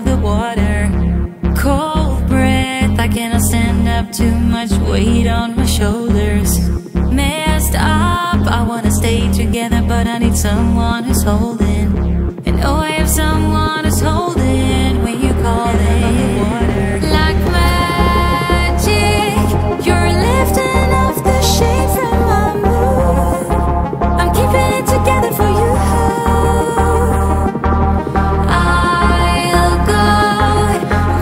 above the water. Cold breath, I cannot stand up, too much weight on my shoulders. Messed up, I wanna stay together, but I need someone who's holding. And oh, I have someone who's holding when you call it. Like magic, you're lifting off the shade from my mood. I'm keeping it together for you. I'll go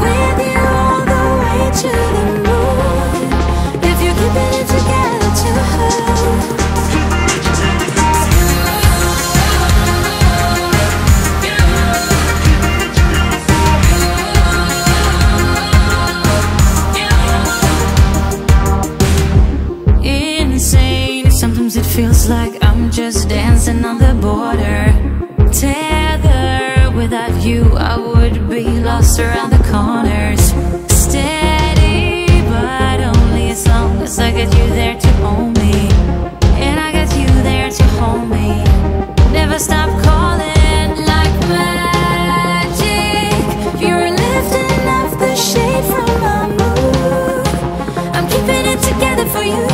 with you all the way to the moon. If you're keeping it together too. Sometimes it feels like I'm just dancing on the border. Tethered, without you I would be lost around the corners. Steady, but only as long as I get you there to hold me. And I got you there to hold me. Never stop calling like magic. You're lifting off the shade from my mood. I'm keeping it together for you.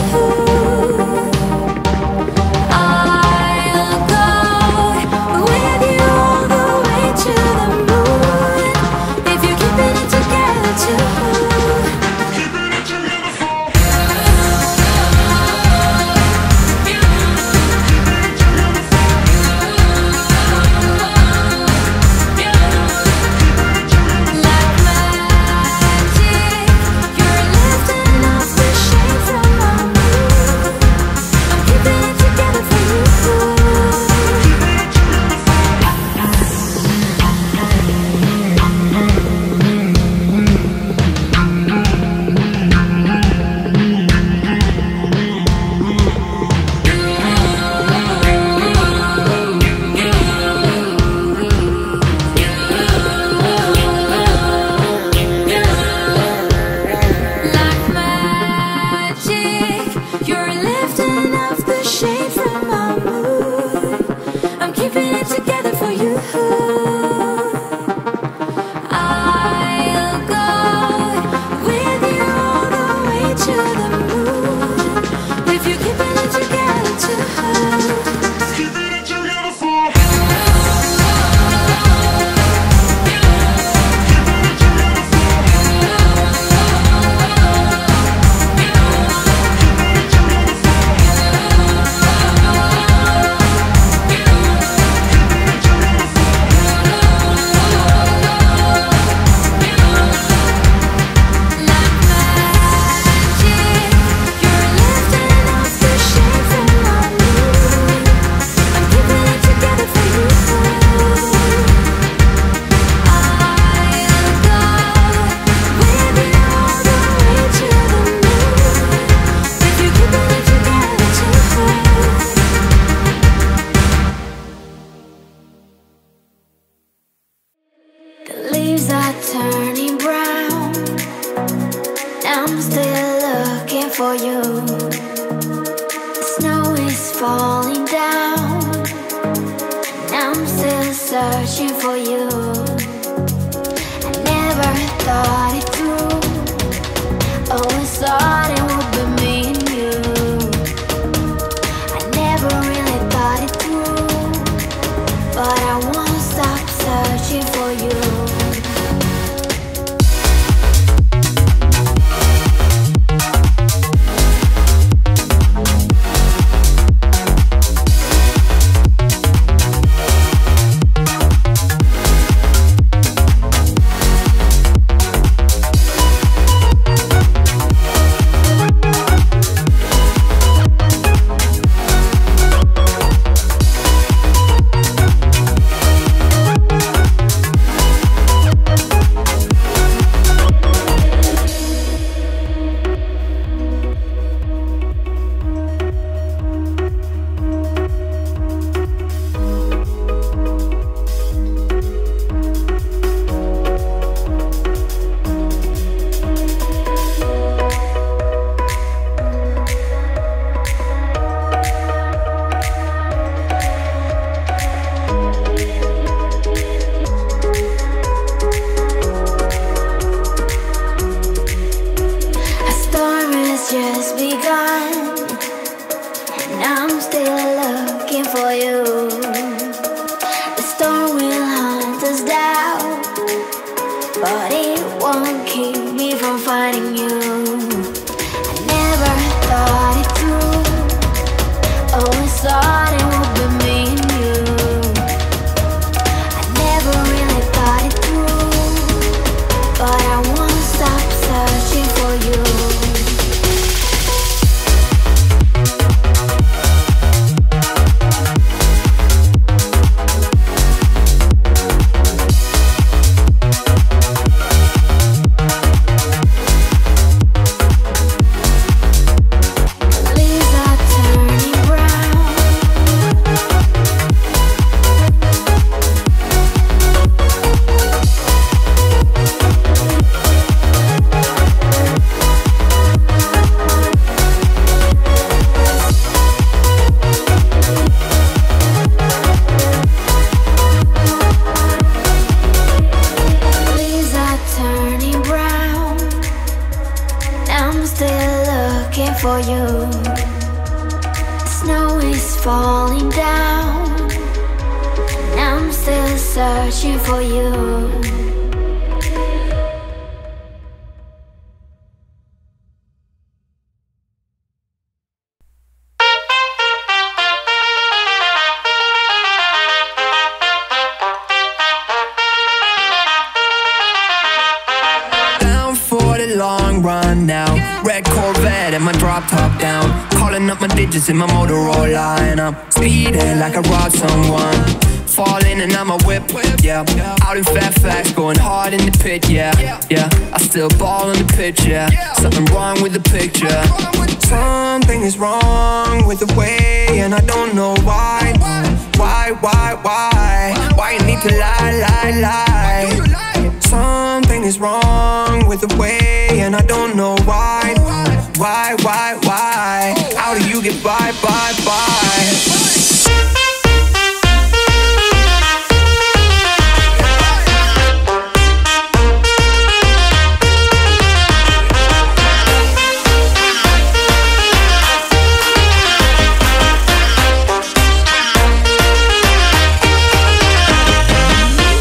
for you. The storm will hunt us down, but it won't keep me from finding you. I never thought it through, always thought it would be me and you. I never really thought it through, but I won't stop searching for you. For you, snow is falling down, and I'm still searching for you. Down for the long run now. Red Corvette and my drop top down, calling up my digits in my Motorola, and I'm speeding like I robbed someone. Falling and I'm a whip, yeah. Out in Fairfax, going hard in the pit, yeah. I still ball on the pitch, yeah. Something wrong with the picture. Something is wrong with the way, and I don't know why. Why you need to lie? Something is wrong with the way, and I don't know why. How do you get by?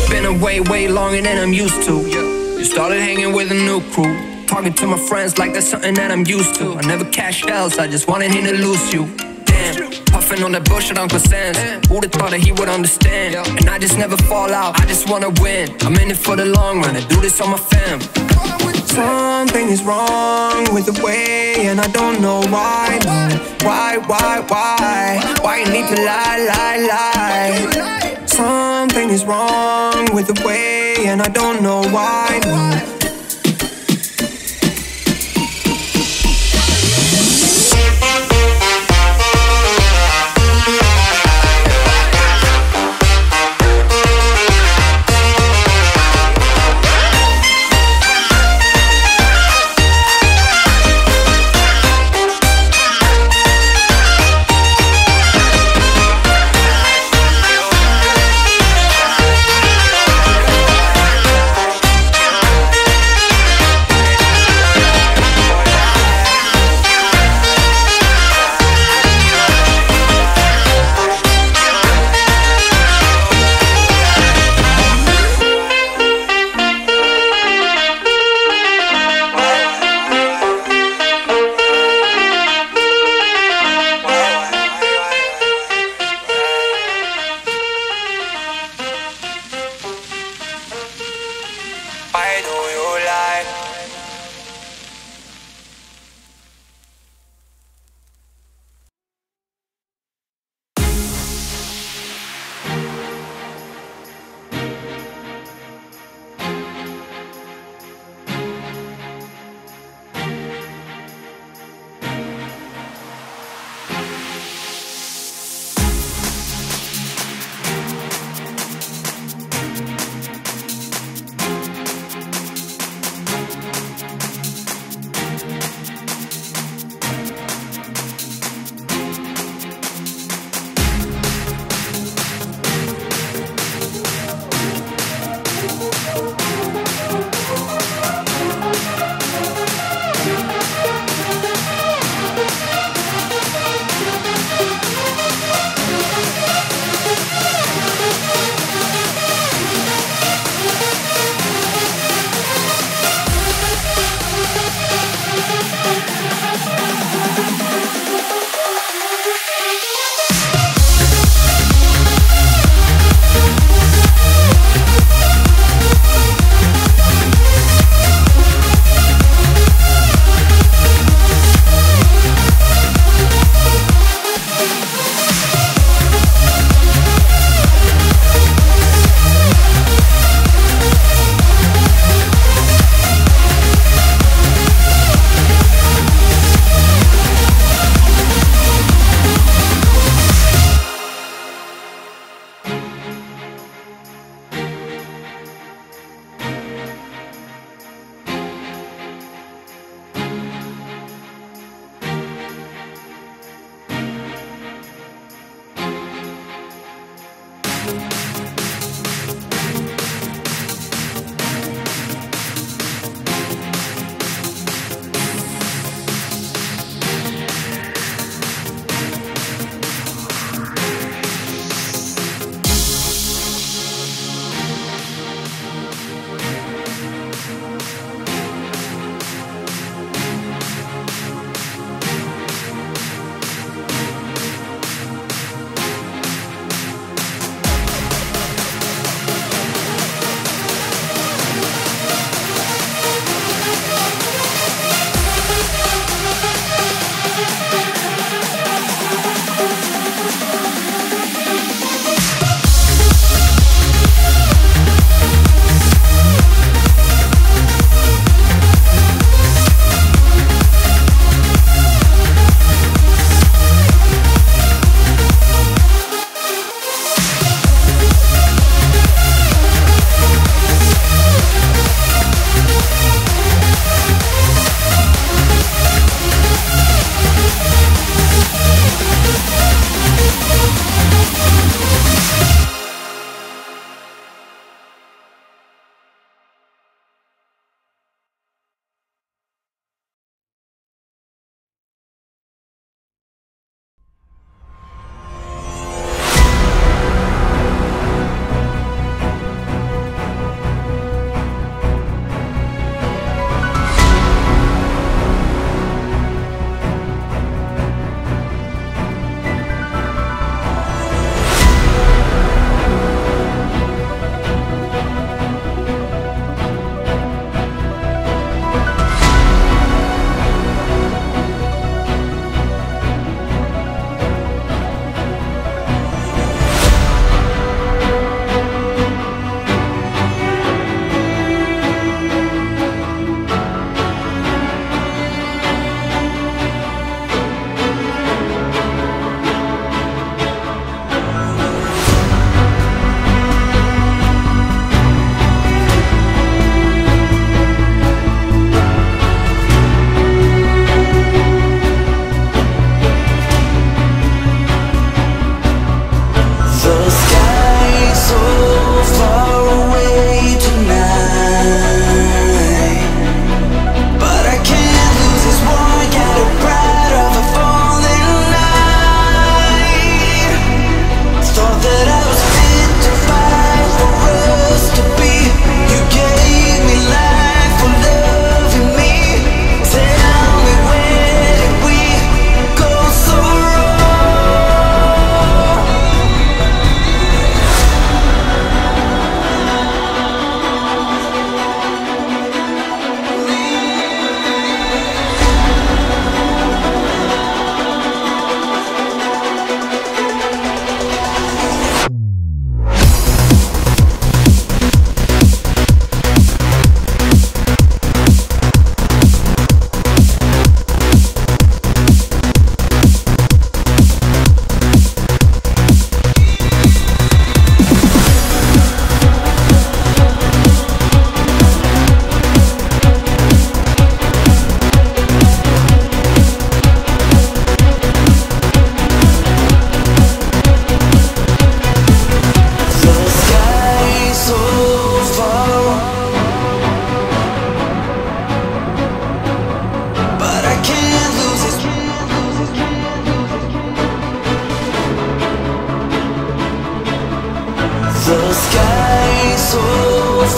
Been away way longer than I'm used to. You started hanging with a new crew, talking to my friends like that's something that I'm used to. I never cashed else, I just wanted him to lose you. Damn, puffing on that bullshit Uncle Sam's. Who'da thought that he would understand? And I just never fall out, I just wanna win. I'm in it for the long run, I do this on my fam. Something is wrong with the way, and I don't know why. Why you need to lie? Something is wrong with the way, and I don't know why.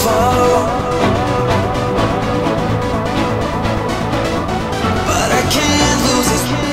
fall, but I can't lose this.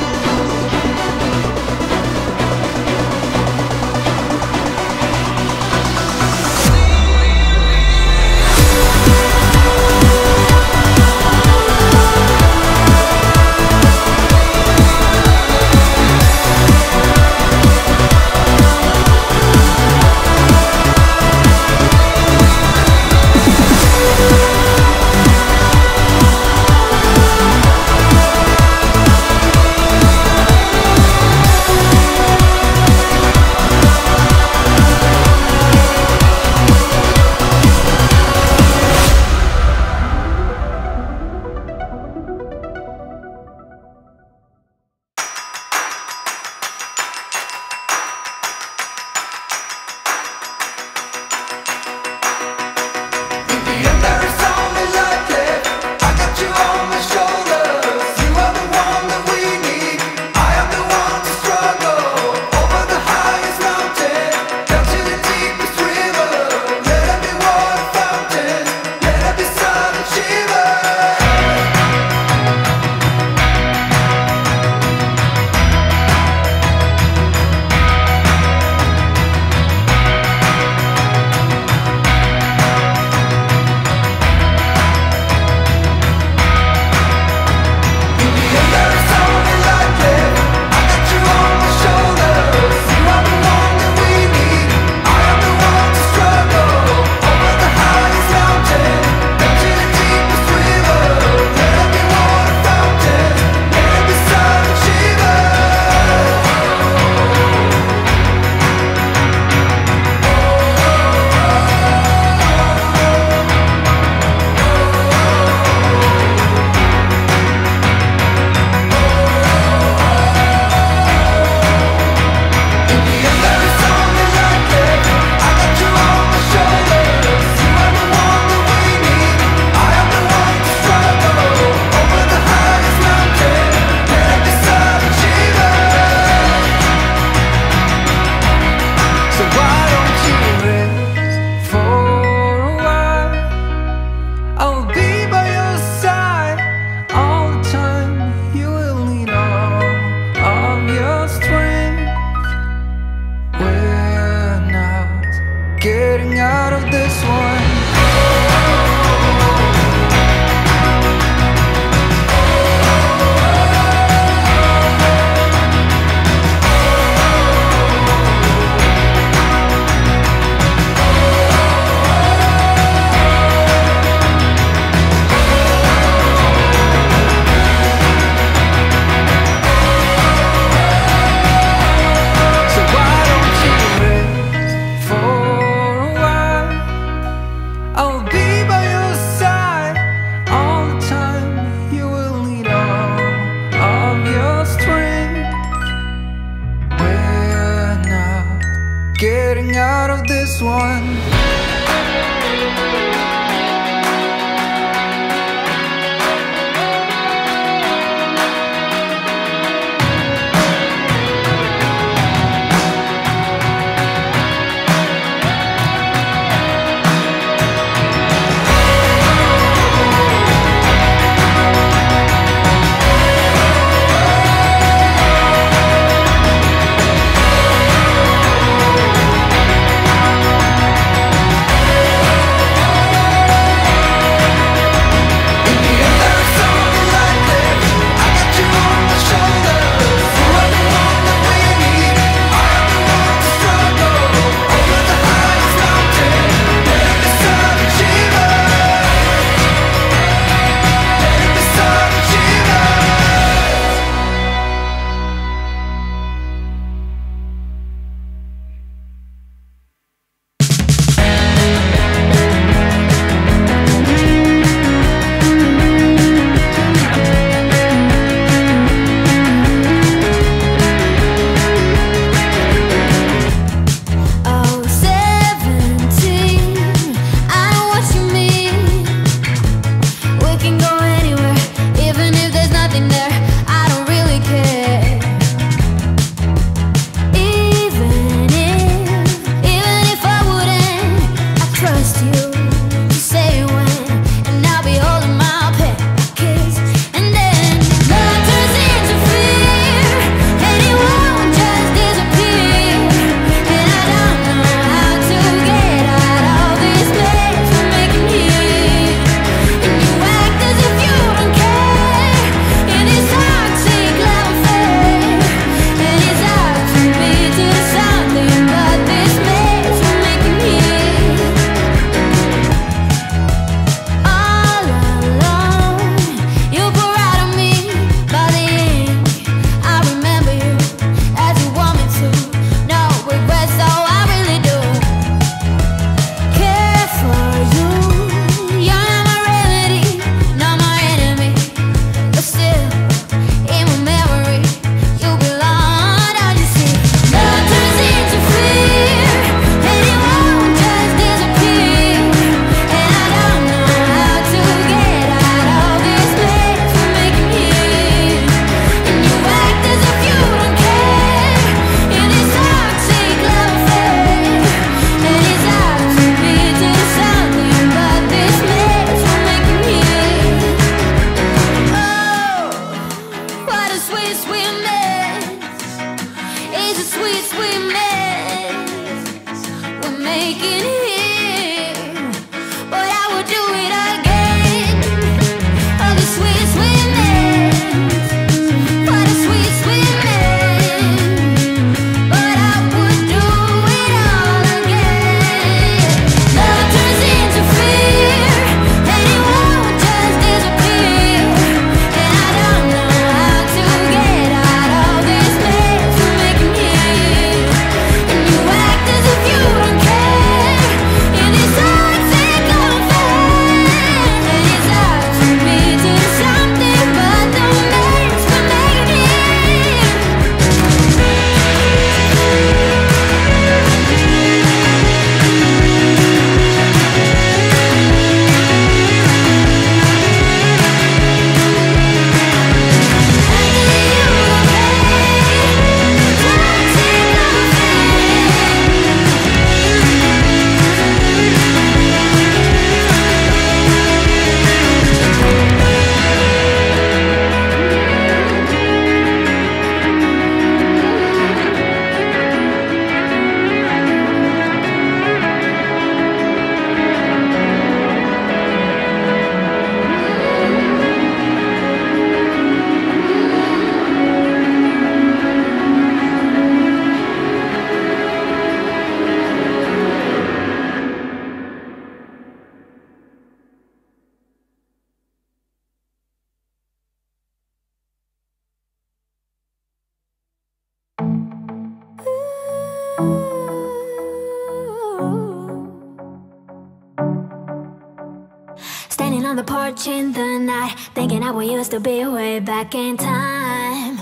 watching the night, thinking how we used to be way back in time.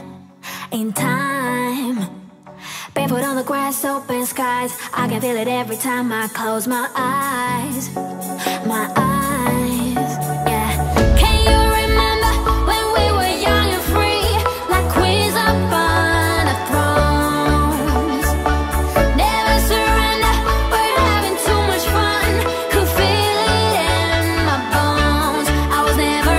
In time. Barefoot on the grass, open skies. I can feel it every time I close my eyes. My eyes, yeah. Can you remember when we were young and free, like queens up on a thrones? Never surrender, we're having too much fun. Could feel it in my bones. I was never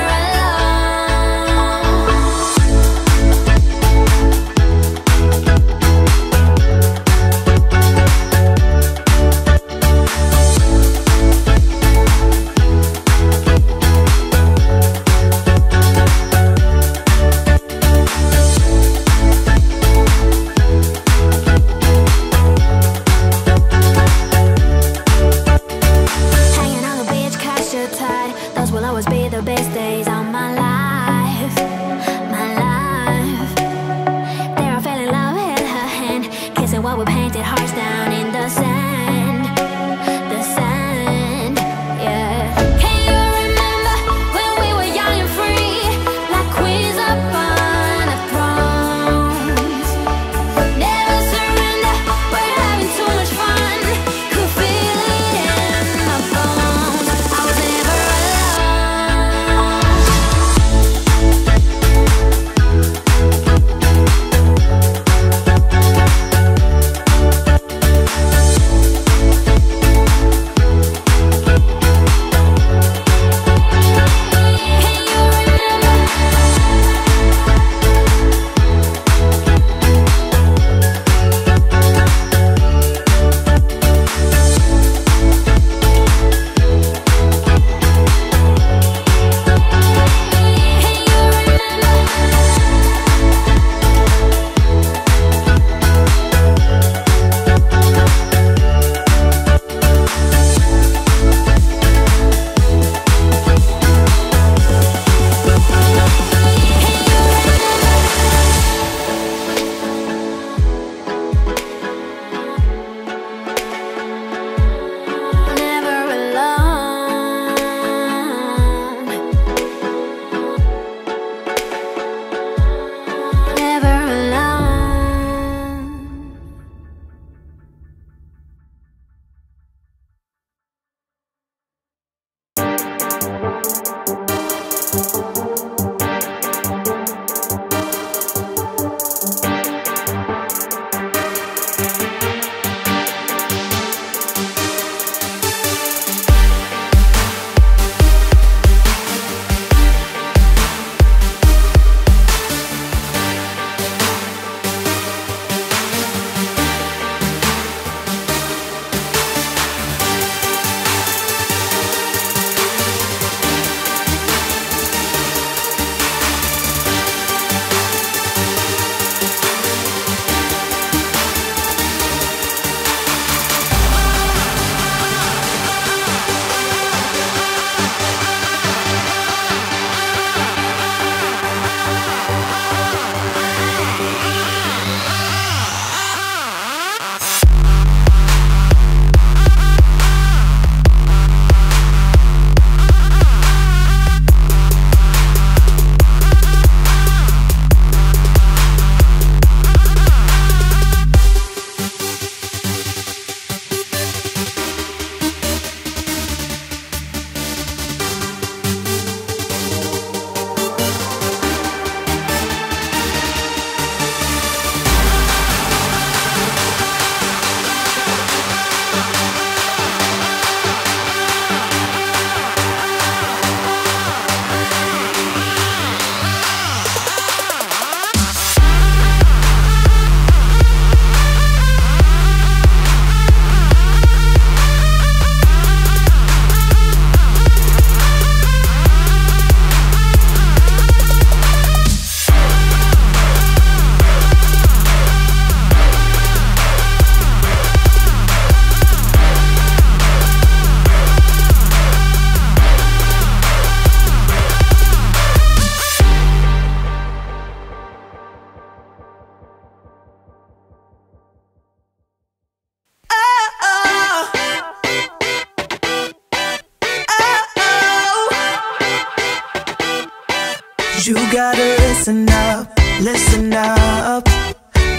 You gotta listen up, listen up.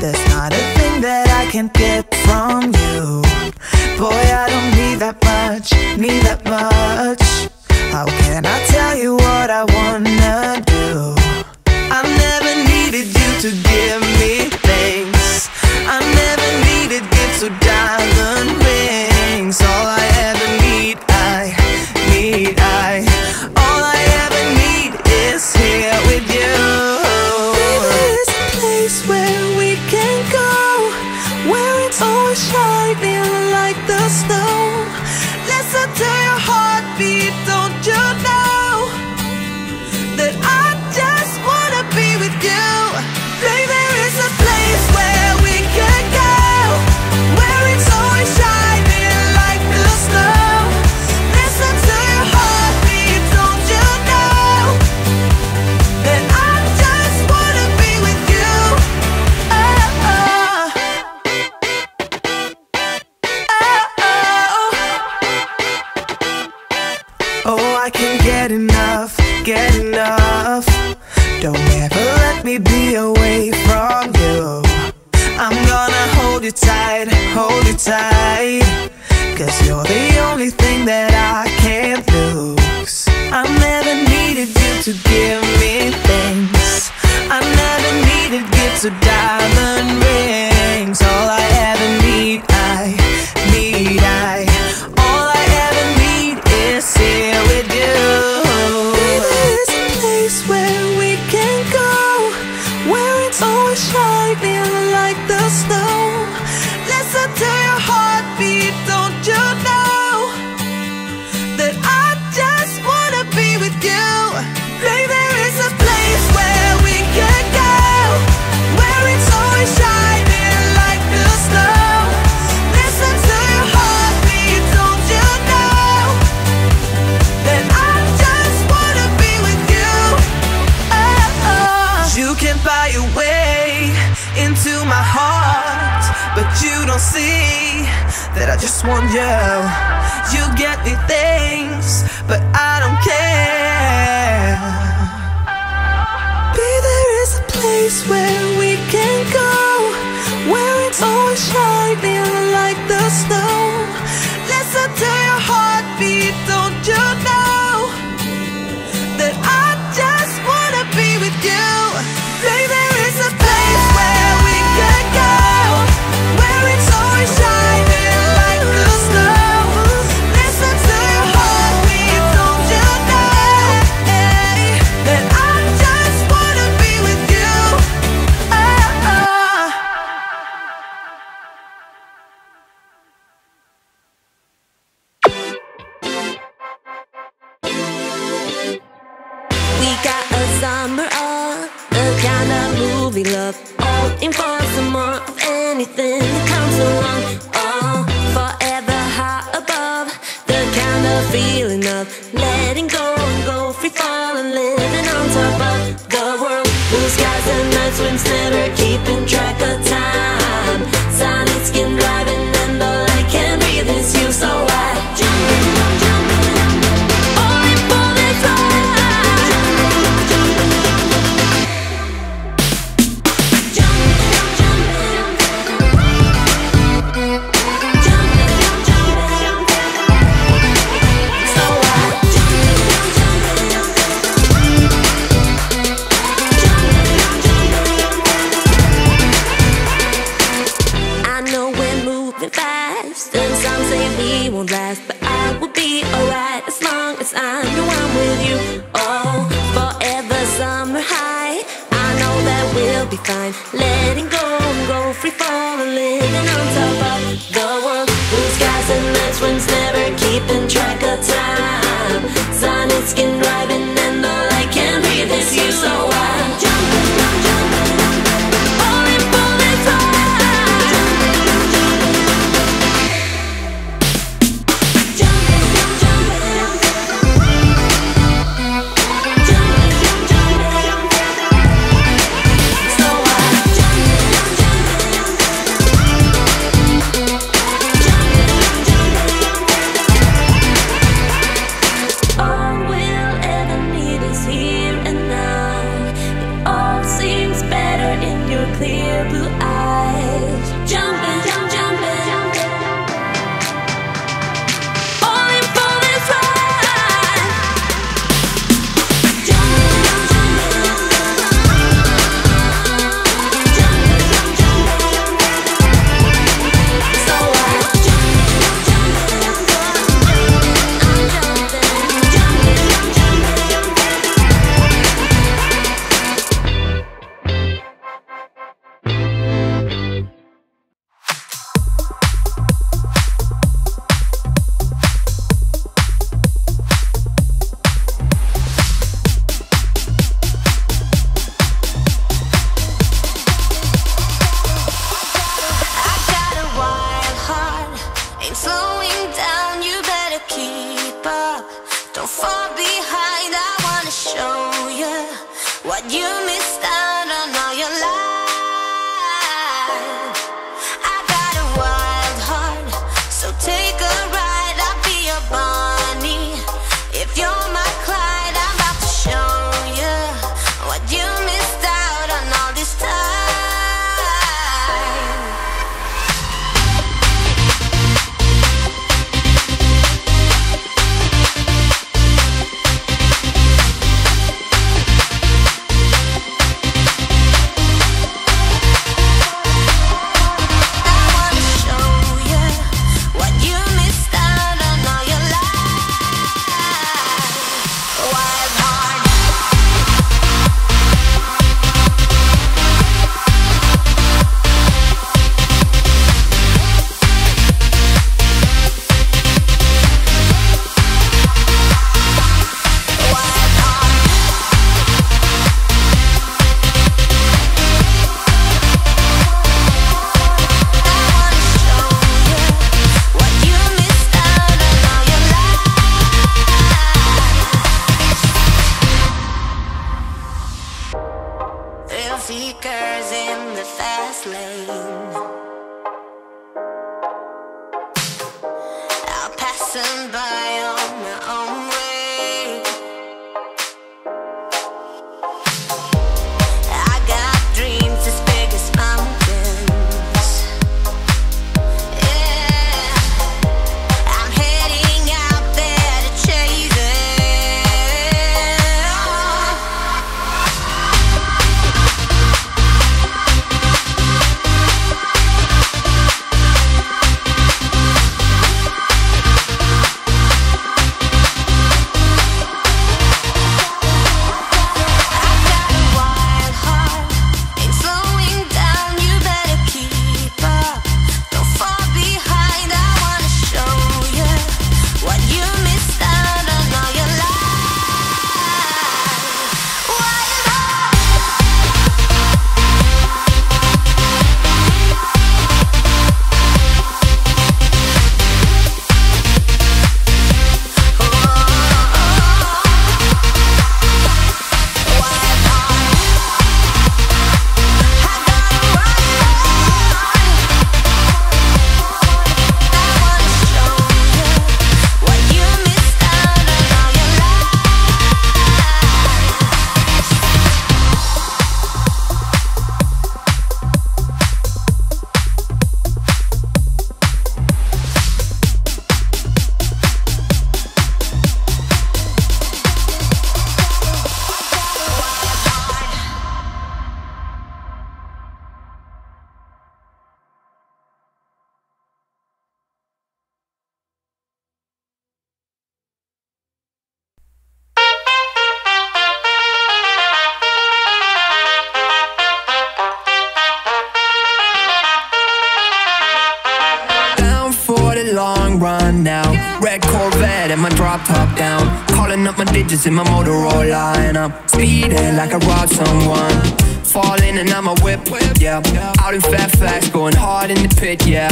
There's not a thing that I can't get from you. Boy, I don't need that much, need that much. How can I tell you what I wanna do? I never needed you to give me things. I never needed gifts or diamond rings. All I ever need, all I ever need is here with you. There's a place where we can go, where it's always shining like the snow. Listen to your heartbeat, don't you know that I just wanna be with you. Baby, there is a place where we can go, where it's always shining like the snow. Listen to your heartbeat, don't you know that I just wanna be with you. Oh, oh. Oh, I can't get enough, get enough. Don't ever let me be away from you. I'm gonna hold you tight, hold you tight. 'Cause you're the only thing that I can't lose. I never needed you to give me things. I never needed gifts or diamond rings. All I ever need, all I ever need is here with you. There's a place where we can go, where it's always shining like the snow. Listen to your heartbeat, don't you know that I just wanna be with you. Baby, there is a place where we can go, where it's always shining like the snow. Listen to your heartbeat, don't you know that I just wanna be with you. Oh, oh. You can buy your way into my heart, but you don't see that I just want you. You get me things, but I don't care. Baby, there is a place where we can go, where it's always shining like the snow. Listen to your heartbeat, don't you know that I just wanna be with you. Baby, there is a place where we can go, where it's always shining like the snow. Listen to your heartbeat, don't you know that I just wanna be with you. Oh, oh. We got a summer of the kind of movie love, all in for some more of anything that comes along. Oh, forever high above, the kind of feeling of letting go and go free falling, living on top of the world. Blue skies and night swims, never keeping track of time. Sunny skin driving and all I can breathe is you, so I jump in, all in for this ride. Last, but I will be alright as long as I know I'm with you. Oh, forever summer high, I know that we'll be fine. Letting go and go free falling, living on top of the world. Blue skies and night swims, never keeping track of time. Sunny skin driving and all I can breathe is you, so I jump all in for this ride. fall behind. I wanna show you what you missed out on all your life. I got a wild heart, so take a ride. I'll be your Bonnie if you're my Clyde. I'm about to show you what you missed out on all this time. Seekers in the fast lane, I'll pass them by on my own way. I got dreams as big as mountains. Yeah, I'm heading out there to chase it. Long run now, red Corvette and my drop top down, calling up my digits in my Motorola, and I'm speeding like I robbed someone. Falling and I'm a whip, yeah. Out in Fairfax, going hard in the pit, yeah.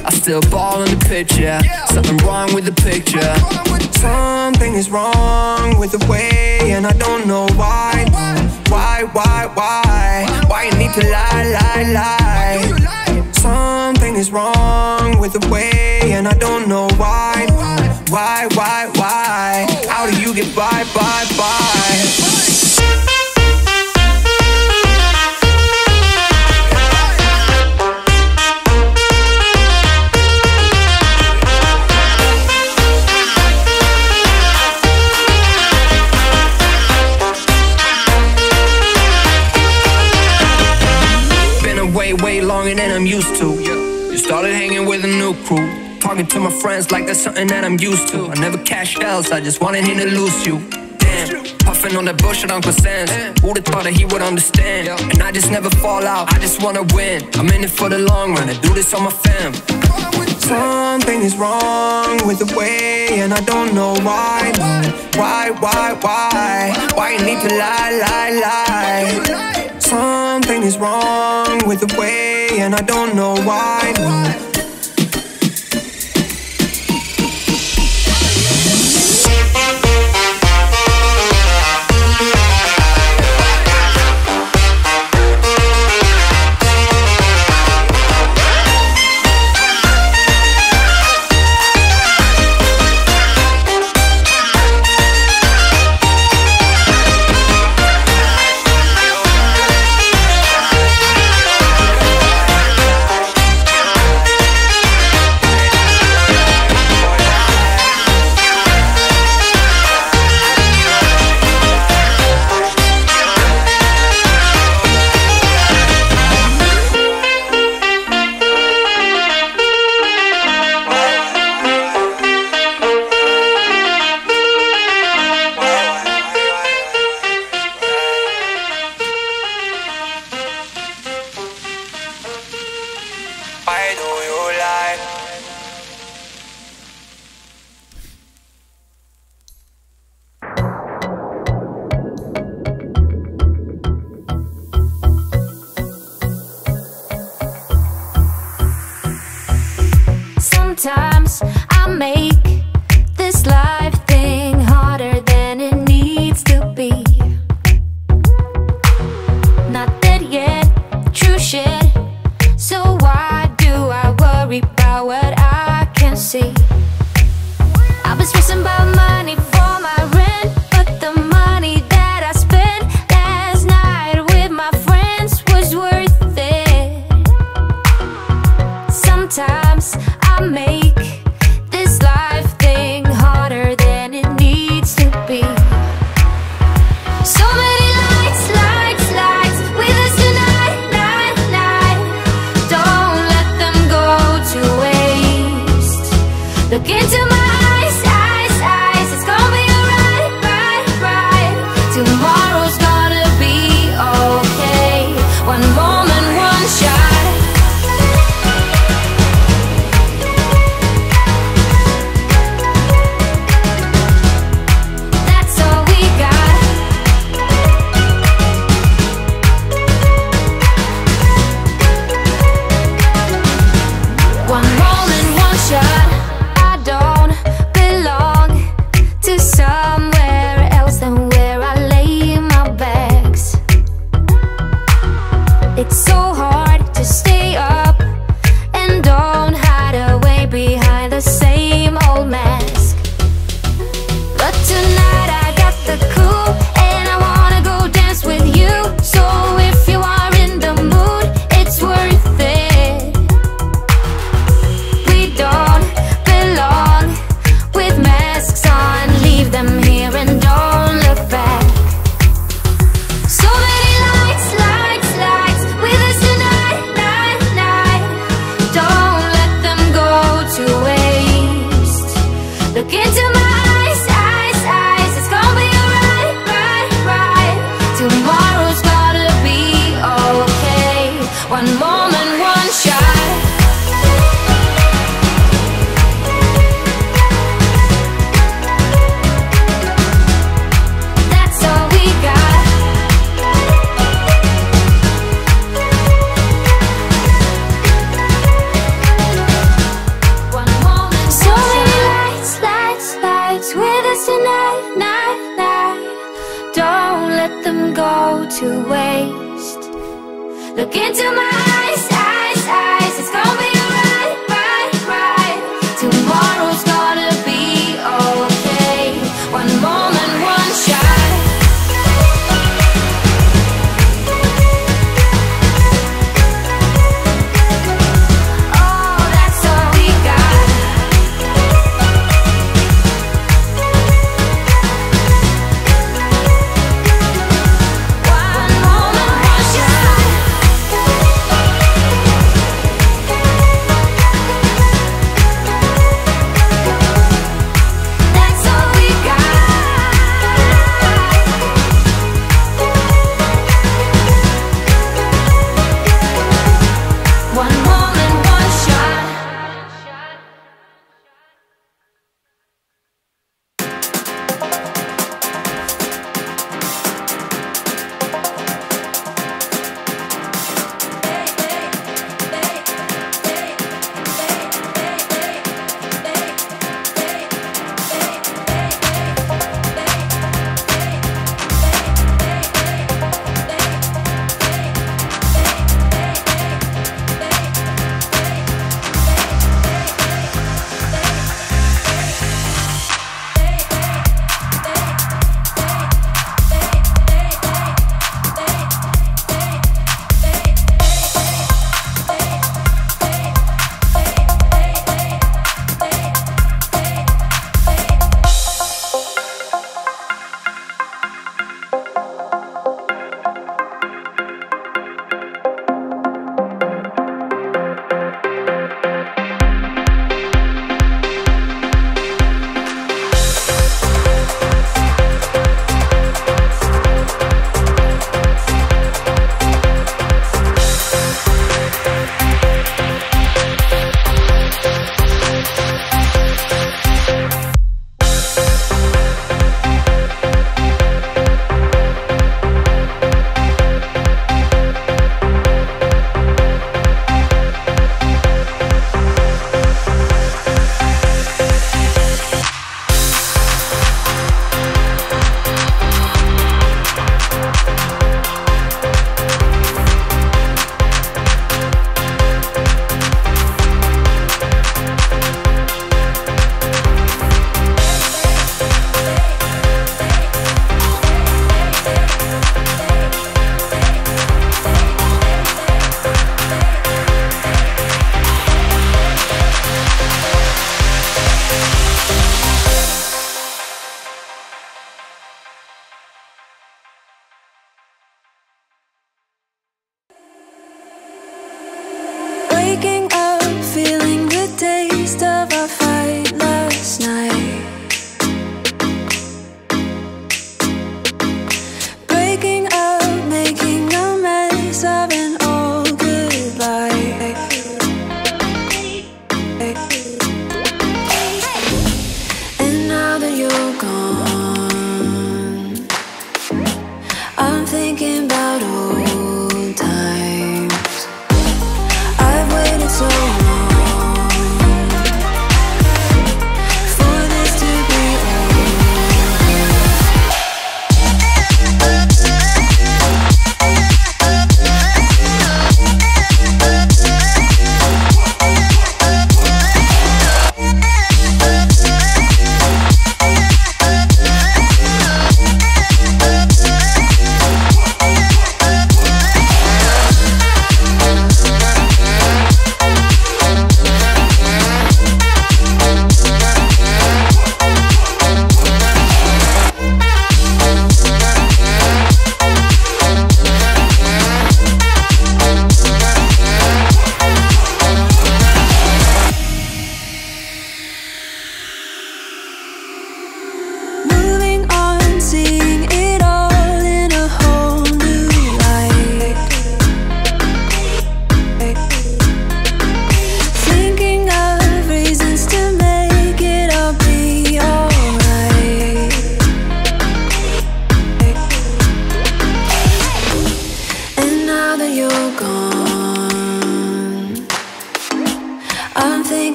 I still ball on the pitch, yeah. Something wrong with the picture. Something is wrong with the way, and I don't know why. Why you need to lie? Something is wrong with the way, and I don't know why. How do you get by? Been away way longer than I'm used to. You started hanging with a new crew, talking to my friends like that's something that I'm used to. I never cashed else, I just wanted him to lose you. Damn, puffing on that bullshit Uncle Sam's. Who'da thought that he would understand? And I just never fall out, I just wanna win. I'm in it for the long run, I do this on my fam. Something is wrong with the way, and I don't know why. Why you need to lie? Something is wrong with the way, and I don't know why. do you lie? Sometimes I make this life thing harder than it needs to be. Not dead yet, true shit. So why do I worry about what I can't see? I've been stressing about money for my rent, but the money that I spent last night with my friends was worth it. Sometimes I make this life thing harder than it needs to be. So many lights, lights, lights with us tonight, night, night. Don't let them go to waste. Look into my eyes, eyes, eyes. It's gonna be alright, right, right. Tomorrow's gonna be okay. One moment, one shot. That's all we got. One moment, one shot. I don't belong to somewhere else than where I lay my bags. It's so hard to stay up and don't hide away behind the same old mask. But tonight I got the cool and I wanna go dance with you. So if you are in the mood, it's worth it. We don't belong with masks on. Leave them here and don't look back. So many lights, lights, lights with us tonight, night, night. Don't let them go to waste. Look into my eyes, eyes, eyes. It's gonna be alright, right, right. Tomorrow's gonna be okay. One moment, one shot. That's all we got. One moment, so many lights, lights,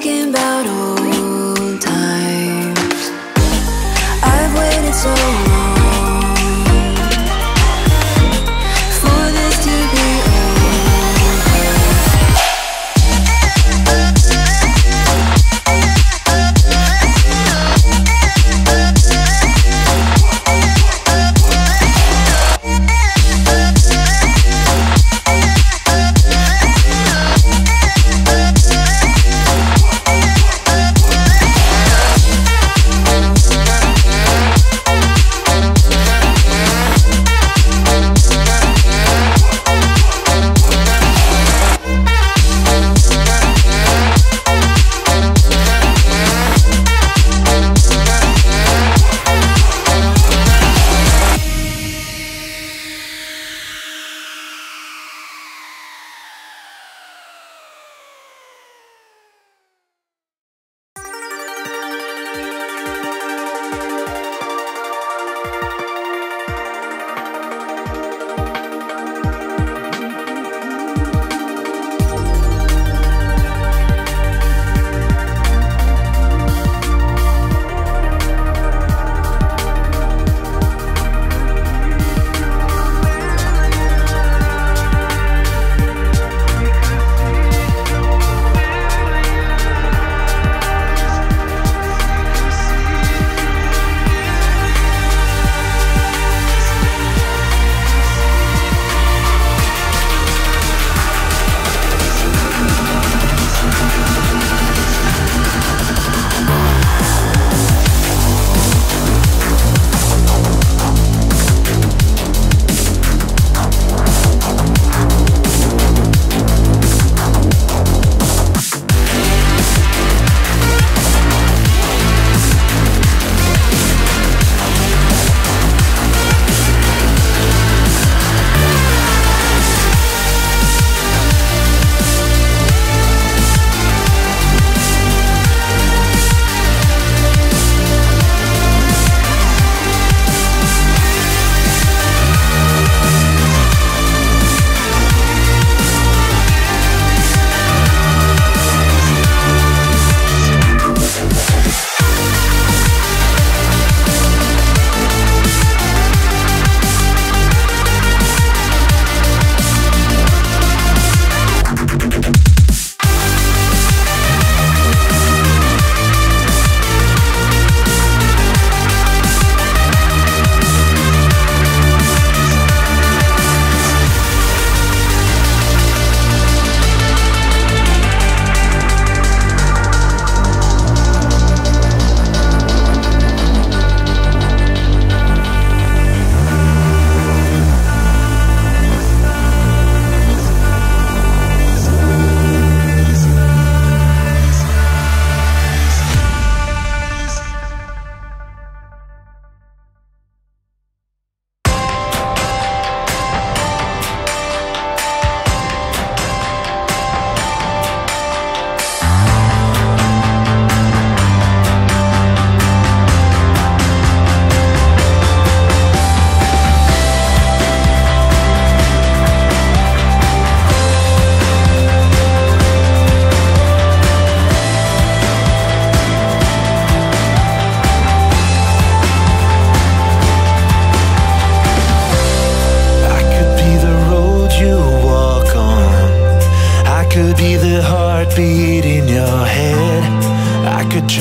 thinking about old times. I've waited so long for this to be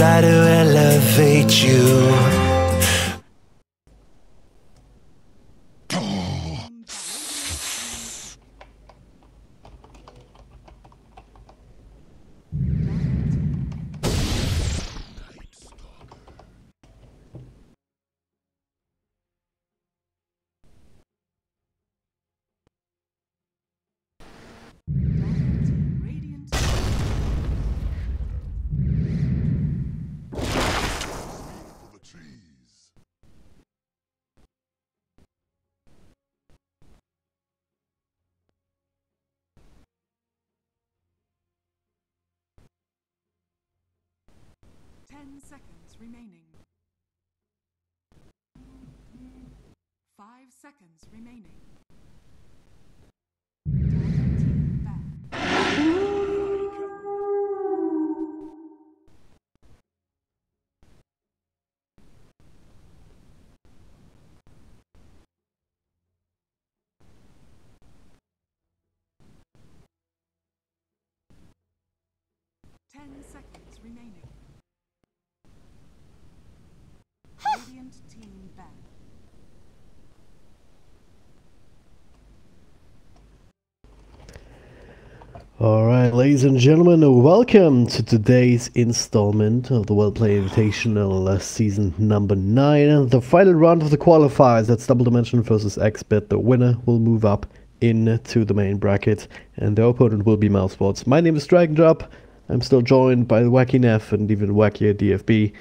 try to elevate you. Seconds remaining. 5 seconds remaining. DOTA team back. remaining. Radiant team ban. Alright, ladies and gentlemen, welcome to today's installment of the WellPlay Invitational Season number 9. The final round of the qualifiers, that's Double Dimension versus x.bet. The winner will move up into the main bracket, and the opponent will be Mousesports. My name is Dragon Drop. I'm still joined by the Wacky Neff and even wackier DFB.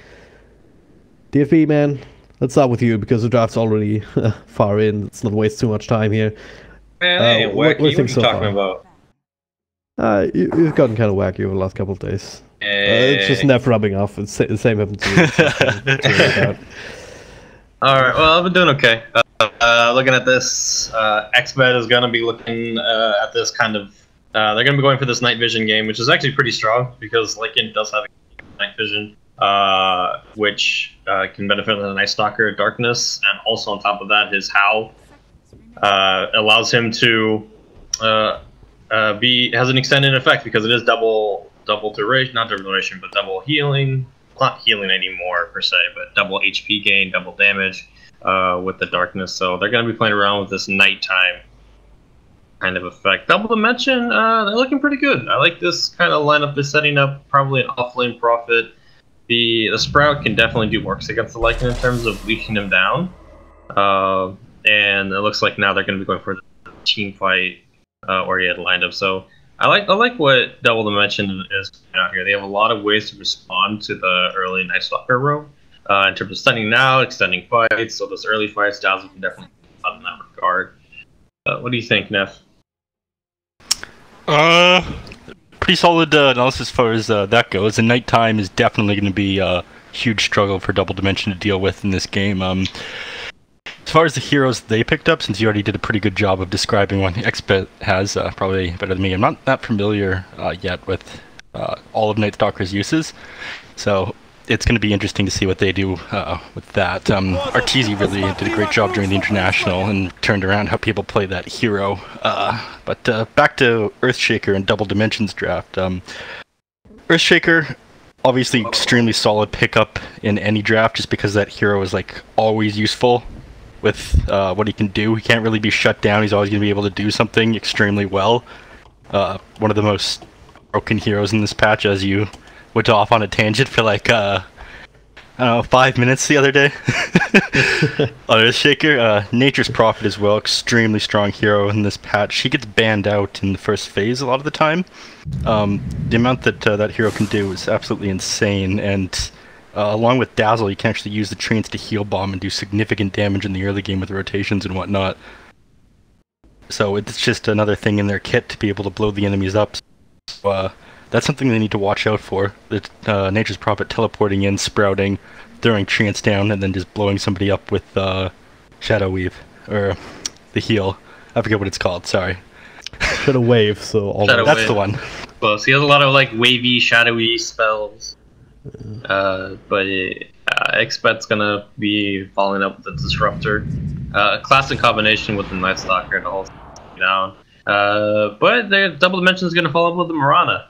DFB, man, let's start with you because the draft's already far in. Let's not waste too much time here. Man, hey, Wacky, what are you talking about? You've gotten kind of wacky over the last couple of days. It's just Neff rubbing off. It's the same happened to me. Alright, well, I've been doing okay. Looking at this, x.bet is going to be looking at this kind of... they're going to be going for this night vision game, which is actually pretty strong, because Lycan does have night vision, which can benefit the Night Stalker Darkness, and also on top of that, his Howl allows him to... has an extended effect because it is double duration, not double duration, but double healing. Not healing anymore per se, but double HP gain, double damage with the darkness. So they're going to be playing around with this nighttime kind of effect. Double Dimension, they're looking pretty good. I like this kind of lineup they're setting up. Probably an offlane Prophet. The Sprout can definitely do works against the Lycan in terms of leashing him down. And it looks like now they're going to be going for the team fight oriented lineup. So I like what Double Dimension is out here. They have a lot of ways to respond to the early Night Stalker row in terms of stunning now, extending fights. So those early fights, Dazzle can definitely help in that regard. What do you think, Neff? Pretty solid analysis as far as that goes. And nighttime is definitely going to be a huge struggle for Double Dimension to deal with in this game. As far as the heroes they picked up, since you already did a pretty good job of describing what x.bet has, probably better than me. I'm not that familiar yet with all of Night Stalker's uses, so it's going to be interesting to see what they do with that. Arteezy really did a great job during the International and turned around how people play that hero. But back to Earthshaker and Double Dimensions draft. Earthshaker, obviously extremely solid pickup in any draft just because that hero is like always useful with what he can do. He can't really be shut down. He's always going to be able to do something extremely well. One of the most broken heroes in this patch, as you went off on a tangent for like, I don't know, 5 minutes the other day. On Earthshaker, Nature's Prophet as well, extremely strong hero in this patch. He gets banned out in the first phase a lot of the time. The amount that that hero can do is absolutely insane, and along with Dazzle, you can actually use the trains to heal bomb and do significant damage in the early game with rotations and whatnot. So it's just another thing in their kit to be able to blow the enemies up. So, that's something they need to watch out for. Nature's Prophet teleporting in, sprouting, throwing trance down, and then just blowing somebody up with Shadow Weave, or the heal. I forget what it's called, sorry. Shadow Wave, so that's the one. Close. He has a lot of like wavy, shadowy spells. But x.bet's gonna be following up with the Disruptor. Classic combination with the Night Stalker to hold down. But the Double Dimension is gonna follow up with the Mirana.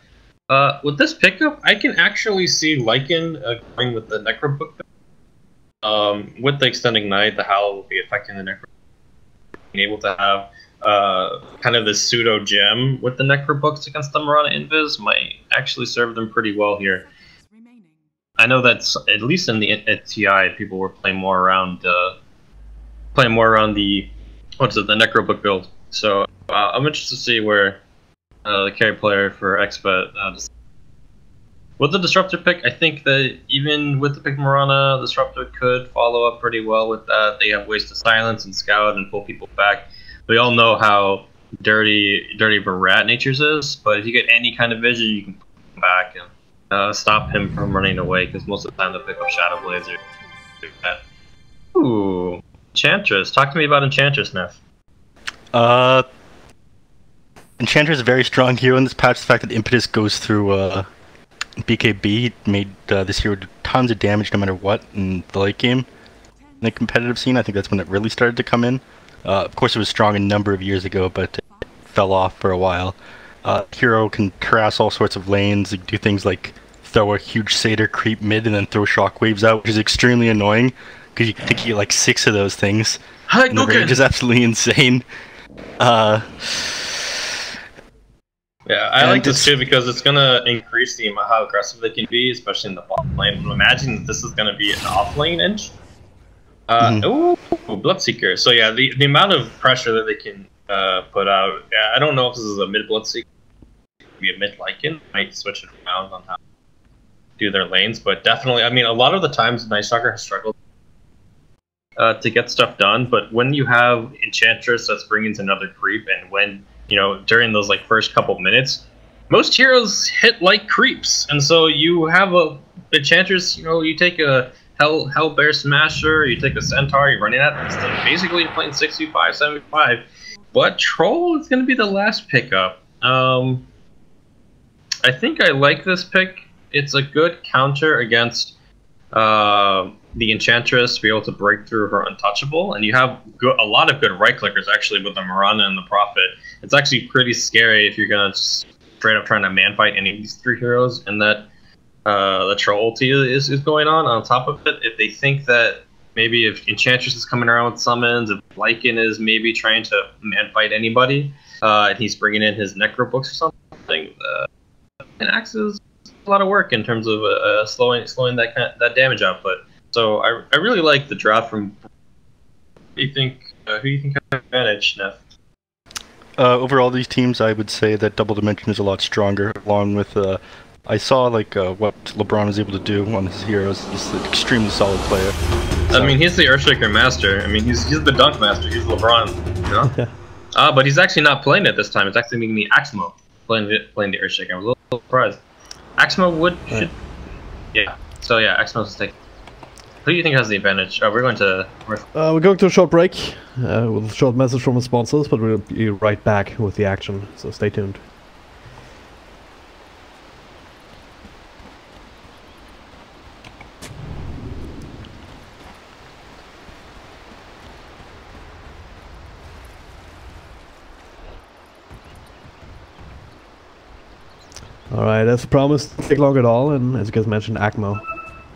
With this pickup, I can actually see Lycan going with the Necrobook. With the Extending Night, the Howl will be affecting the Necrobook. Being able to have kind of this pseudo gem with the Necrobooks against the Mirana Invis might actually serve them pretty well here. I know that's at least in the TI, people were playing more around the the Necrobook build. So I'm interested to see where the carry player for x.bet with the Disruptor pick. I think that even with the pick Mirana, the Disruptor could follow up pretty well with that. They have ways to silence and scout and pull people back. We all know how dirty of a rat Nature's is, but if you get any kind of vision, you can pull him back and stop him from running away, because most of the time they'll pick up Shadow Blades or do that. Ooh, Enchantress. Talk to me about Enchantress, Neff. Enchantress is a very strong hero in this patch. The fact that Impetus goes through BKB made this hero do tons of damage no matter what in the late game. In the competitive scene, I think that's when it really started to come in. Of course, it was strong a number of years ago, but it fell off for a while. Hero can harass all sorts of lanes, do things like throw a huge Satyr creep mid and then throw shockwaves out, which is extremely annoying because you can get like 6 of those things. And the range is absolutely insane. Yeah, I like this too because it's gonna increase the amount how aggressive they can be, especially in the bot lane. Imagine that this is gonna be an off lane inch. Ooh, Bloodseeker. So yeah, the amount of pressure that they can put out. Yeah, I don't know if this is a mid Bloodseeker, maybe a mid Lycan. Might switch it around on how to do their lanes, but definitely, I mean, a lot of the times Night Stalker has struggled to get stuff done. But when you have Enchantress that's bringing in another creep, and when during those like first couple minutes, most heroes hit like creeps, and so you have a Enchantress. You take a Hell Bear Smasher, you take a Centaur, you're running at this thing. Basically, you're playing 65, 75. But Troll is going to be the last pickup. I think I like this pick. It's a good counter against the Enchantress to be able to break through her Untouchable, and you have a lot of good right clickers actually with the Mirana and the Prophet. It's actually pretty scary if you're gonna just straight up trying to man fight any of these 3 heroes, and that the Troll ulti is going on top of it. If they think that maybe if Enchantress is coming around with summons, if Lycan is maybe trying to man fight anybody, and he's bringing in his Necro books or something, and Axe is a lot of work in terms of slowing that damage output. So I really like the draft from. Who do you think has advantage, Neff? Overall, these teams, I would say that Double Dimension is a lot stronger. Along with, I saw like what LeBron is able to do on his heroes. He's an extremely solid player. So. I mean, he's the Earthshaker master. I mean, he's the dunk master. He's LeBron. But he's actually not playing it this time. It's actually making the Axmo playing the Earthshaker. I'm a little surprised. Axmo should. Yeah. So yeah, Axmo's taking. Who do you think has the advantage? We're going to a short break with a short message from the sponsors, but we'll be right back with the action, so stay tuned. Alright, as promised, take long at all, and as you guys mentioned, Akmo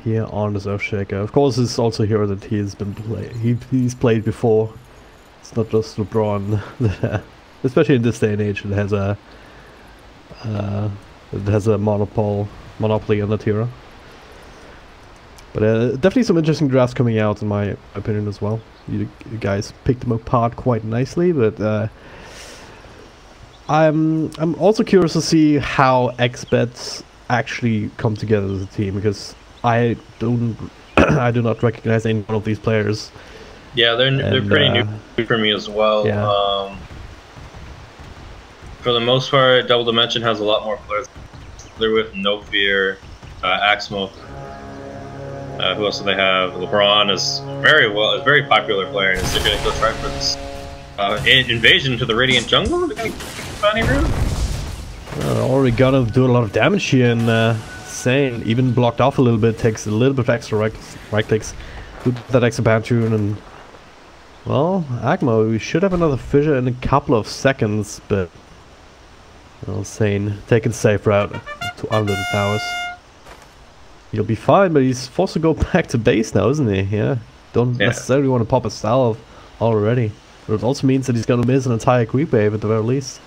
here on the Earthshaker. Of course, it's also a hero that he's played before. It's not just LeBron, especially in this day and age. It has a monopoly on that hero. But definitely some interesting drafts coming out, in my opinion, as well. You guys picked them apart quite nicely, but I'm also curious to see how x.bet actually come together as a team, because I do not recognize any one of these players. Yeah, they're pretty new for me as well. Yeah. For the most part, Double Dimension has a lot more players. They're with No Fear, Axmo. Who else do they have? LeBron is a very popular player, and is they're going to go try for this invasion to the Radiant Jungle? Funny room? Already gonna do a lot of damage here, and Sane even blocked off a little bit, takes a little bit of extra right clicks, do that extra Pantune, and well, Akmo, we should have another fissure in a couple of seconds, but well, Sane taking safe route to unlimited powers. He'll be fine, but he's forced to go back to base now, isn't he? Yeah, don't necessarily want to pop a salve already, but it also means that he's gonna miss an entire creep wave at the very least.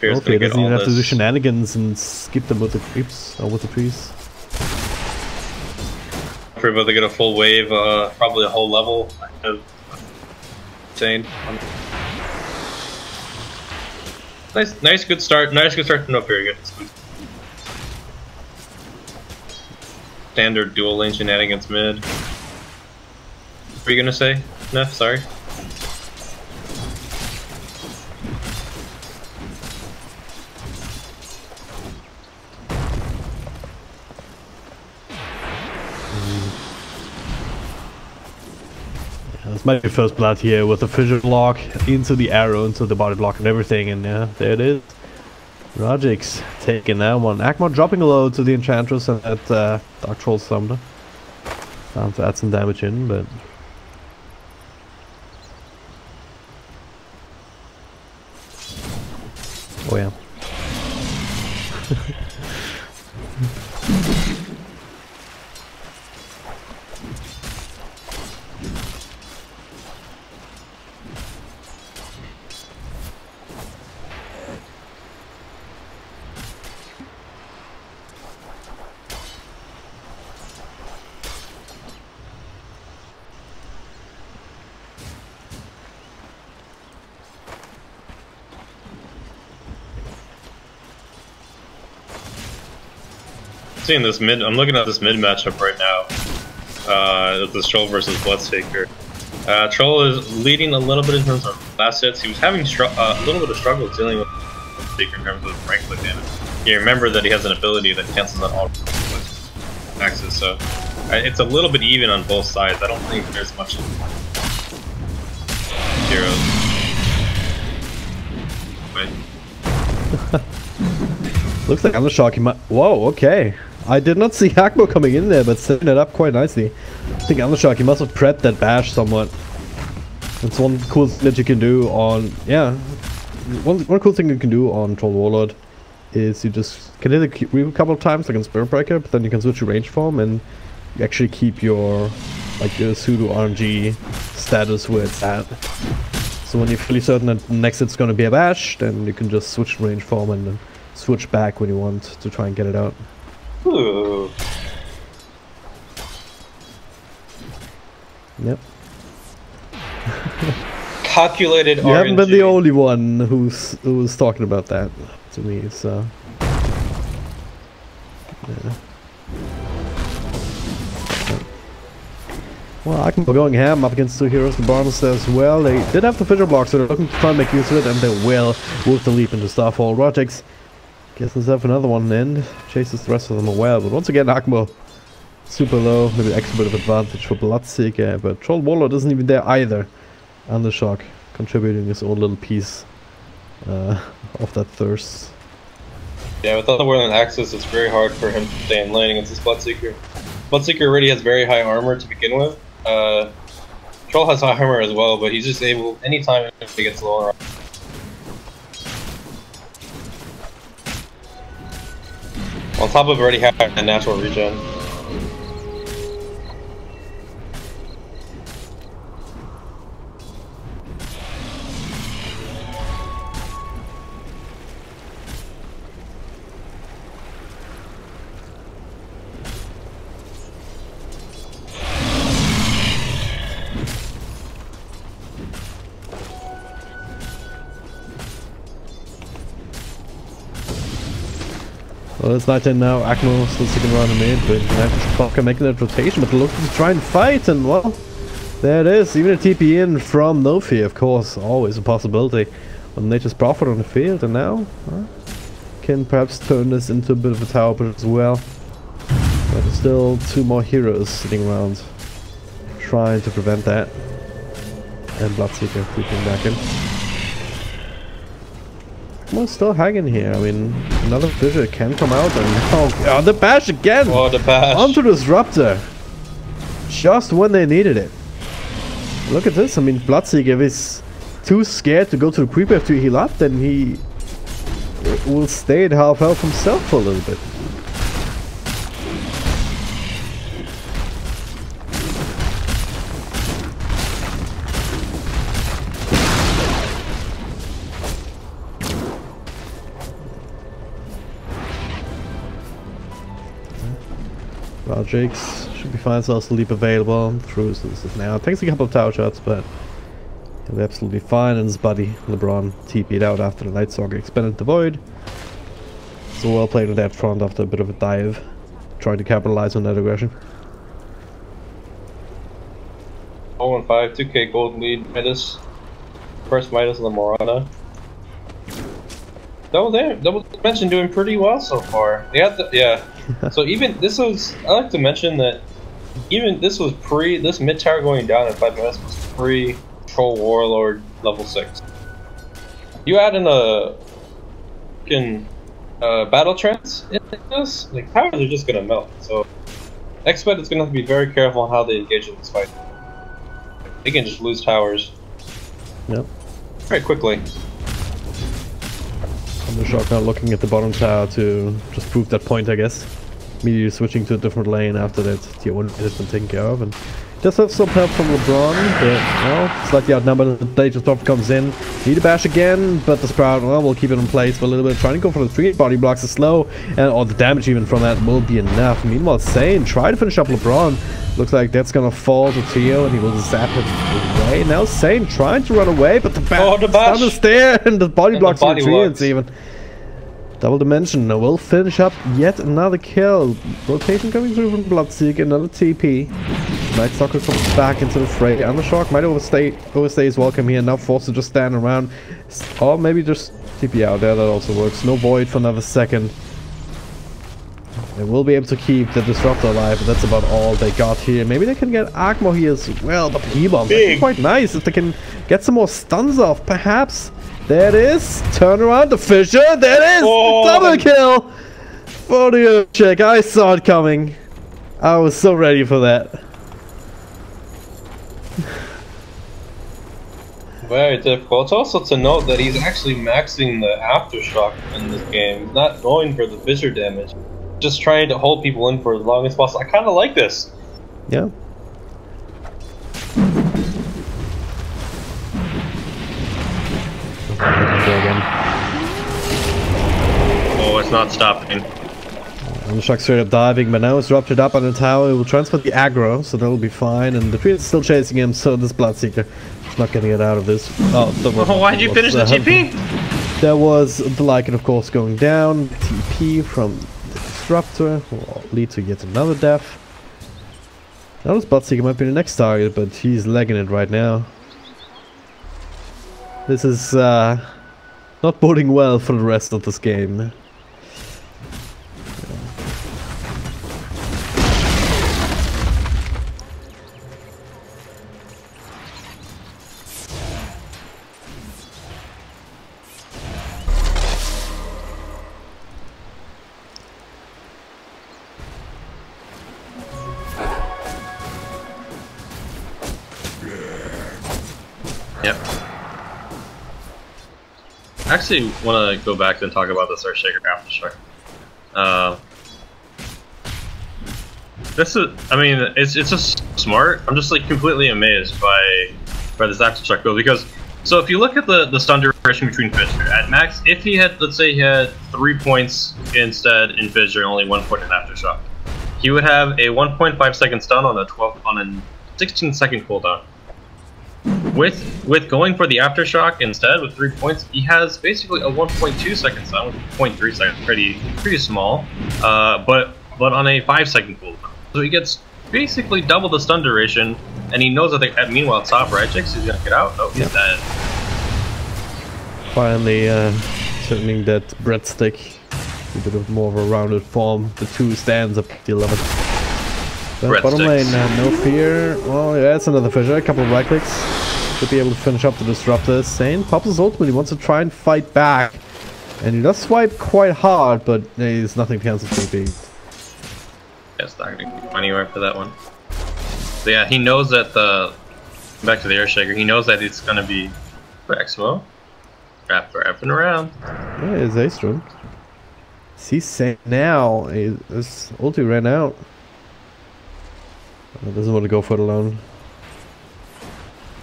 Okay, doesn't even have to do shenanigans and skip them with the creeps or with the trees. We're about to get a full wave, probably a whole level. Insane. Nice, good start. Nice, good start. No, very good. Standard dual lane shenanigans mid. What were you gonna say, Neff? Sorry. This might be first blood here with the fissure block into the arrow, into the body block and everything, and yeah, there it is. Rajix taking that one. Akmo dropping low to the Enchantress and that Dark Troll Summoner. Time to add some damage in, but oh yeah. seeing this mid. I'm looking at this mid matchup right now. This Troll versus Bloodseeker. Troll is leading a little bit in terms of last hits. He was having a little bit of struggle dealing with Bloodseeker in terms of right click damage. You remember that he has an ability that cancels out all axes, so it's a little bit even on both sides. I don't think there's much heroes. Looks like Undershock, he might... Whoa, okay. I did not see Hakmo coming in there, but setting it up quite nicely. I think Undershock, he must have prepped that bash somewhat. That's one cool thing that you can do on... Yeah. One cool thing you can do on Troll Warlord is you just can hit a a couple of times like in Spirit Breaker, but then you can switch your range form and you actually keep your your pseudo RNG status where it's at. So when you're fully certain that next it's going to be a bash, then you can just switch range form and then switch back when you want to try and get it out. Ooh. Yep. Calculated RNG. You haven't been the only one who's talking about that to me, so yeah. Well, I can go going ham up against two heroes, the Barnes as well. They did have the fissure block, so they're looking to try and make use of it, and they will with the leap into Starfall. Rogix gets himself another one and chases the rest of them away. But once again, Akmo super low, maybe extra bit of advantage for Bloodseeker, but Troll Warlord isn't even there either. Undershock contributing his own little piece of that thirst. Yeah, without the Whirling Axis, it's very hard for him to stay in lane against this Bloodseeker. Bloodseeker already has very high armor to begin with. Troll has high armor as well, but he's just able, anytime he gets low on on top of already having a natural regen. Well, it's night 10 now. Akmo still sticking around in mid, but Fucker making that rotation, but looking to try and fight, and well, there it is. Even a TP in from Nofi, of course, always a possibility. When Nature's Prophet on the field, and now can perhaps turn this into a bit of a tower push as well. But there's still two more heroes sitting around trying to prevent that. And Bloodseeker creeping back in. Well, still hanging here. I mean, another fissure can come out, and oh, the bash again! Oh, the bash! Onto the Disruptor, just when they needed it. Look at this. I mean, Bloodseeker, if he's too scared to go to the creeper to heal up, then he will stay at half health himself for a little bit. Rogix should be fine, so sleep available through this now. Takes a couple of tower shots, but he'll be absolutely fine. And his buddy LeBron TP'd out after the Night Stalker expanded the void. So well played on that front after a bit of a dive, trying to capitalize on that aggression. 0-5, 2k gold lead, Midas. First Midas on the Morana. Double Dimension doing pretty well so far. They had yeah. So even this was, I like to mention that even this was this mid tower going down in 5 minutes was pre Troll Warlord level 6. You add in a fucking battle trance in this, like towers are just gonna melt. So x.bet is gonna have to be very careful on how they engage in this fight. They can just lose towers. Yep. Very quickly. Undershock now looking at the bottom tower to just prove that point, I guess. Immediately switching to a different lane after that tier 1 has been taken care of, and does have some help from LeBron, but well, slightly outnumbered. The Nature's Prophet comes in. Need a bash again, but the Sprout, well, will keep it in place for a little bit. Trying to go for the 3 body blocks is slow, and all the damage even from that will be enough. Meanwhile, Sane try to finish up LeBron. Looks like that's gonna fall to Tio, and he will zap it away. Now Sane trying to run away, but the bash is there, and the body blocks for the treants even. Double Dimension will finish up yet another kill. Rotation coming through from Bloodseeker, another TP. Night Stalker comes back into the fray. Undershock might overstay his welcome here, now forced to just stand around. Or maybe just TP out there, that also works. No Void for another second. They will be able to keep the Disruptor alive, but that's about all they got here. Maybe they can get Agmo here as well, but P-Bomb is quite nice if they can get some more stuns off, perhaps. There it is. Turn around the Fissure. There it is. Oh. Double kill for the check. I saw it coming. I was so ready for that. Very difficult. It's also to note that he's actually maxing the Aftershock in this game. He's not going for the Fissure damage. Just trying to hold people in for as long as possible. I kind of like this. Yeah. Oh, it's not stopping. The Shock straight up diving, but now it's ruptured up on the tower. It will transfer the aggro, so that'll be fine. And the tree is still chasing him, so this Bloodseeker is not getting it out of this. Oh, why'd you finish the TP? There was the Lycan, of course, going down. TP from the Disruptor will lead to yet another death. Now this Bloodseeker might be the next target, but he's legging it right now. This is not boding well for the rest of this game. Yep. I actually want to go back and talk about this Earthshaker Aftershock. This is, I mean, it's just smart. I'm just like completely amazed by this Aftershock build because, so if you look at the stun duration between Fissure, at max, if he had, let's say he had 3 points instead in Fissure and only 1 point in Aftershock, he would have a 1.5 second stun on a 16-second cooldown. With going for the Aftershock instead with 3 points, he has basically a 1.2 second stun with 0.3 seconds, pretty small, but on a 5 second cooldown. So he gets basically double the stun duration, and he knows that meanwhile top right chicks he's gonna get out. Oh, he's dead. Finally, turning that breadstick a bit of more of a rounded form. The 2 stands up the 11. Bottom lane, no fear. Oh yeah, it's another Fissure. A couple of right clicks to be able to finish up the Disruptor. Sane pops his ultimate. He wants to try and fight back, and he does swipe quite hard, but there's nothing to cancel TP. Yeah, it's not gonna go anywhere for that one. So yeah, he knows that back to the Earthshaker. He knows that it's gonna be for Exmo. Wrapping around. Yeah, it's Aestrom. He's Sane now. His ulti ran out. Doesn't want to go for it alone.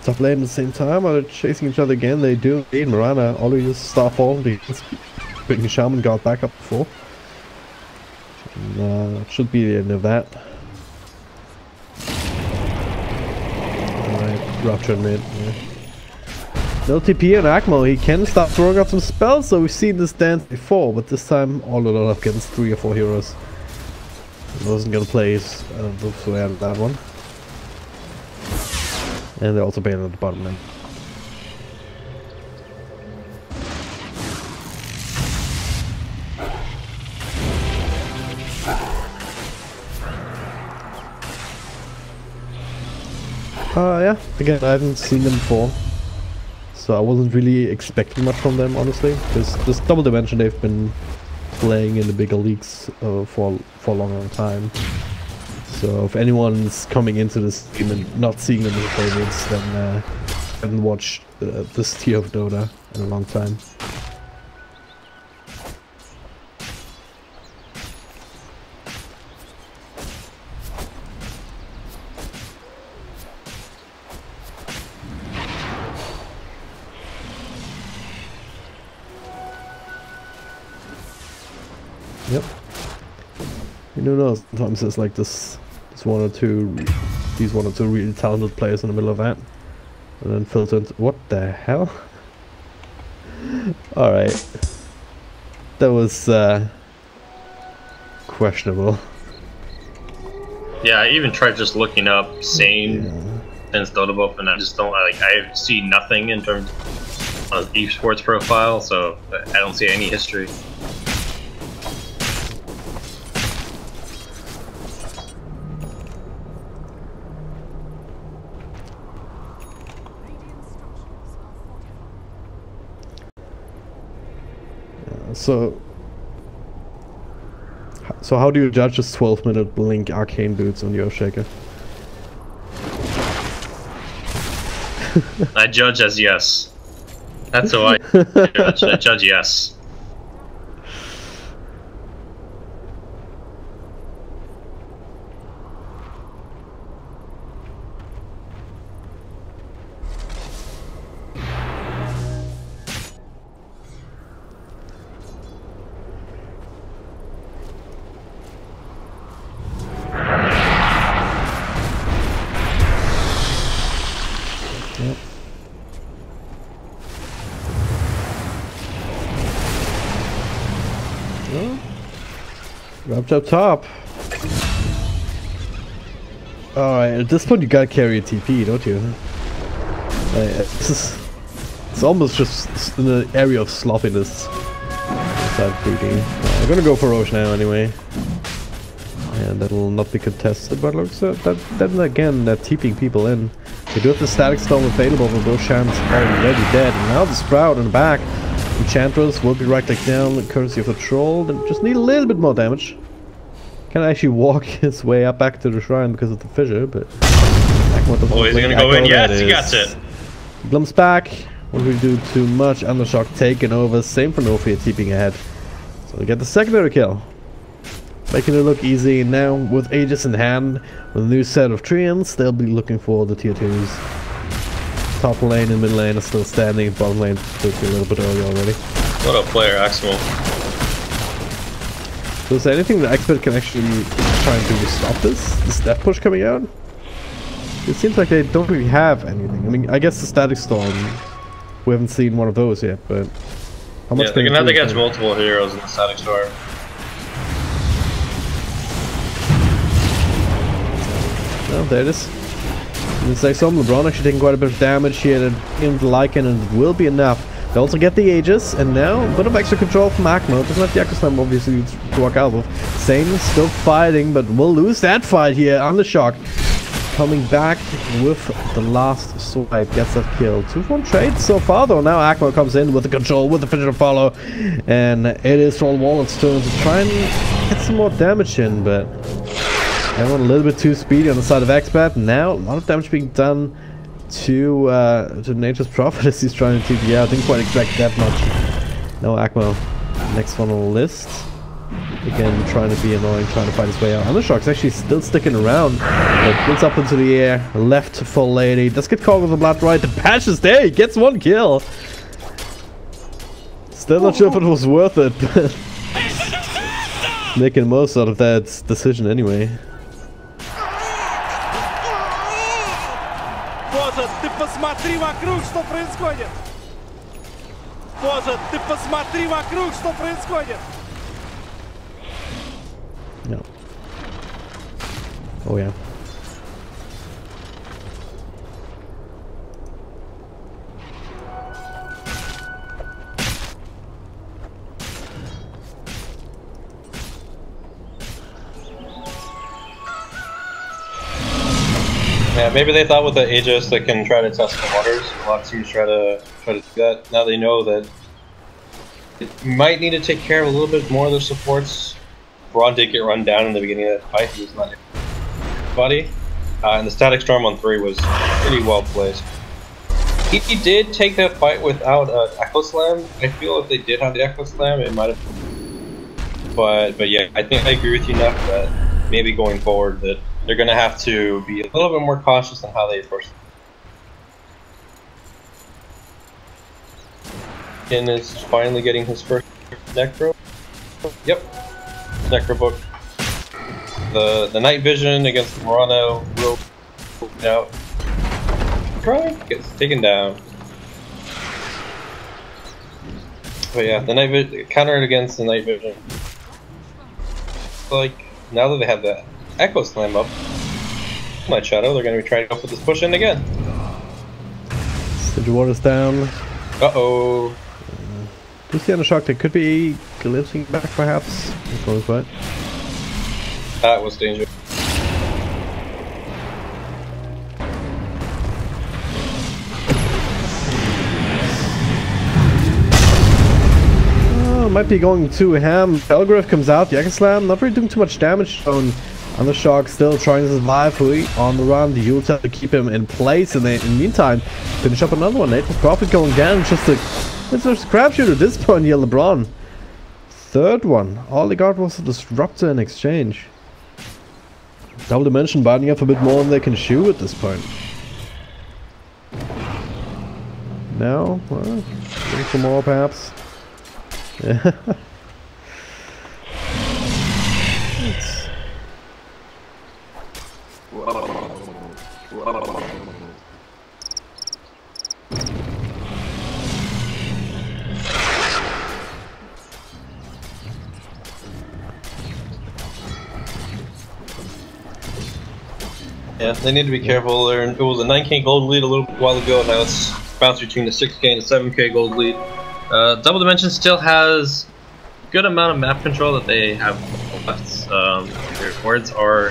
Top lane at the same time. Are they chasing each other again? They do. Indeed, Mirana already uses Starfall. Bringing Shaman Guard back up before. Should be the end of that. Alright, Rupture mid. Yeah. No TP on Agmo. He can start throwing out some spells, so we've seen this dance before, but this time all alone up against 3 or 4 heroes. I wasn't gonna play his way out of that one. And they're also banned at the bottom lane. Yeah, again, I haven't seen them before, so I wasn't really expecting much from them, honestly, because this Double Dimension they've been playing in the bigger leagues for a long time. So if anyone's coming into this game and not seeing them as favorites, then haven't watched this tier of Dota in a long time. Yep. You know, sometimes it's like these one or two really talented players in the middle of that, and then filter into what the hell? All right. That was questionable. Yeah, I even tried just looking up sane since DotaBoom, and I just don't I see nothing in terms of esports profile, so I don't see any history. So how do you judge this 12-minute blink arcane boots on your shaker? I judge as yes. That's how I judge. I judge yes. Wrapped up top. Alright, at this point you gotta carry a TP, don't you? It's almost just in the area of sloppiness. I'm gonna go for Roche now anyway. And that'll not be contested, but looks then again they're TPing people in. They do have the static storm available, but those champs are already dead. And now the Sprout in the back. Enchantress will be right click down, courtesy of the troll. Then just need a little bit more damage. Can actually walk his way up back to the shrine because of the fissure, but oh, he's gonna go in. Yes, he got it. Glum's back. What do we do too much? Undershock taken over. Same for Nofia, TPing ahead. So we get the secondary kill. Making it look easy now with Aegis in hand. With a new set of Treants, they'll be looking for the tier 2s. Top lane and mid lane are still standing. Bottom lane took a little bit early already. What a player, Aximal. So is there anything that x.bet can actually try and do to stop this death push coming out? It seems like they don't really have anything. I mean, I guess the static storm. We haven't seen one of those yet, but how much? Yeah, they're gonna have to catch multiple heroes in the static storm. Oh, there it is. It's like some LeBron actually taking quite a bit of damage here in the Lycan, and it will be enough. They also get the Aegis, and now a bit of extra control from Akmo. Doesn't have the Echo Slam obviously to work out with. Sane still fighting, but will lose that fight here. Undershock coming back with the last swipe, gets that kill. 2-1 trade so far though. Now Akmo comes in with the control, with the finisher follow, and it is Troll Wallet's turn to try and get some more damage in, but everyone a little bit too speedy on the side of x.bet. Now a lot of damage being done to Nature's Prophet as he's trying to TP out. I didn't quite expect that much. No Akmo. Next one on the list. Again, trying to be annoying, trying to fight his way out. Undershock's actually still sticking around. But gets up into the air. Left for Lady. Does get caught with the blood right. The patch is there. He gets one kill. Still not sure if it was worth it. But making most out of that decision anyway. Посмотри вокруг, что происходит! Боже, ты посмотри вокруг, что происходит! No. Oh yeah. Yeah, maybe they thought with the Aegis they can try to test the waters. A lot of teams try to do that. Now they know that it might need to take care of a little bit more of their supports. Braun did get run down in the beginning of that fight. He was not body. And the static storm on 3 was pretty well placed. He did take that fight without an Echo Slam. I feel if they did have the Echo Slam, it might have. But yeah, I think I agree with you enough that maybe going forward that they're going to have to be a little bit more cautious on how they approach it. Ken is finally getting his first Necro. Yep, Necro book. The night vision against Morano will out. Try gets taken down. But yeah, the night vision countered against the night vision. Like now that they have the Echo Slam up, Night Shadow, they're going to be trying to go for this push in again. Water's down. Uh-oh. Lucy on a shock. They could be glimpsing back, perhaps. Right. That was dangerous. Oh, might be going too ham. Elgriff comes out. The Echo Slam, not really doing too much damage. On the shock, still trying to survive. On the run, the Yuletide to keep him in place, and in the meantime, finish up another one. Native Prophet going down. Just a crapshoot at this point here, LeBron. Third one. All they got was a disruptor in exchange. Double Dimension biting up a bit more than they can chew at this point. Now, well, looking for more perhaps. Yeah. Yeah, they need to be careful. It was a 9k gold lead a little while ago, now it's bounced between the 6k and the 7k gold lead. Double Dimension still has a good amount of map control that they have left. Their wards are...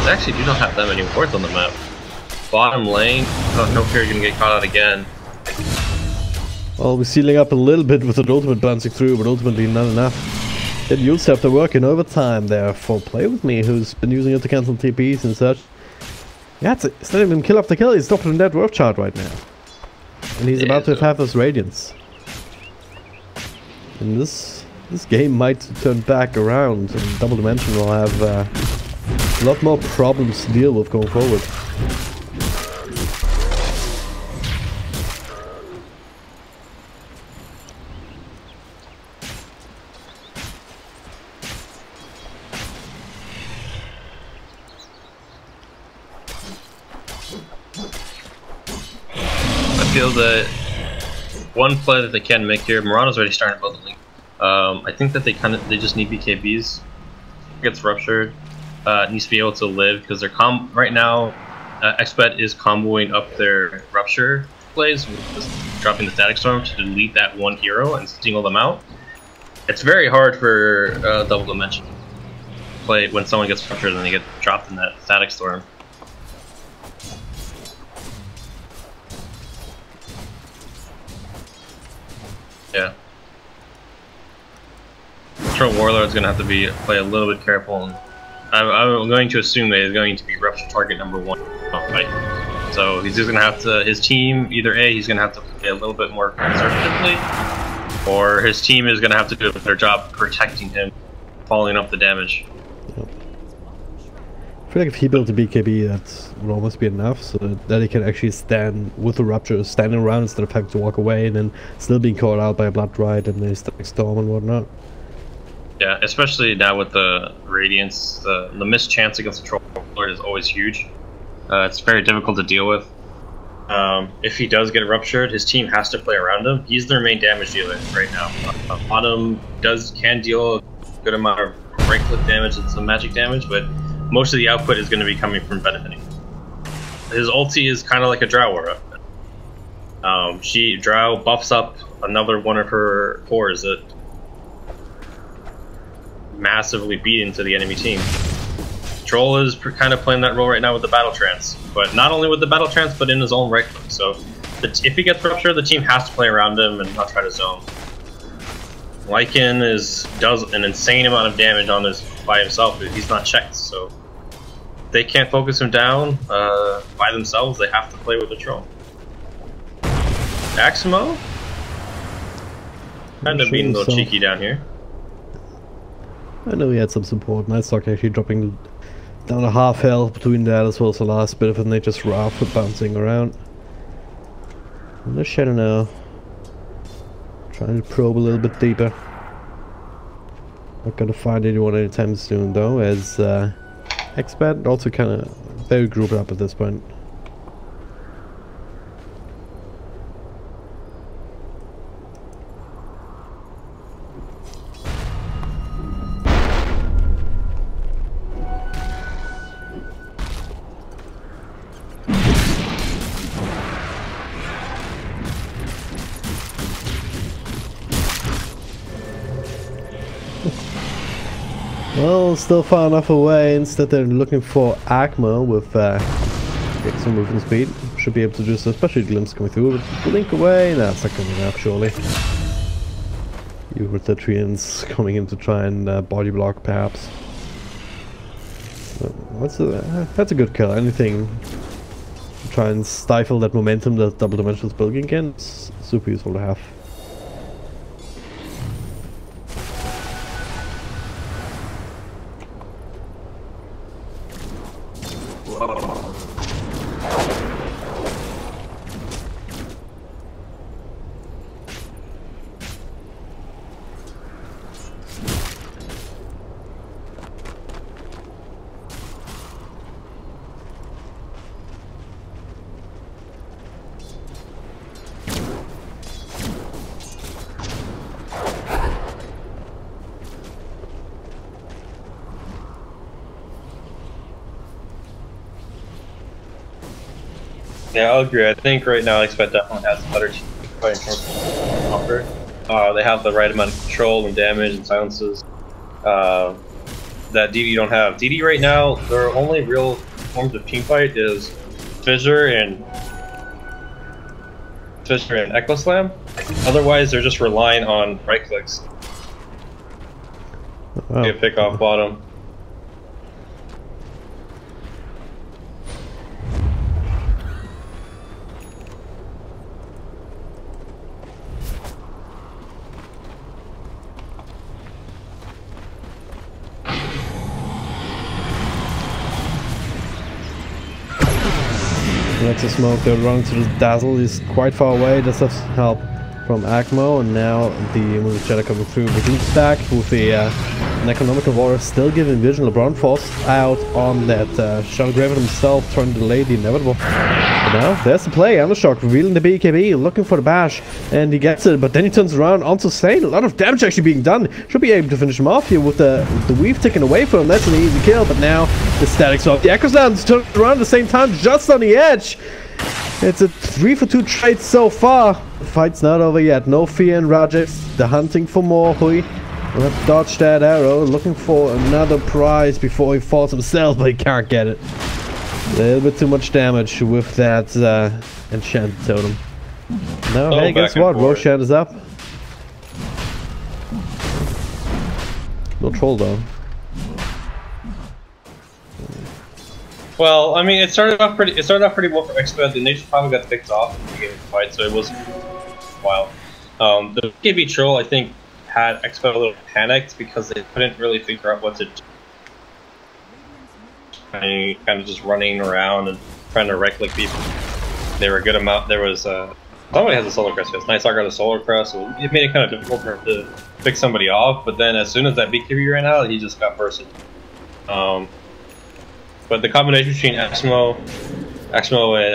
They actually do not have that many wards on the map. Bottom lane, no fear you're gonna get caught out again. Well, we're sealing up a little bit with the ultimate bouncing through, but ultimately not enough. Then you'll have to work in overtime there for Play With Me, who's been using it to cancel TPs and such. Yeah, it's letting him kill after kill. He's dropping in that worth chart right now. And he's about to have his Radiance. And this game might turn back around, and Double Dimension will have a lot more problems to deal with going forward. I feel that one play that they can make here, Murano's already starting to build the link. I think that they just need BKBs. Gets ruptured, needs to be able to live because they're right now. x.bet is comboing up their rupture plays with just dropping the Static Storm to delete that one hero and single them out. It's very hard for Double Dimension to play when someone gets ruptured and they get dropped in that Static Storm. Yeah. Control Warlord's gonna have to play a little bit careful, and I'm going to assume that he's going to be rupture target number 1 fight. So he's just gonna have to, his team, either A, he's gonna have to play a little bit more conservatively, or his team is gonna have to do a better job protecting him, following up the damage. Yep. I feel like if he built a BKB, that would almost be enough, so that he can actually stand with the rupture, standing around instead of having to walk away and then still being caught out by a Blood Ride and a Static Storm and whatnot. Yeah, especially now with the Radiance, the missed chance against the Troll Lord is always huge. It's very difficult to deal with. If he does get ruptured, his team has to play around him. He's their main damage dealer right now. Bottom can deal a good amount of right click damage and some magic damage, but most of the output is going to be coming from benefiting. His ulti is kind of like a Drow aura. Drow buffs up another one of her cores that massively beat into the enemy team. Troll is kind of playing that role right now with the Battle Trance, but not only with the Battle Trance, but in his own right click. So if he gets ruptured, the team has to play around him and not try to zone. Lycan does an insane amount of damage on by himself if he's not checked, so they can't focus him down by themselves. They have to play with the Troll. Aximo kind of being a little cheeky down here. I know he had some support. Nightstock actually dropping down a half health between that as well as the last bit of a Nature's Wrath with bouncing around. And the Shadow now trying to probe a little bit deeper. Not gonna find anyone anytime soon though, as x.bet also kind of very grouped up at this point. Well, still far enough away. Instead, they're looking for Agma with extra movement speed. Should be able to do so, especially Glimpse coming through. But blink away. Nah, it's not coming enough, surely. You with the Treants coming in to try and body block, perhaps. That's a good kill. Anything to try and stifle that momentum that Double Dimensional's building again. It's super useful to have. Yeah, I'll agree. I think right now x.bet definitely has a better team fight in terms of offer. They have the right amount of control and damage and silences that DD don't have. DD right now, their only real forms of team fight is Fissure and Echo Slam. Otherwise, they're just relying on right clicks. Oh. Get pick off bottom. Next to Smoke, they're running to the Dazzle. He's quite far away. Does have help from Agmo, and now the Moving Shadow coming through with the stack with the Necronomical Warrior still giving Vision. LeBron forced out on that Shadow Graven himself, trying to delay the inevitable. But now there's the play. Undershock revealing the BKB, looking for the bash, and he gets it. But then he turns around onto Sane. A lot of damage actually being done. Should be able to finish him off here with the weave taken away from him. That's an easy kill. But now the static swap. The Echo Slam's turned around at the same time, just on the edge. It's a 3-for-2 trade so far. The fight's not over yet. No fear in Rajex. They're hunting for more. Hui will have to dodge that arrow, looking for another prize before he falls himself, but he can't get it. A little bit too much damage with that enchanted totem. No, hey, guess what? Roshan is up. No troll though. Well, I mean, it started off pretty well for x.bet. The nature probably got picked off at the beginning of the fight, so it was wild. The BKB troll, I think, had x.bet a little panicked because they couldn't really figure out what to do. And kind of just running around and trying to right-click people. There were a good amount. There was somebody has a solar crest. Yes, Night Stalker had a solar crest, so it made it kind of difficult for him to pick somebody off. But then, as soon as that BKB ran out, he just got bursted. But the combination between Exmo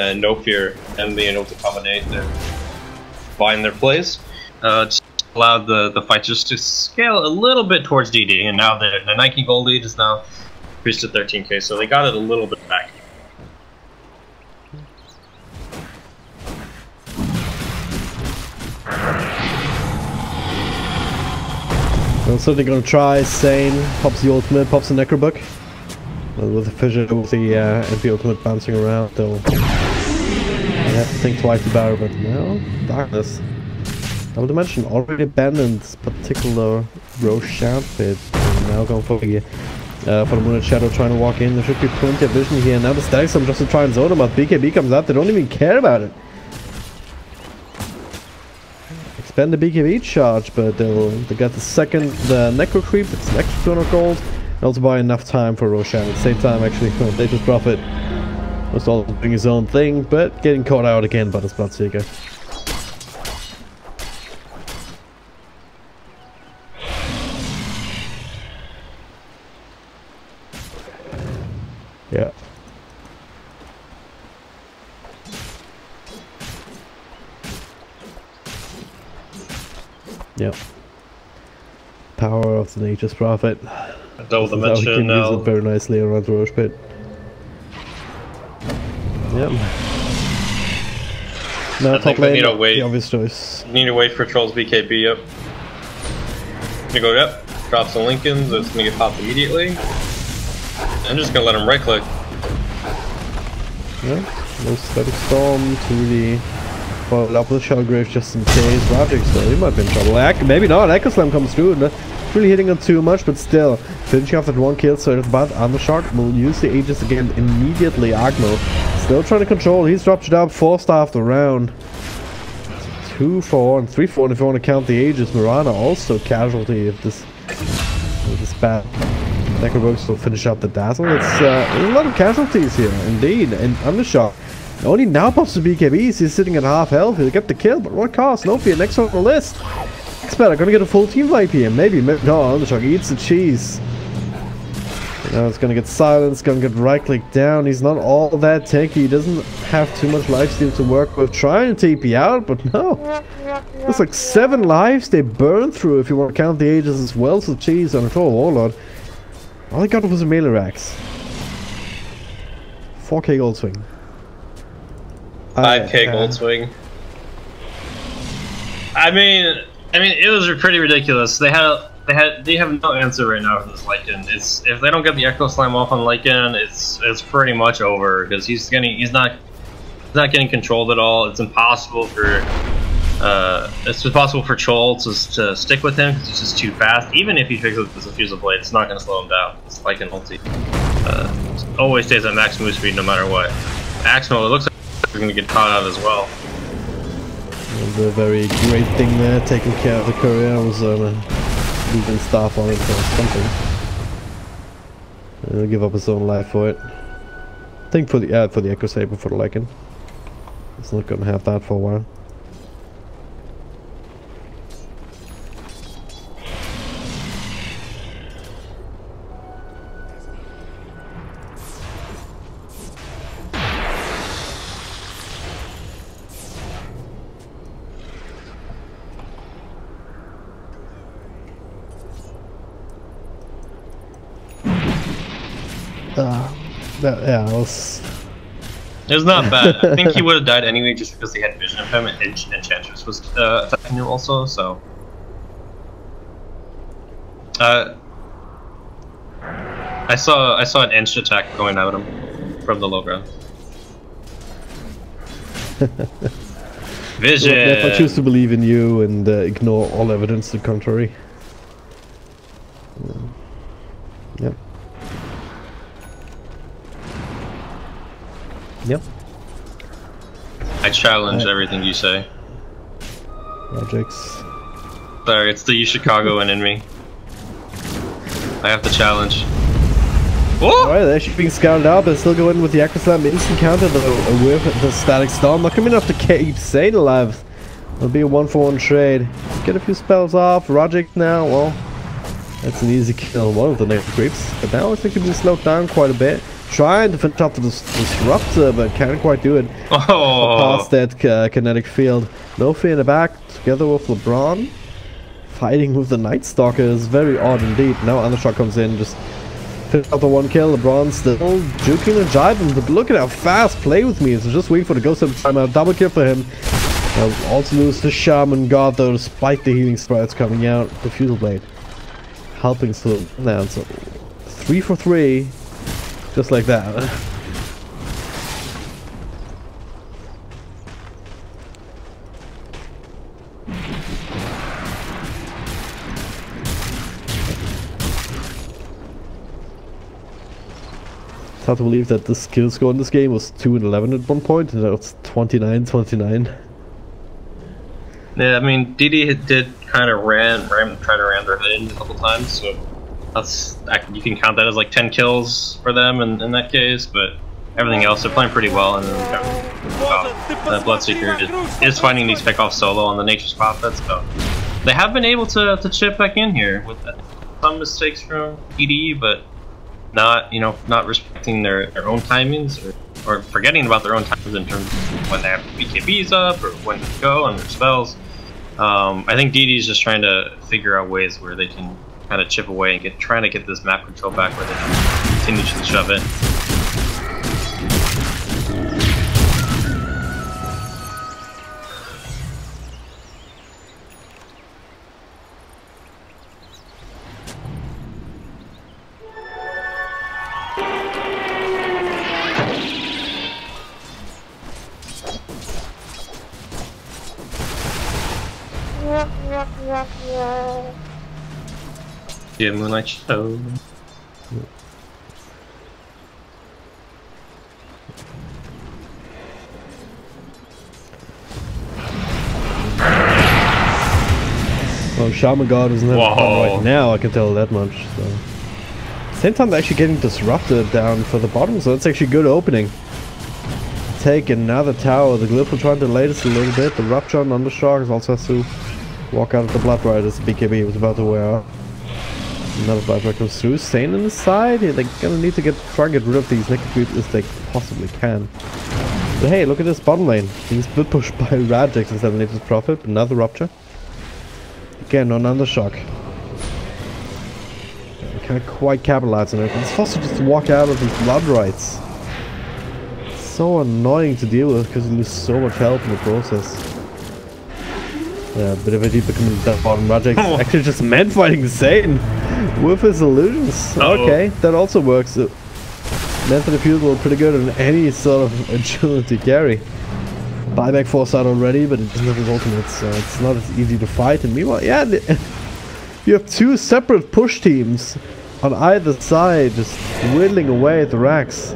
and No Fear and being able to combine their find their plays just allowed the fight just to scale a little bit towards DD, and now the Nike gold lead is now increased to 13k, so they got it a little bit back. Well, so they're gonna try. Sane pops the ultimate, pops the Necrobook. With the Fissure, with the MP ultimate bouncing around, they'll have to think twice about it, but no, Darkness. Double Dimension already abandoned this particular Roshan pit, and now going for the Moonlit Shadow, trying to walk in. There should be plenty of vision here. Now the Static Storm just to try and zone him, but BKB comes out, they don't even care about it. Expand the BKB charge, but they got the Necro Creep, it's an extra 200 gold. Also buy enough time for Roshan. At the same time, actually, Nature's Prophet was all doing his own thing, but getting caught out again by this Bloodseeker. Yeah. Yep. Power of the Nature's Prophet. Double Dimension he can use it very nicely around the Roche Pit. Yep. Now top lane, the obvious choice. Need to wait for Troll's BKB up. You go, yep. drops the Lincolns, it's gonna get popped immediately. I'm just gonna let him right click. Yeah, no static storm to really follow up with Shellgrave just in case. Rajik, so he might be in trouble. Maybe not, Echo Slam comes through, not really hitting him too much, but still finishing off that one kill. So but Undershark will use the Aegis again immediately. Agmo still trying to control, he's dropped it up 4-star after round. 2-4 and 3-4, and if you want to count the Aegis, Mirana also casualty of this bad. Necrobox will finish up the Dazzle. It's a lot of casualties here, indeed. And Undershark only now pops the BKBs. He's sitting at half health. He'll get the kill, but what cost? No fear. Next on the list. x.bet are gonna get a full team wipe here. Maybe no. Undershark eats the cheese. Now it's gonna get silenced. Gonna get right click down. He's not all that tanky. He doesn't have too much lifesteal to work with. Trying to TP out, but no. There's like 7 lives they burn through if you want to count the Aegis as well. So cheese on a total warlord. All I got was a melee racks. 4k gold swing. 5k gold swing. I mean, it was pretty ridiculous. They have no answer right now for this Lycan. If they don't get the Echo Slam off on Lycan, it's pretty much over because he's not getting controlled at all. It's impossible for Troll to stick with him because he's just too fast. Even if he picks up this Diffusal Blade, it's not going to slow him down. It's like an ulti. Always stays at max move speed no matter what. Axmo, it looks like we're going to get caught out as well. And a very great thing there, taking care of the courier. Was leaving staff on it or something. He'll give up his own life for it. I think for the Echo Saber for the Lycan. It's not going to have that for a while. Yeah, it was not bad. I think he would have died anyway just because they had vision of him and Enchantress was attacking him also, so. I saw an Ench attack going at him from the low ground. Vision! If I choose to believe in you and ignore all evidence to the contrary. Yep. Yep. I challenge everything you say. Projects. Sorry, it's the Chicagoan in me. I have to challenge. Alright, they're actually being scouted out, but still going with the Echo Slam instant counter though with the Static Storm. Not coming enough to keep Sane alive. It'll be a 1-for-1 trade. Get a few spells off. Rogic now, well, that's an easy kill. One of the negative creeps. But now I think he's been slowed down quite a bit. Trying to finish off the Disruptor, but can't quite do it. Past that kinetic field. No fear in the back, together with LeBron. Fighting with the Night Stalker is very odd indeed. Now Undershark comes in, just finish off the 1 kill. LeBron still juking and jiving, but look at how fast Play With Me is. Just waiting for the Ghost of Time out. Double kill for him. Also lose the Shaman God though, despite the healing sprites coming out. The Futile Blade helping slow down. So 3 for 3. Just like that. It's hard to believe that the skill score in this game was 2-11 at one point, and now it's 29-29. Yeah, I mean, DD did kind of try to ram their head in a couple times, so you can count that as like 10 kills for them in that case, but everything else they're playing pretty well. And the Bloodseeker is finding these pick off solo on the Nature's Prophet, so they have been able to chip back in here with some mistakes from DD, but not respecting their own timings or forgetting about their own timings in terms of when they have BKBs up or when to go on their spells. I think DD is just trying to figure out ways where they can kind of chip away and trying to get this map control back where they can continue to shove it. Yeah, Moonlight Show. Well, Shaman God doesn't have a problem right now, I can tell that much. So. Same time, they're actually getting disrupted down for the bottom, so that's actually a good opening. Take another tower. The Glyph will try to delay this a little bit. The Rupture on the Sharks also has to walk out of the Blood Ride as the BKB was about to wear out. Another Blood Ride comes through. Staying on the side. Yeah, they're gonna need to try and get rid of these Necro Creeps as they possibly can. But hey, look at this bottom lane. He's been pushed by Radix instead of Nature's Prophet. Another Rupture. Again, on Undershock. Can't quite capitalize on it. It's forced to just walk out of these Blood Rides. So annoying to deal with because you lose so much health in the process. Yeah, a bit of a deeper coming to that bottom. Rajek actually just man fighting Satan with his illusions. Okay, that also works. Man for the fuel pretty good on any sort of agility carry. Buyback force out already, but it doesn't have his ultimate, so it's not as easy to fight. And meanwhile, yeah, you have two separate push teams on either side just whittling away at the racks.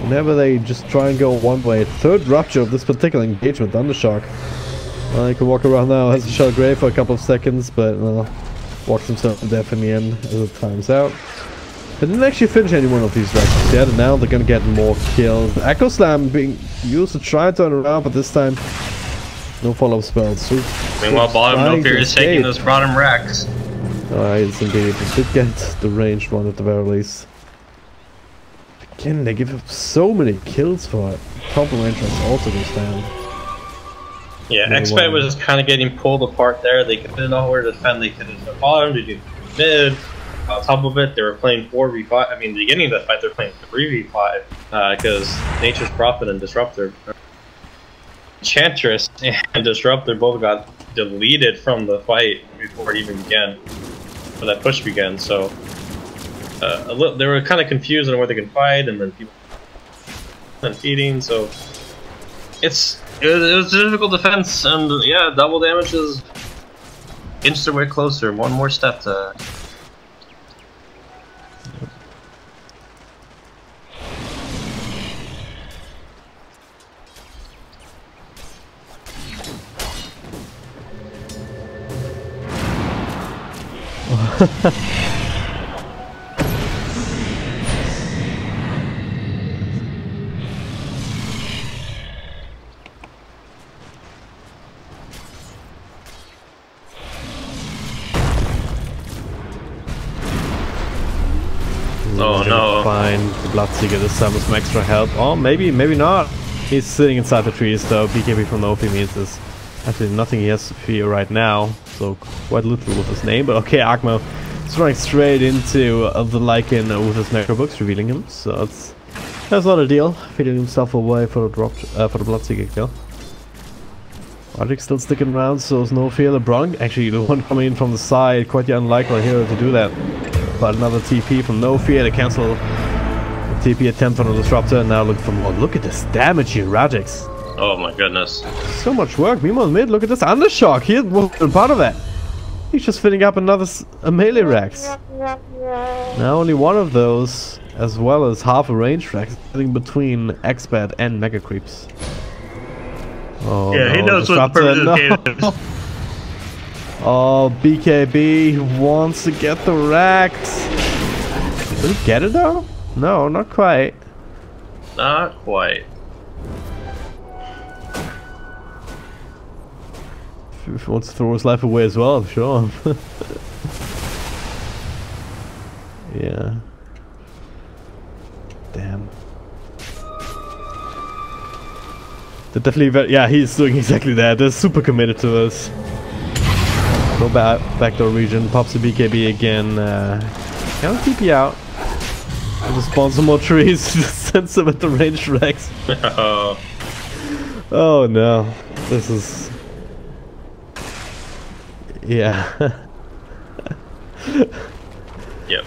Whenever they just try and go one way. Third Rupture of this particular engagement, Thundershock. Well, he can walk around now, has a shell grave for a couple of seconds, but walks himself to death in the end as it times out. They didn't actually finish any one of these racks yet, and now they're gonna get more kills. Echo Slam being used to try and turn around, but this time no follow-up spells. So meanwhile, bottom no fear is taking those bottom racks. It's indeed. They did get the ranged one at the very least. Again, they give up so many kills for it. Top range also goes down. Yeah, x.bet was just kind of getting pulled apart there. They didn't know where to defend. They could have the bottom, they did mid. On top of it, they were playing 4v5. I mean, the beginning of the fight, they're playing 3v5 because Nature's Prophet and Disruptor, Enchantress and Disruptor both got deleted from the fight before it even began, or that push began. So they were kind of confused on where they could fight, and then people and feeding. So it was a difficult defense, and yeah, double damage is inched their way closer. One more step to. Oh no. Fine, the Bloodseeker this time with some extra help. Oh, maybe not. He's sitting inside the trees though. BKB from Nofi means there's actually nothing he has to fear right now. So quite little with his name, but okay, Agmo is running straight into the Lycan with his Necrobooks, revealing him. So that's not a deal. Feeding himself away for the Bloodseeker kill. Logic still sticking around, so there's no fear. LeBron, actually the one coming in from the side, quite the unlikely hero to do that. But another TP from No Fear to cancel the TP attempt on the Disruptor, and now look for more. Look at this damage here, Radix. Oh my goodness. So much work. Meanwhile, mid, look at this Undershock. He wasn't part of that. He's just filling up another melee Rex. Now only one of those, as well as half a range Rex, sitting between x.bet and Mega Creeps. Oh, yeah, no, he knows what the purpose of the game is. Oh, BKB wants to get the racks. Did he get it though? No, not quite. Not quite. If he wants to throw his life away as well, I'm sure. Yeah. Damn. They're definitely yeah, he's doing exactly that. They're super committed to us. Go backdoor region, pops the BKB again. Can't TP out. Just spawn some more trees, just sends them at the ranged Rex. Oh no. This is. Yeah. Yep.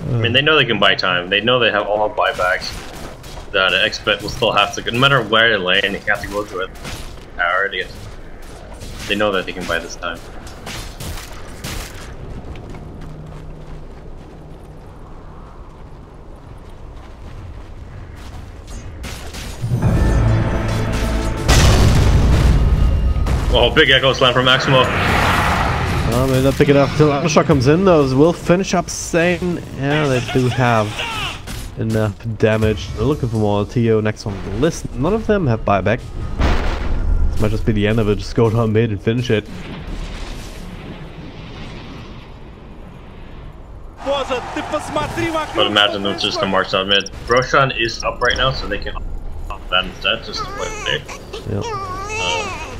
I mean, they know they can buy time. They know they have all buybacks. That x.bet will still have to, no matter where they land, they have to go through it. Power to get. They know that they can buy this time. Oh, big echo slam from Maximo. Well, they're not big enough until Undershot comes in. Those will finish up Sane. Yeah, they do have enough damage. They're looking for more. Tio next on the list. None of them have buyback. This might just be the end of it. Just go down mid and finish it. But imagine them just to march down mid. Roshan is up right now, so they can up that instead just to play safe. Yep.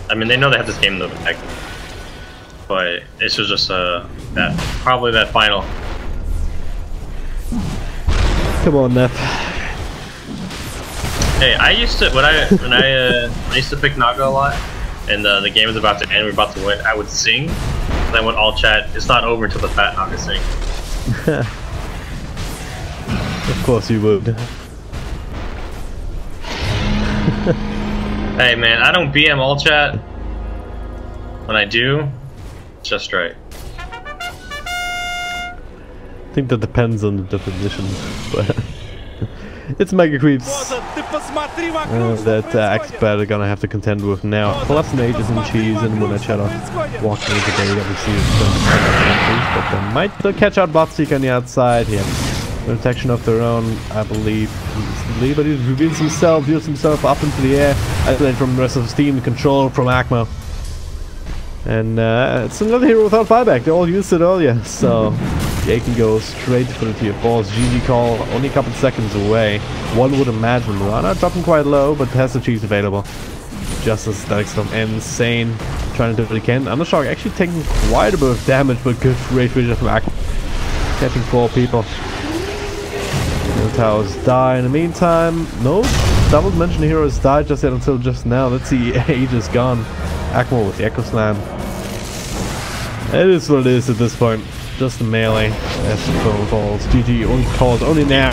I mean, they know they have this game in the bag, but it's just probably that final. Come on, Neff. Hey, I used to when I used to pick Naga a lot, and the game was about to end, we're about to win. I would sing, and then would all chat. It's not over until the fat Naga sing. Of course you would. Hey man, I don't BM all chat. When I do, it's just right. I think that depends on the definition, but it's Mega Creeps that x.bet are gonna have to contend with now. Plus Mages and Cheese and Moonlight Shadow walking into the day, obviously it's but they might catch out Botseek on the outside. He has protection of their own, I believe. But he reveals himself, views himself up into the air, isolated from the rest of his team, control from Akmo. And it's another hero without buyback. They all used it earlier, so they can go straight for the tier 4's GG call, only a couple seconds away. One would imagine. Rana dropping quite low, but has the cheese available. Just as Dexter insane, trying to do what he can. Undershock actually taking quite a bit of damage, but good rage vision from Akmo. Catching 4 people. The towers die in the meantime. No double dimension heroes died just yet until just now. Let's see, Age is gone. Akmo with the Echo Slam. It is what it is at this point. Just a melee. As the phone falls. GG only calls only now.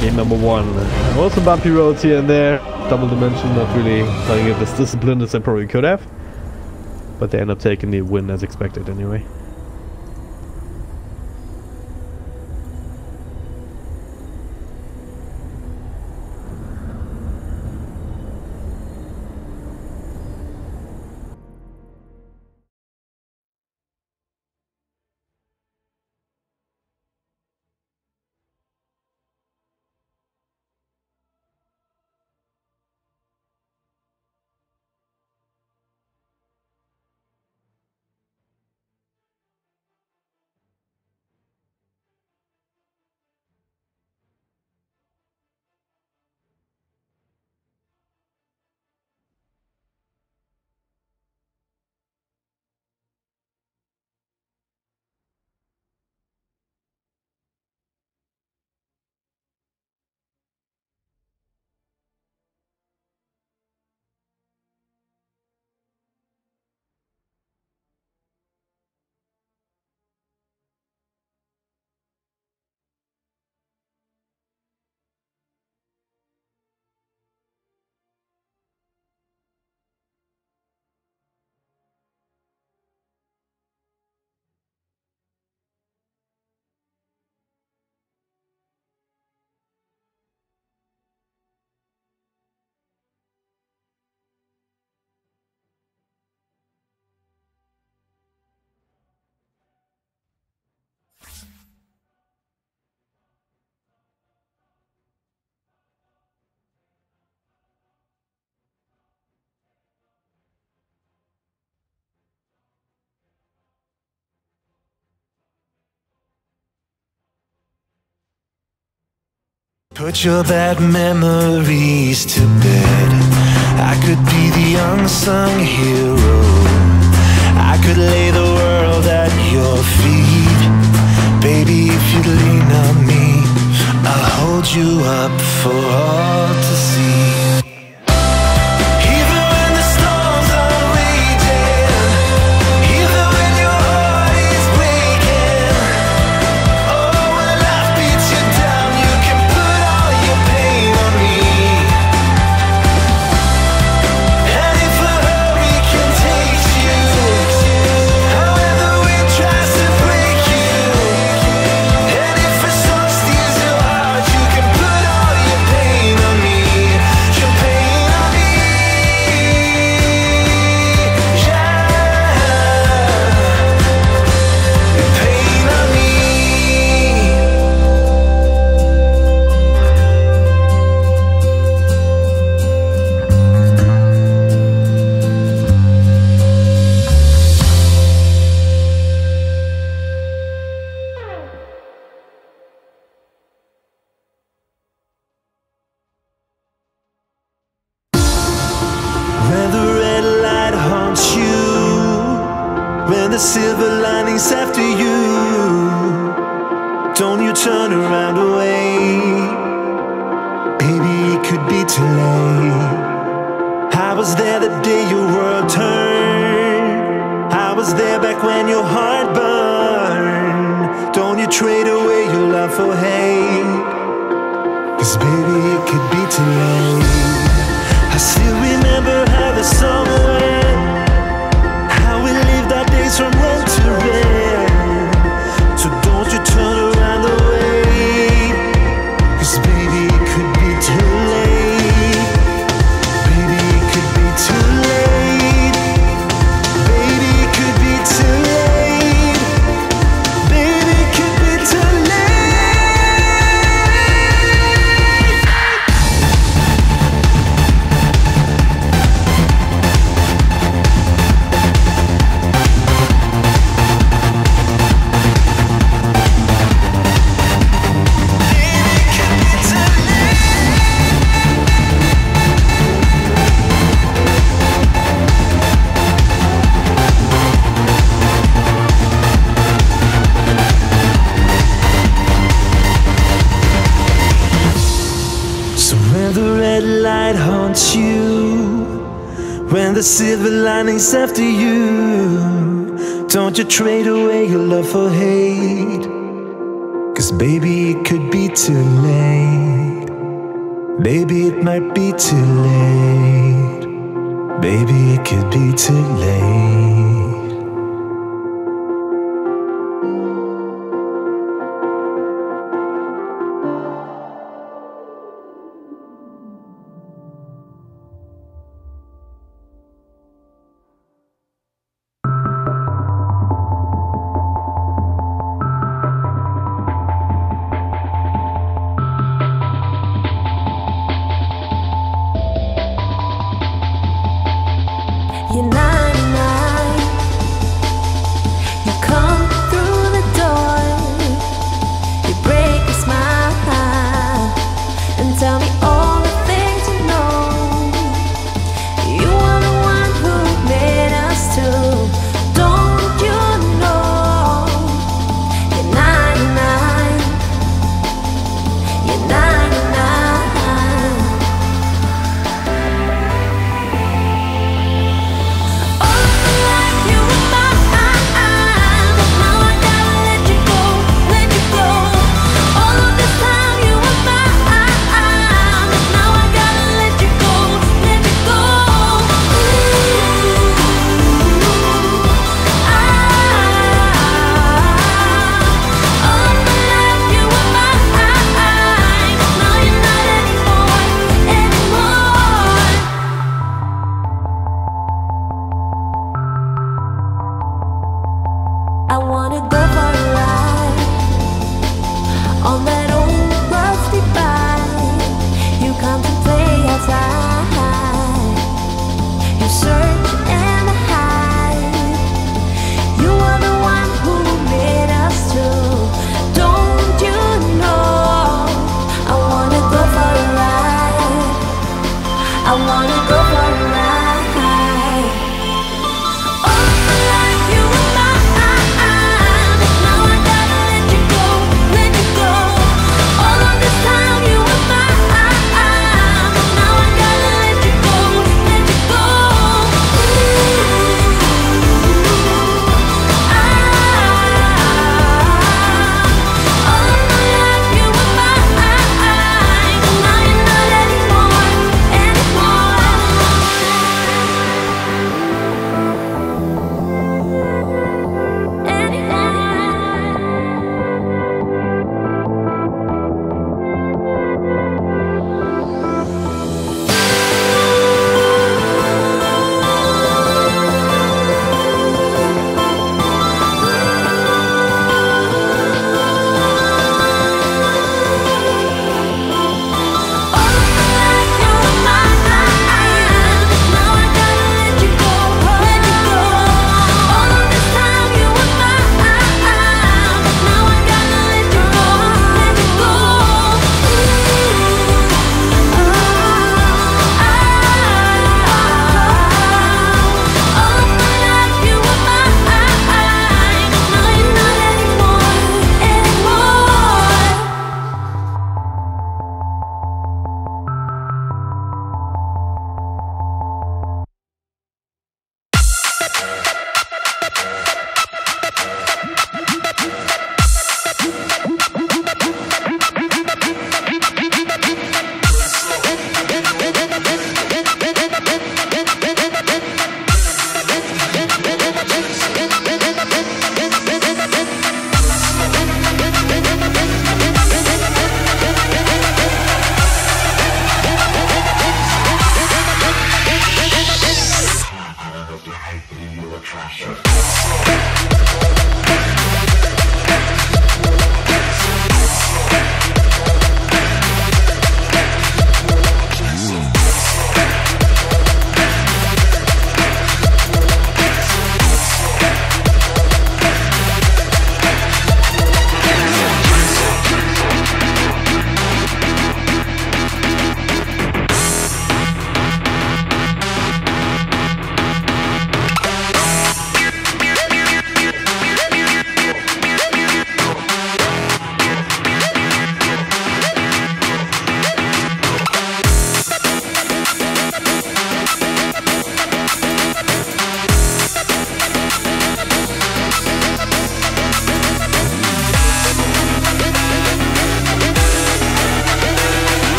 Game number 1. Also bumpy roads here and there. Double dimension not really playing it as disciplined as they probably could have. But they end up taking the win as expected anyway. Put your bad memories to bed. I could be the unsung hero. I could lay the world at your feet. Baby, if you'd lean on me, I'll hold you up for all to see. Even when the storms are raging, even when your heart is breaking, oh, when life beats you down, you can put all your pain on me. And if a hurricane takes the silver linings after you, don't you turn around away. Baby, it could be too late. I was there the day your world turned. I was there back when your heart burned. Don't you trade away your love for hate, 'cause baby, it could be too late. I still remember how the song went, how we lived our days from red to red. So don't you turn around away, 'cause baby, it could be too late. Baby, it could be too late. Baby, it could be too late. Baby, it could be too late. When the silver linings after you, don't you trade away your love for hate, 'cause baby, it could be too late. Baby, it might be too late. Baby, it could be too late. You're 99.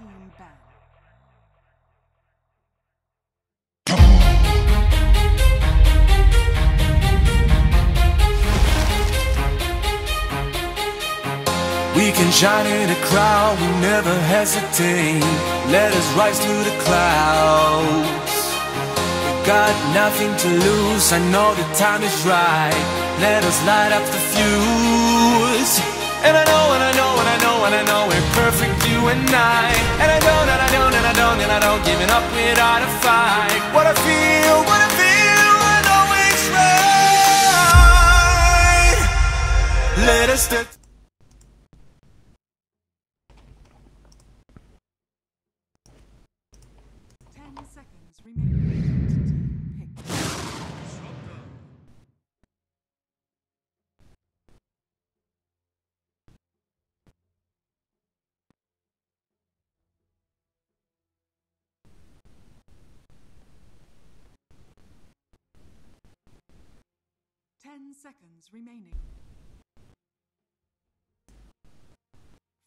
team ban. We can shine in a crowd, we never hesitate. Let us rise to the clouds. We got nothing to lose, I know the time is right. Let us light up the fuse. And I know, and I know, and I know, and I know we're perfect, you and I. And I don't, and I don't, and I don't, and I don't giving up without a fight. What I feel, I know it's right. Let us stick. 10 seconds remaining. Pick. 10 seconds remaining.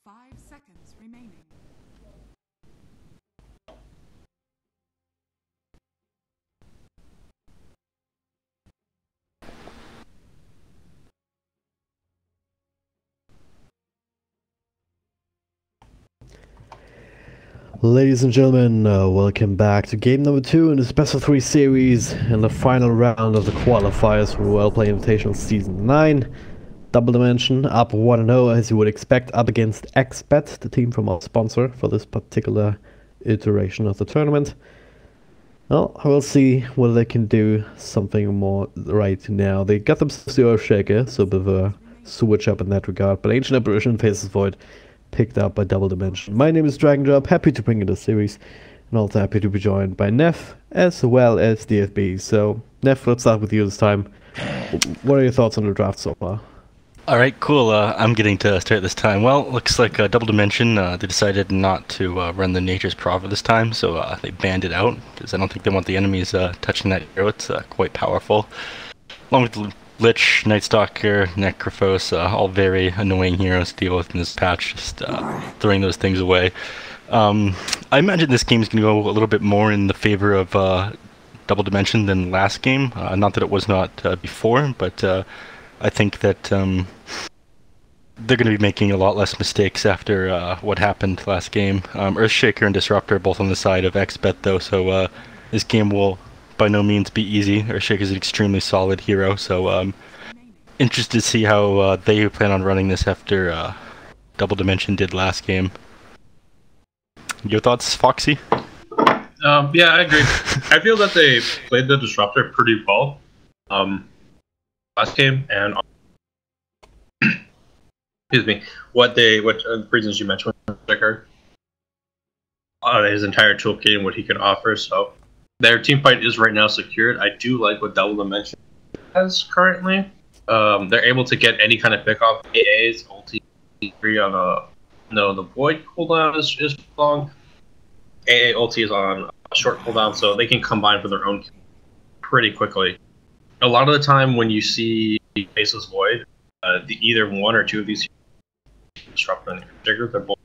5 seconds remaining. Ladies and gentlemen, welcome back to game number 2 in this best of 3 series and the final round of the qualifiers for WellPlay Invitational Season 9. Double Dimension up 1-0 as you would expect, up against x.bet, the team from our sponsor for this particular iteration of the tournament. Well, we'll see whether they can do something more right now. They got themselves the Earthshaker, so a bit of a switch up in that regard, but Ancient Apparition faces Void, picked up by Double Dimension. My name is DragonDrop, happy to bring you the series, and also happy to be joined by Neff as well as DFB. So, Neff, let's start with you this time. What are your thoughts on the draft so far? Alright, cool. I'm getting to start this time. Well, looks like Double Dimension, they decided not to run the Nature's Prophet this time, so they banned it out, because I don't think they want the enemies touching that hero. It's quite powerful. Along with Lich, Nightstalker, Necrophos, all very annoying heroes to deal with in this patch, just throwing those things away. I imagine this game is going to go a little bit more in the favor of Double Dimension than last game. Not that it was not before, but I think that they're going to be making a lot less mistakes after what happened last game. Earthshaker and Disruptor are both on the side of x.bet though, so this game will by no means be easy. Earthshaker is an extremely solid hero, so interested to see how they plan on running this after Double Dimension did last game. Your thoughts, Foxy? Yeah, I agree. I feel that they played the Disruptor pretty well last game, and excuse me, what reasons you mentioned with Sticker, his entire toolkit and what he can offer. So their team fight is right now secured. I do like what Double Dimension has currently. They're able to get any kind of pick off AAs, ulti free on the Void cooldown is long. AA ulti is on a short cooldown, so they can combine for their own pretty quickly. A lot of the time when you see Faceless Void, either one or two of these Disrupt and Trigger, they're both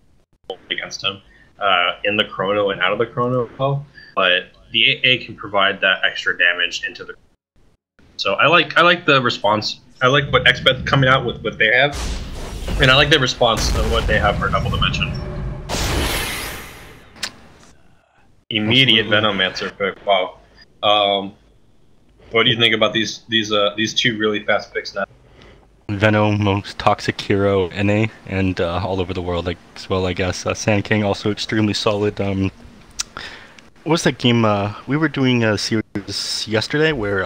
against him in the Chrono and out of the Chrono as well. But the AA can provide that extra damage into the. So I like the response. I like what x.bet's coming out with what they have, and I like the response to what they have for Double Dimension. Immediate Venomancer pick. Wow. What do you think about these two really fast picks now? Venom, most toxic hero NA, and all over the world as well, I guess. Sand King also extremely solid. What was that game? We were doing a series yesterday where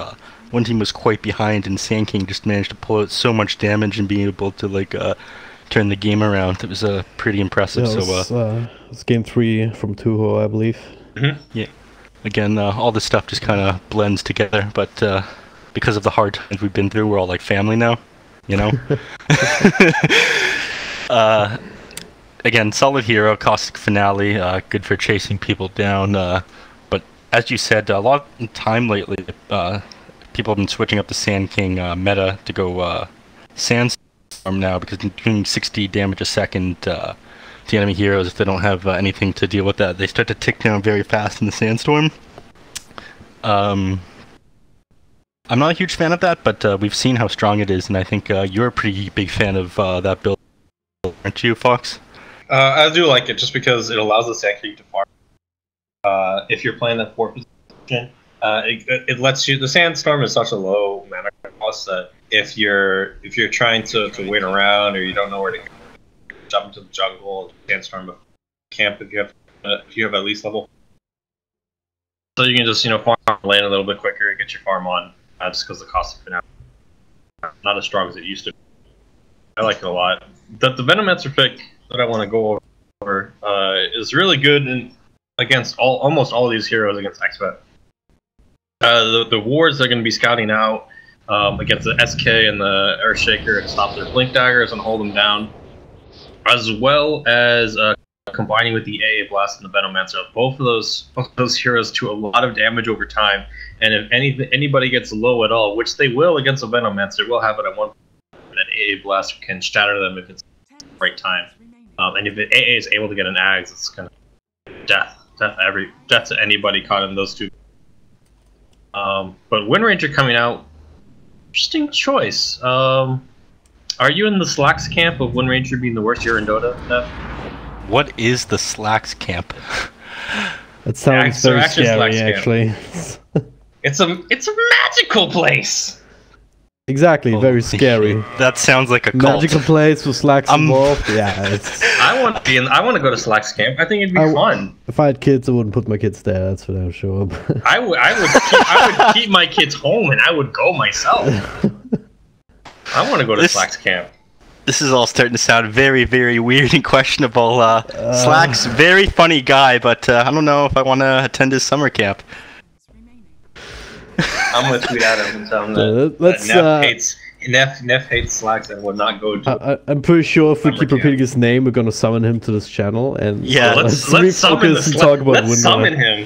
one team was quite behind, and Sand King just managed to pull out so much damage and be able to turn the game around. It was pretty impressive. Yeah, it was game 3 from Tuho, I believe. Mm-hmm. Yeah. Again, all this stuff just kind of blends together, but because of the hard times we've been through, we're all like family now, you know? Again, solid hero, caustic finale, good for chasing people down, but as you said, a lot of time lately, people have been switching up the Sand King meta to go Sandstorm now, because doing 60 damage a second the enemy heroes if they don't have anything to deal with that. They start to tick down very fast in the sandstorm. I'm not a huge fan of that, but we've seen how strong it is, and I think you're a pretty big fan of that build, aren't you, Fox? I do like it just because it allows the Sand Creek to farm. If you're playing that 4th position, it lets you. The Sandstorm is such a low mana cost that if you're trying to wait around or you don't know where to go, jump into the jungle, Sandstorm camp if you have at least level. So you can just farm land a little bit quicker, get your farm on, just because the cost of finale not as strong as it used to be. I like it a lot. The Venomancer pick that I want to go over is really good against almost all of these heroes against x.bet. The wards they're going to be scouting out against the SK and the Earthshaker to stop their blink daggers and hold them down, as well as combining with the AA Blast and the Venomancer. Both of those heroes do a lot of damage over time, and if anybody gets low at all, which they will against a Venomancer, we'll have it at one point. That AA Blast can shatter them if it's the right time. And if AA is able to get an Ags, it's kind of death to anybody caught in those two. But Wind Ranger coming out, interesting choice. Are you in the Slacks camp of Wind Ranger being the worst hero in Dota, Nev? What is the Slacks camp? That sounds very scary, actually. It's a magical place. Exactly, very scary. That sounds like a cult. Magical place with Slacks involved. Yeah, it's... I want to go to Slacks camp. I think it'd be fun. If I had kids, I wouldn't put my kids there. That's for damn sure. I would keep my kids home, and I would go myself. I want to go to Slacks camp. This is all starting to sound very, very weird and questionable. Slacks, very funny guy, but I don't know if I want to attend his summer camp. I'm with tweet Adam and tell him that Neff hates Slacks and would not go to. I'm pretty sure if we keep repeating his name, we're gonna summon him to this channel and let's summon him.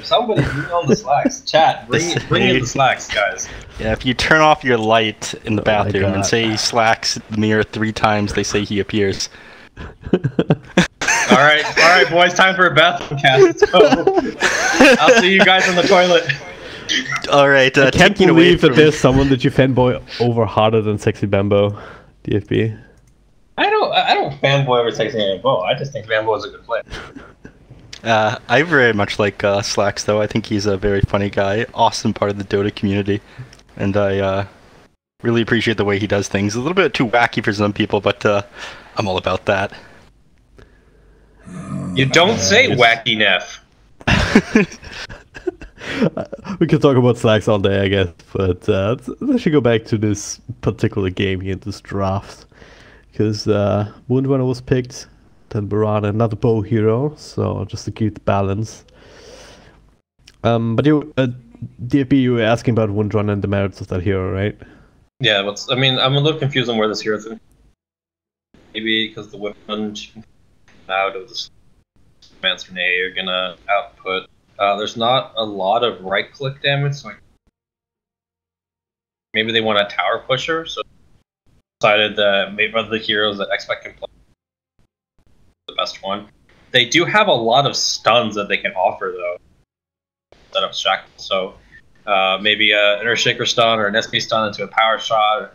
Somebody bring on the Slacks. Chat, bring in the Slacks, guys. Yeah, if you turn off your light in the bathroom and say Slacks the mirror 3 times, they say he appears. all right, boys, time for a bathroom cast. Let's go. I'll see you guys in the toilet. Alright, I can't believe that there's someone that you fanboy over harder than Sexy Bambo, DFB. I don't fanboy over Sexy Bambo. I just think Bambo is a good player. I very much like Slacks, though. I think he's a very funny guy, awesome part of the Dota community, and I really appreciate the way he does things. A little bit too wacky for some people, but I'm all about that. You don't say wacky, Neff. We could talk about Slacks all day, I guess, but let's actually go back to this particular game here, this draft, because Windrunner was picked, then Barana, another bow hero, so just to keep the balance. But you, DFB, you were asking about Windrunner and the merits of that hero, right? Yeah, but I mean, I'm a little confused on where this hero's in. Maybe because the weapon out of the Mancer and A are gonna output. There's not a lot of right-click damage, so maybe they want a tower pusher, so decided that maybe of the heroes that x.bet can play the best one. They do have a lot of stuns that they can offer, though, instead of shackle. So maybe an Earthshaker stun or an SP stun into a power shot.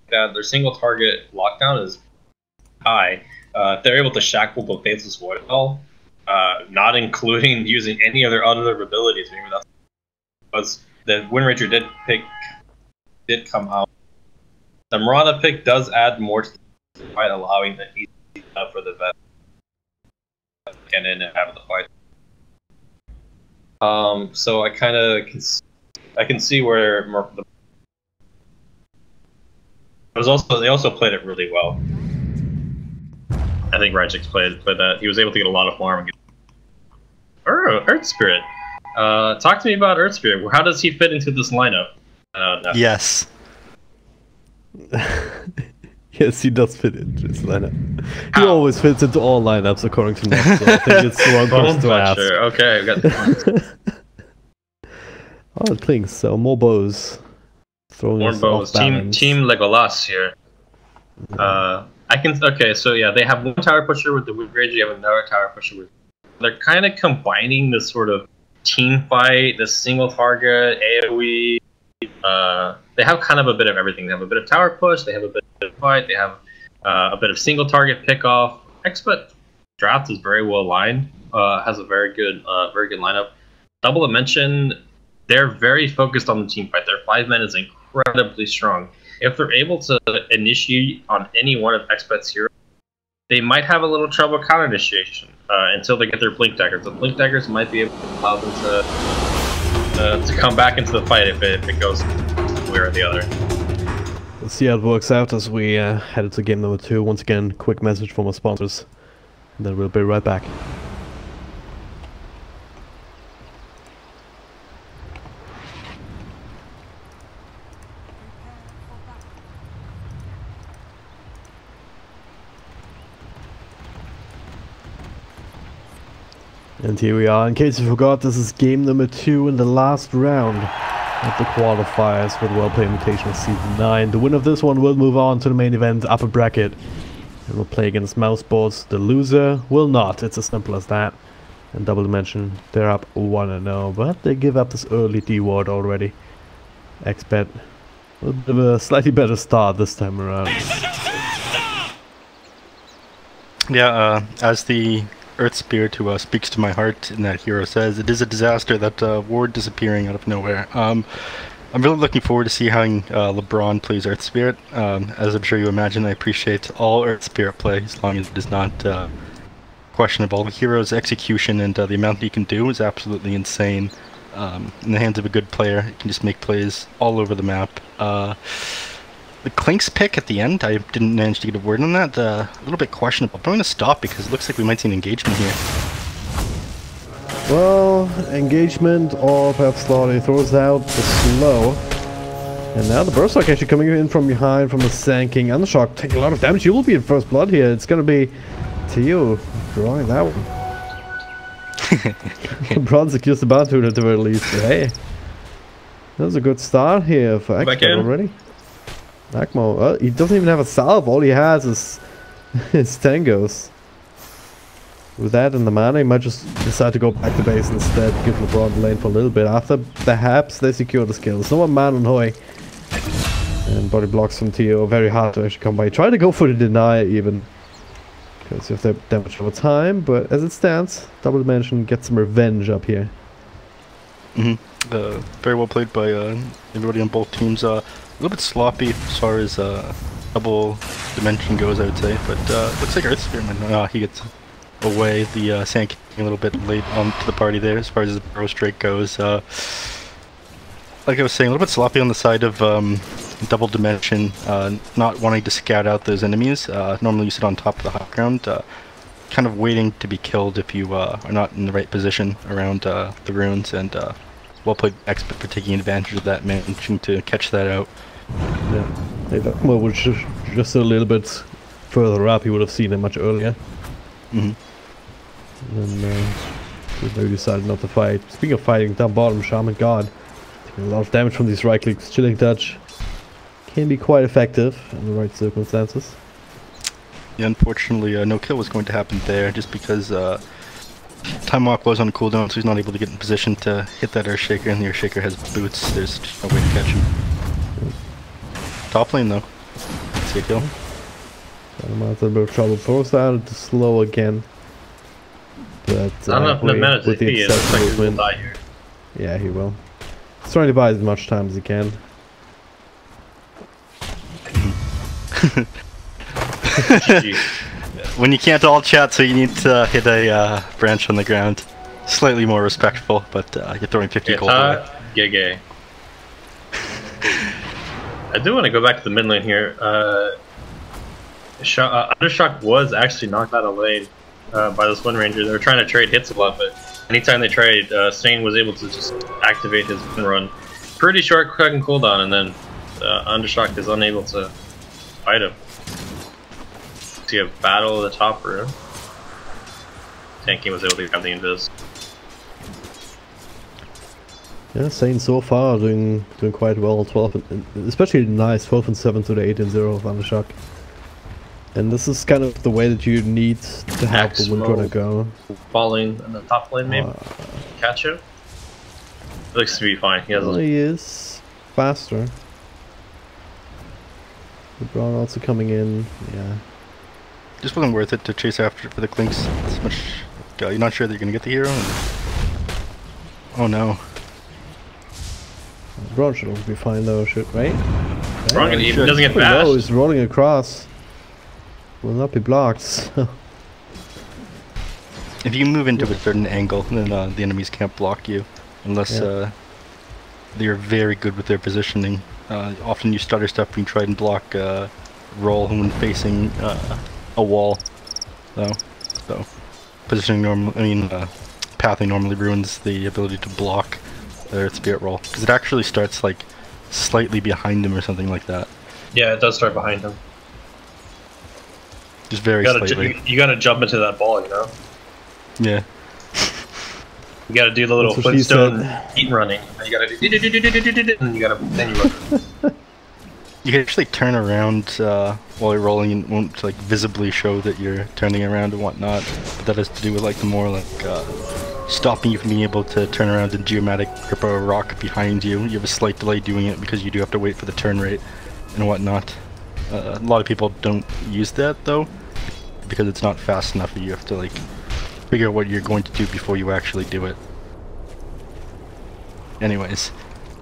Their single target lockdown is high. If they're able to shackle the Faithless Void well, not including using any of their other abilities. Maybe that's because the Wind Ranger did come out. The Mirana pick does add more to the fight, allowing the easy for the vet to get in and out of the fight. So I kind of can see where they also played it really well. I think Rajix played that. He was able to get a lot of farm and get Earth Spirit. Talk to me about Earth Spirit. How does he fit into this lineup? No. Yes. Yes, he does fit into this lineup. He always fits into all lineups, according to Neff, so I think it's the wrong person to ask. Okay, we got the points. Oh, things. So more bows. More bows. Team Legolas here. Okay, so yeah, they have one tower pusher with the Wood Rage. You have another tower pusher with. They're kind of combining this sort of team fight, the single target, AoE. They have kind of a bit of everything. They have a bit of tower push. They have a bit of fight. They have a bit of single target pickoff. X.bet draft is very well aligned. Has a very good lineup. Double Dimension, they're very focused on the team fight. Their 5-man is incredibly strong. If they're able to initiate on any one of X.bet's heroes, they might have a little trouble counter initiation until they get their blink daggers. The blink daggers might be able to allow them to come back into the fight if it goes one way or the other. We'll see how it works out as we head into game number 2. Once again, quick message from our sponsors, and then we'll be right back. And here we are. In case you forgot, this is game number 2 in the last round of the qualifiers for the WellPlay Invitational Season 9. The winner of this one will move on to the main event, upper bracket, and will play against Mouseboards. The loser will not. It's as simple as that. And Double Dimension, they're up 1-0, but they give up this early D-ward already. X.bet, a bit of a slightly better start this time around. Yeah, as the Earth Spirit who speaks to my heart in that hero says, it is a disaster, that ward disappearing out of nowhere. I'm really looking forward to see how LeBron plays Earth Spirit. As I'm sure you imagine, I appreciate all Earth Spirit play as long as it is not questionable. The hero's execution and the amount that he can do is absolutely insane. In the hands of a good player, he can just make plays all over the map. The Clinks pick at the end, I didn't manage to get a word on that. A little bit questionable. But I'm going to stop because it looks like we might see an engagement here. Well, engagement, or perhaps thought he throws out the slow. And now the Berserk actually coming in from behind from the Sanking. Undershock taking a lot of damage. You will be in first blood here. It's going to be Tio drawing that one. Bronze secures the Bounty at the very least. Hey, that was a good start here for X.bet already. Akmo, he doesn't even have a salve. All he has is his tangos. With that and the mana, he might just decide to go back to base instead, give LeBron the lane for a little bit. After perhaps they secure the skill. There's no one man on Hoi. And body blocks from Tio, very hard to actually come by. Try to go for the deny even, because you have to damage over time, but as it stands, Double Dimension gets some revenge up here. Very well played by everybody on both teams. A little bit sloppy as far as Double Dimension goes, I would say, but looks like Earth Spearman, he gets away. The Sand a little bit late onto the party there as far as the Burrow Strike goes. Like I was saying, a little bit sloppy on the side of Double Dimension, not wanting to scout out those enemies. Normally you sit on top of the high ground, kind of waiting to be killed if you are not in the right position around the runes, and well played X.bet for taking advantage of that, managing to catch that out. Yeah, well, which just a little bit further up, he would have seen it much earlier. And then maybe decided not to fight. Speaking of fighting, down bottom, Shaman God taking a lot of damage from these right clicks. Chilling Touch can be quite effective in the right circumstances. Yeah, unfortunately, no kill was going to happen there, just because Time Walk was on cooldown, so he's not able to get in position to hit that Earthshaker, and the Earthshaker has boots. There's just no way to catch him. Top lane though. See a kill. I'm out of a bit of trouble. Forced out to slow again. But not enough minutes with the excessive movement. Die here. Yeah, he will. He's trying to buy as much time as he can. When you can't all chat, so you need to hit a branch on the ground. Slightly more respectful, but you're throwing 50 gold away. Gege. I do want to go back to the mid lane here. Undershock was actually knocked out of lane by this Wind Ranger. They were trying to trade hits a lot, but anytime they trade, Sane was able to just activate his Wind Run. Pretty short quick and cooldown, and then Undershock is unable to fight him. See a battle at the top room. Tanky was able to grab the invis. Yeah, Sane so far doing quite well. 12, especially nice 12 and 7 to the 8 and 0 of Undershock. And this is kind of the way that you need to have the Windrunner go. Falling in the top lane, maybe. Catch him. Looks to be fine. He has. Well, he is faster. LeBron also coming in. Yeah. Just wasn't worth it to chase after for the Clinks. It's much. You're not sure that you're gonna get the hero. Oh no. LeBron should also be fine though, right? Wrong, he doesn't get bashed. No, he's rolling across. Will not be blocked. So. If you move into a certain angle, then the enemies can't block you, unless they're very good with their positioning. Often you stutter step when you try and block roll when facing a wall. So positioning pathing normally ruins the ability to block their spirit roll, because it actually starts like slightly behind him or something like that. Yeah, it does start behind him. Just very slightly. You gotta jump into that ball, you know? Yeah. You gotta do the little Flintstone heat running. You gotta do and then you run. You can actually turn around while you're rolling, and it won't like visibly show that you're turning around and whatnot. But that has to do with like the more like stopping you from being able to turn around and geomatic grip a rock behind you. You have a slight delay doing it because you do have to wait for the turn rate and whatnot. A lot of people don't use that though, because it's not fast enough. You have to like figure out what you're going to do before you actually do it. Anyways,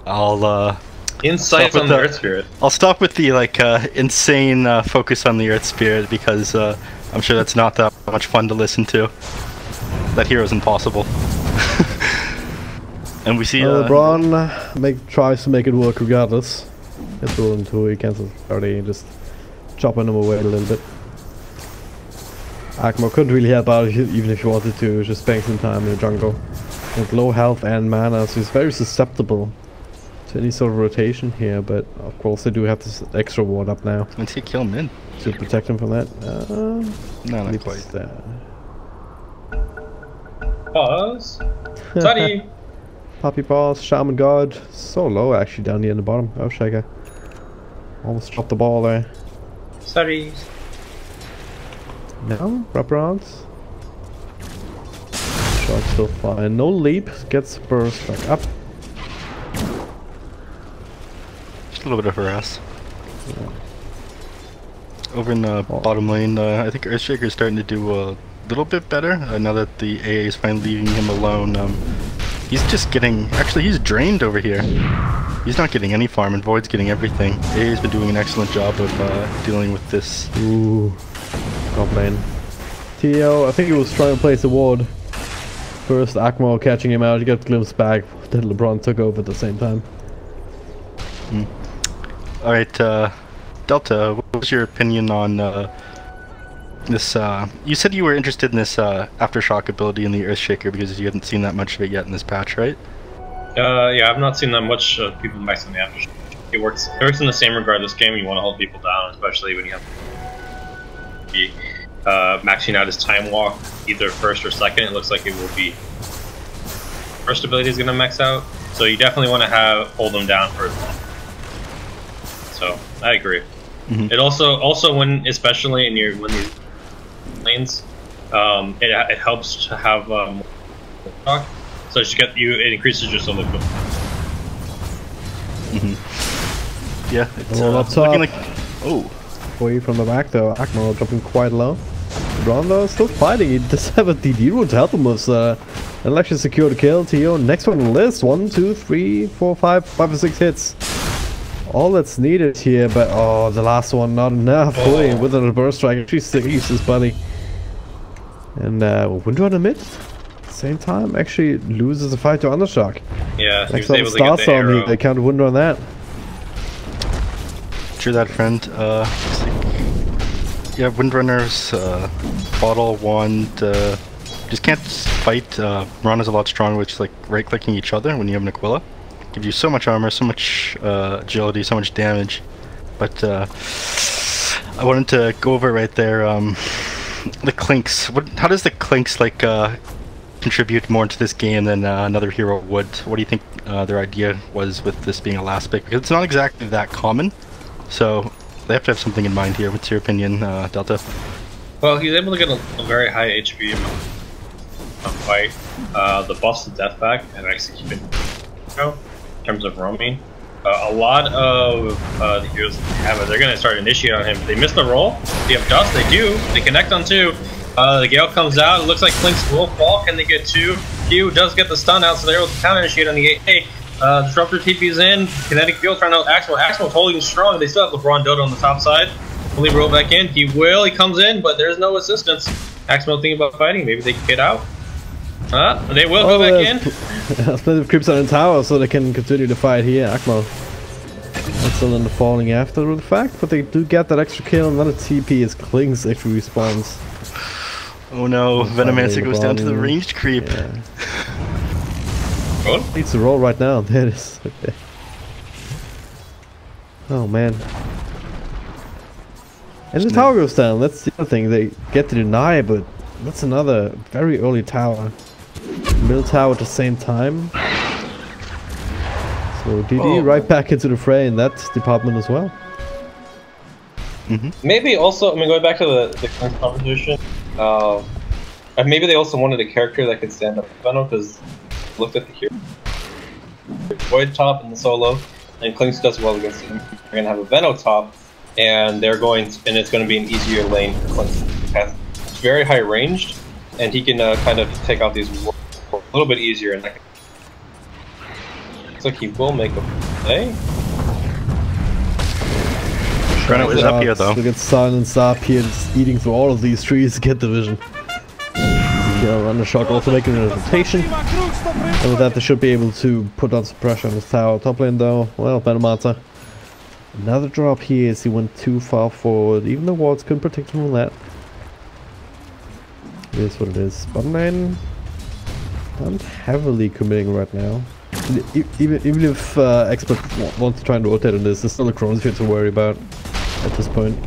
I'll insights on the Earth Spirit. I'll stop with the like insane focus on the Earth Spirit, because I'm sure that's not that much fun to listen to. That hero's impossible. And we see LeBron tries to make it work regardless. It's rolling too, he cancels already and just chopping him away a little bit. Akmo couldn't really help out even if he wanted to, just spending some time in the jungle. With low health and mana, so he's very susceptible to any sort of rotation here, but of course they do have this extra ward up now. Let's see, kill him in. To protect him from that. No, not quite. Pause. Sorry. Poppy Paws, Shaman God, so low actually down here in the bottom. Oh, Shaker. Almost dropped the ball there. Sorry. No, wraparounds. Shot still fine. No leap, gets burst back up. Just a little bit of harass. Yeah. Over in the bottom lane, I think Earthshaker is starting to do a little bit better now that the AA is finally leaving him alone. He's just getting, actually he's drained over here. He's not getting any farm and Void's getting everything. AA's been doing an excellent job of dealing with this. Ooh, top lane. Tio, I think he was trying to place a ward. First Akmo catching him out, he got glimpsed back, then LeBron took over at the same time. Alright, Delta, what was your opinion on this, you said you were interested in this Aftershock ability in the Earthshaker because you hadn't seen that much of it yet in this patch, right? Yeah, I've not seen that much people maxing the Aftershock. It works in the same regard this game. You want to hold people down, especially when you have to be maxing out his time walk, either first or second. It looks like it will be first ability is going to max out, so you definitely want to hold them down for as long. So I agree. It also when especially in when these lanes, it helps to have more talk, so it increases your solo quick. Yeah, it's looking like away from the back though. Akmo dropping quite low. Rondo still fighting. He does have a DD route to help him with. It'll actually secure the kill. Tio, next one on the list. 1, 2, 3, 4, 5 or 6 hits. All that's needed here, but the last one not enough. With a burst strike, actually sticks his buddy. And Windrunner mid, same time, actually loses the fight to Undershock. Yeah, next time starts on, they can't Windrunner that. True that, friend. Yeah, Windrunner's bottle wand just can't fight. Mirana's a lot stronger, which is like right-clicking each other when you have an Aquila. Gives you so much armor, so much agility, so much damage. But I wanted to go over right there. The Clinks. How does the Clinks like contribute more to this game than another hero would? What do you think their idea was with this being a last pick? Because it's not exactly that common. So They have to have something in mind here. What's your opinion, Delta? Well, he's able to get a very high HP fight. The boss to death back and execute in terms of roaming. A lot of the heroes have it. They're going to start initiating on him. They miss the roll. They have dust. They do. They connect on 2. The Gale comes out. It looks like Clink's will fall. Can they get 2? Q does get the stun out, so they're able to counter initiate on the 8A. Disruptor TP's in. Kinetic Field trying to out Axel. Axel's holding strong. They still have LeBron Dota on the top side. Will he roll back in? He will. He comes in, but there's no assistance. Axel thinking about fighting. Maybe they can get out. They will go back in. Plenty of creeps on the tower, so they can continue to fight here. Akmo. Still in the falling after the fact, but they do get that extra kill. Another TP as Kling's actually respawns. Oh no, Venomancer goes down to the ranged creep. Yeah. Needs to roll right now. There it is. Okay. Oh man. And the tower goes down. That's the other thing. They get to deny, but that's another very early tower. Middle tower at the same time. So DD right back into the fray in that department as well. Maybe also, I mean, going back to the current conversation, maybe they also wanted a character that could stand up to Venom, because looked at the hero. Void top in the solo, and Clinks does well against him. They're going to have a Venom top, and it's going to be an easier lane for Clinks. It's very high ranged, and he can kind of take out these a little bit easier. And looks like he will make a play. Granite is up here though. Look at Silence up here, just eating through all of these trees to get the vision. Undershock also making a rotation. And with that they should be able to put on some pressure on this tower. Top lane though, well, Benomata. Another drop here as he went too far forward. Even the wards couldn't protect him from that. It is what it is. Bottom lane, not heavily committing right now. Even if x.bet wants to try and rotate on this, there's still a chronosphere to worry about at this point.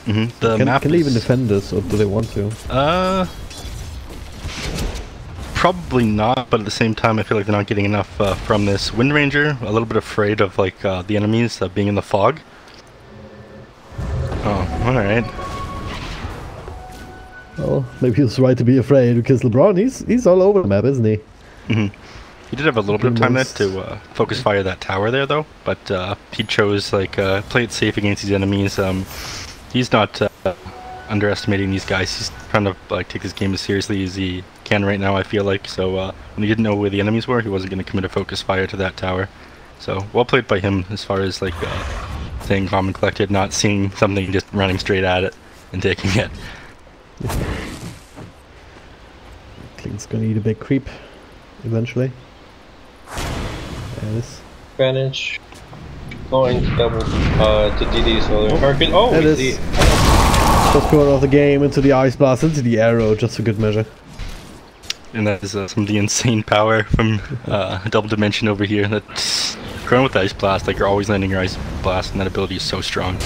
Can they even defend this, or do they want to? Probably not, but at the same time I feel like they're not getting enough from this. Wind Ranger, a little bit afraid of like the enemies being in the fog. Oh, alright. Well, maybe he was right to be afraid, because LeBron, he's all over the map, isn't he? He did have a little bit of time there to focus fire that tower there though, but he chose like play it safe against these enemies. He's not underestimating these guys. He's trying to like take this game as seriously as he can right now, I feel like. So when he didn't know where the enemies were, he wasn't going to commit a focus fire to that tower. So well played by him as far as like staying calm and collected, not seeing something, just running straight at it and taking it. Kling's gonna eat a big creep eventually. Yes. Advantage. Going to double to DD, so they're Hurricane. Oh, it is. Just going off the game into the Ice Blast, into the arrow, just for good measure. And that is some of the insane power from Double Dimension over here. That's growing with the Ice Blast, like you're always landing your Ice Blast, and that ability is so strong.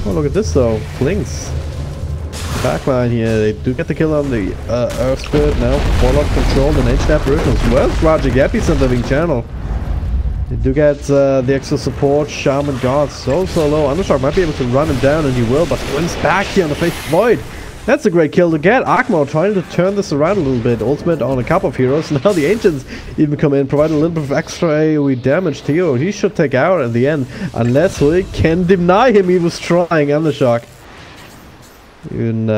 Oh, look at this though. Flings. Backline here, they do get the kill on the Earth Spirit now. Warlock controlled and H-Snap Rhythms. Well, Project Epicenter being channeled. They do get the extra support. Shaman God so low. Undershock might be able to run him down, and he will, but wins back here on the face Void. That's a great kill to get. Akmo trying to turn this around a little bit. Ultimate on a couple of heroes. Now the Ancients even come in, provide a little bit of extra AoE damage to Theo. He should take out at the end, unless we can deny him. He was trying. Undershock. Even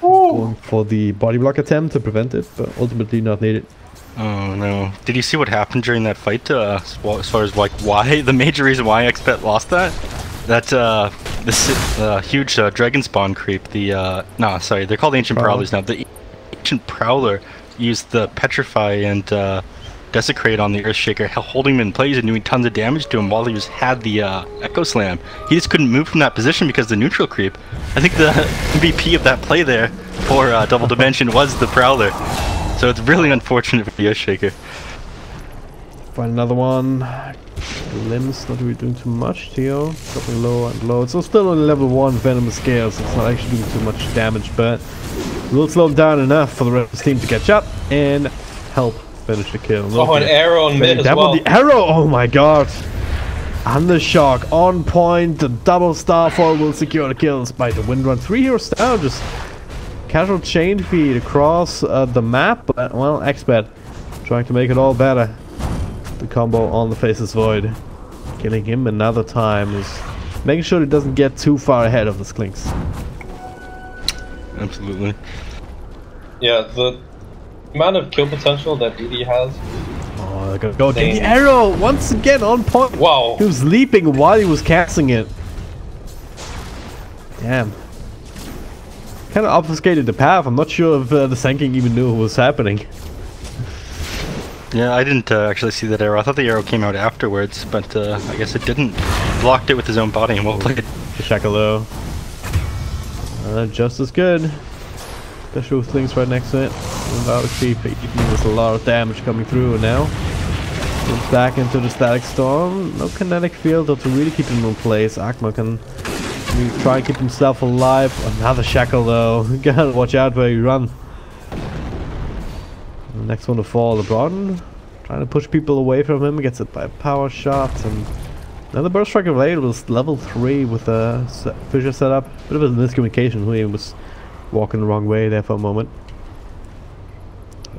going for the body block attempt to prevent it, but ultimately not needed. Oh no. Did you see what happened during that fight as far as like why, the major reason why x.bet lost that? That this huge dragon spawn creep, the no, sorry, they're called Ancient Prowlers now. The Ancient Prowler used the Petrify and Desecrate on the Earthshaker, holding him in place and doing tons of damage to him while he had the Echo Slam. He just couldn't move from that position because of the neutral creep. I think the MVP of that play there for Double Dimension was the Prowler. So it's really unfortunate for the Earthshaker. Find another one. Limbs not really doing too much. Theo dropping low and low. So still on level 1 Venomous Scales. It's not actually doing too much damage, but will slow him down enough for the rest of the team to catch up and help finish the kill. Oh, an arrow on mid as well. The arrow! Oh my god! And the shock on point. The double starfall will secure the kills by the wind run. 3 heroes down. Just casual chain feed across the map. But, well, x.bet trying to make it all better. The combo on the Faceless Void. Killing him another time is making sure he doesn't get too far ahead of the Sklinks. Absolutely. Yeah, the amount of kill potential that DD has. Oh, they're gonna go. The arrow once again on point. Wow. He was leaping while he was casting it. Damn. Kind of obfuscated the path. I'm not sure if the Sanking even knew what was happening. Yeah, I didn't actually see that arrow. I thought the arrow came out afterwards, but I guess it didn't. Blocked it with his own body and well played. Shackle just as good. Especially with Slings right next to it. Without HP, there's a lot of damage coming through now. Goes back into the Static Storm. No kinetic field, though, to really keep him in place. Akma can try and keep himself alive. Another Shackle though. Gotta watch out where you run. The next one to fall, LeBron. Trying to push people away from him. Gets it by a power shot. And another Burst Striker Blade was level 3 with a fissure setup. Bit of a miscommunication. He was walking the wrong way there for a moment.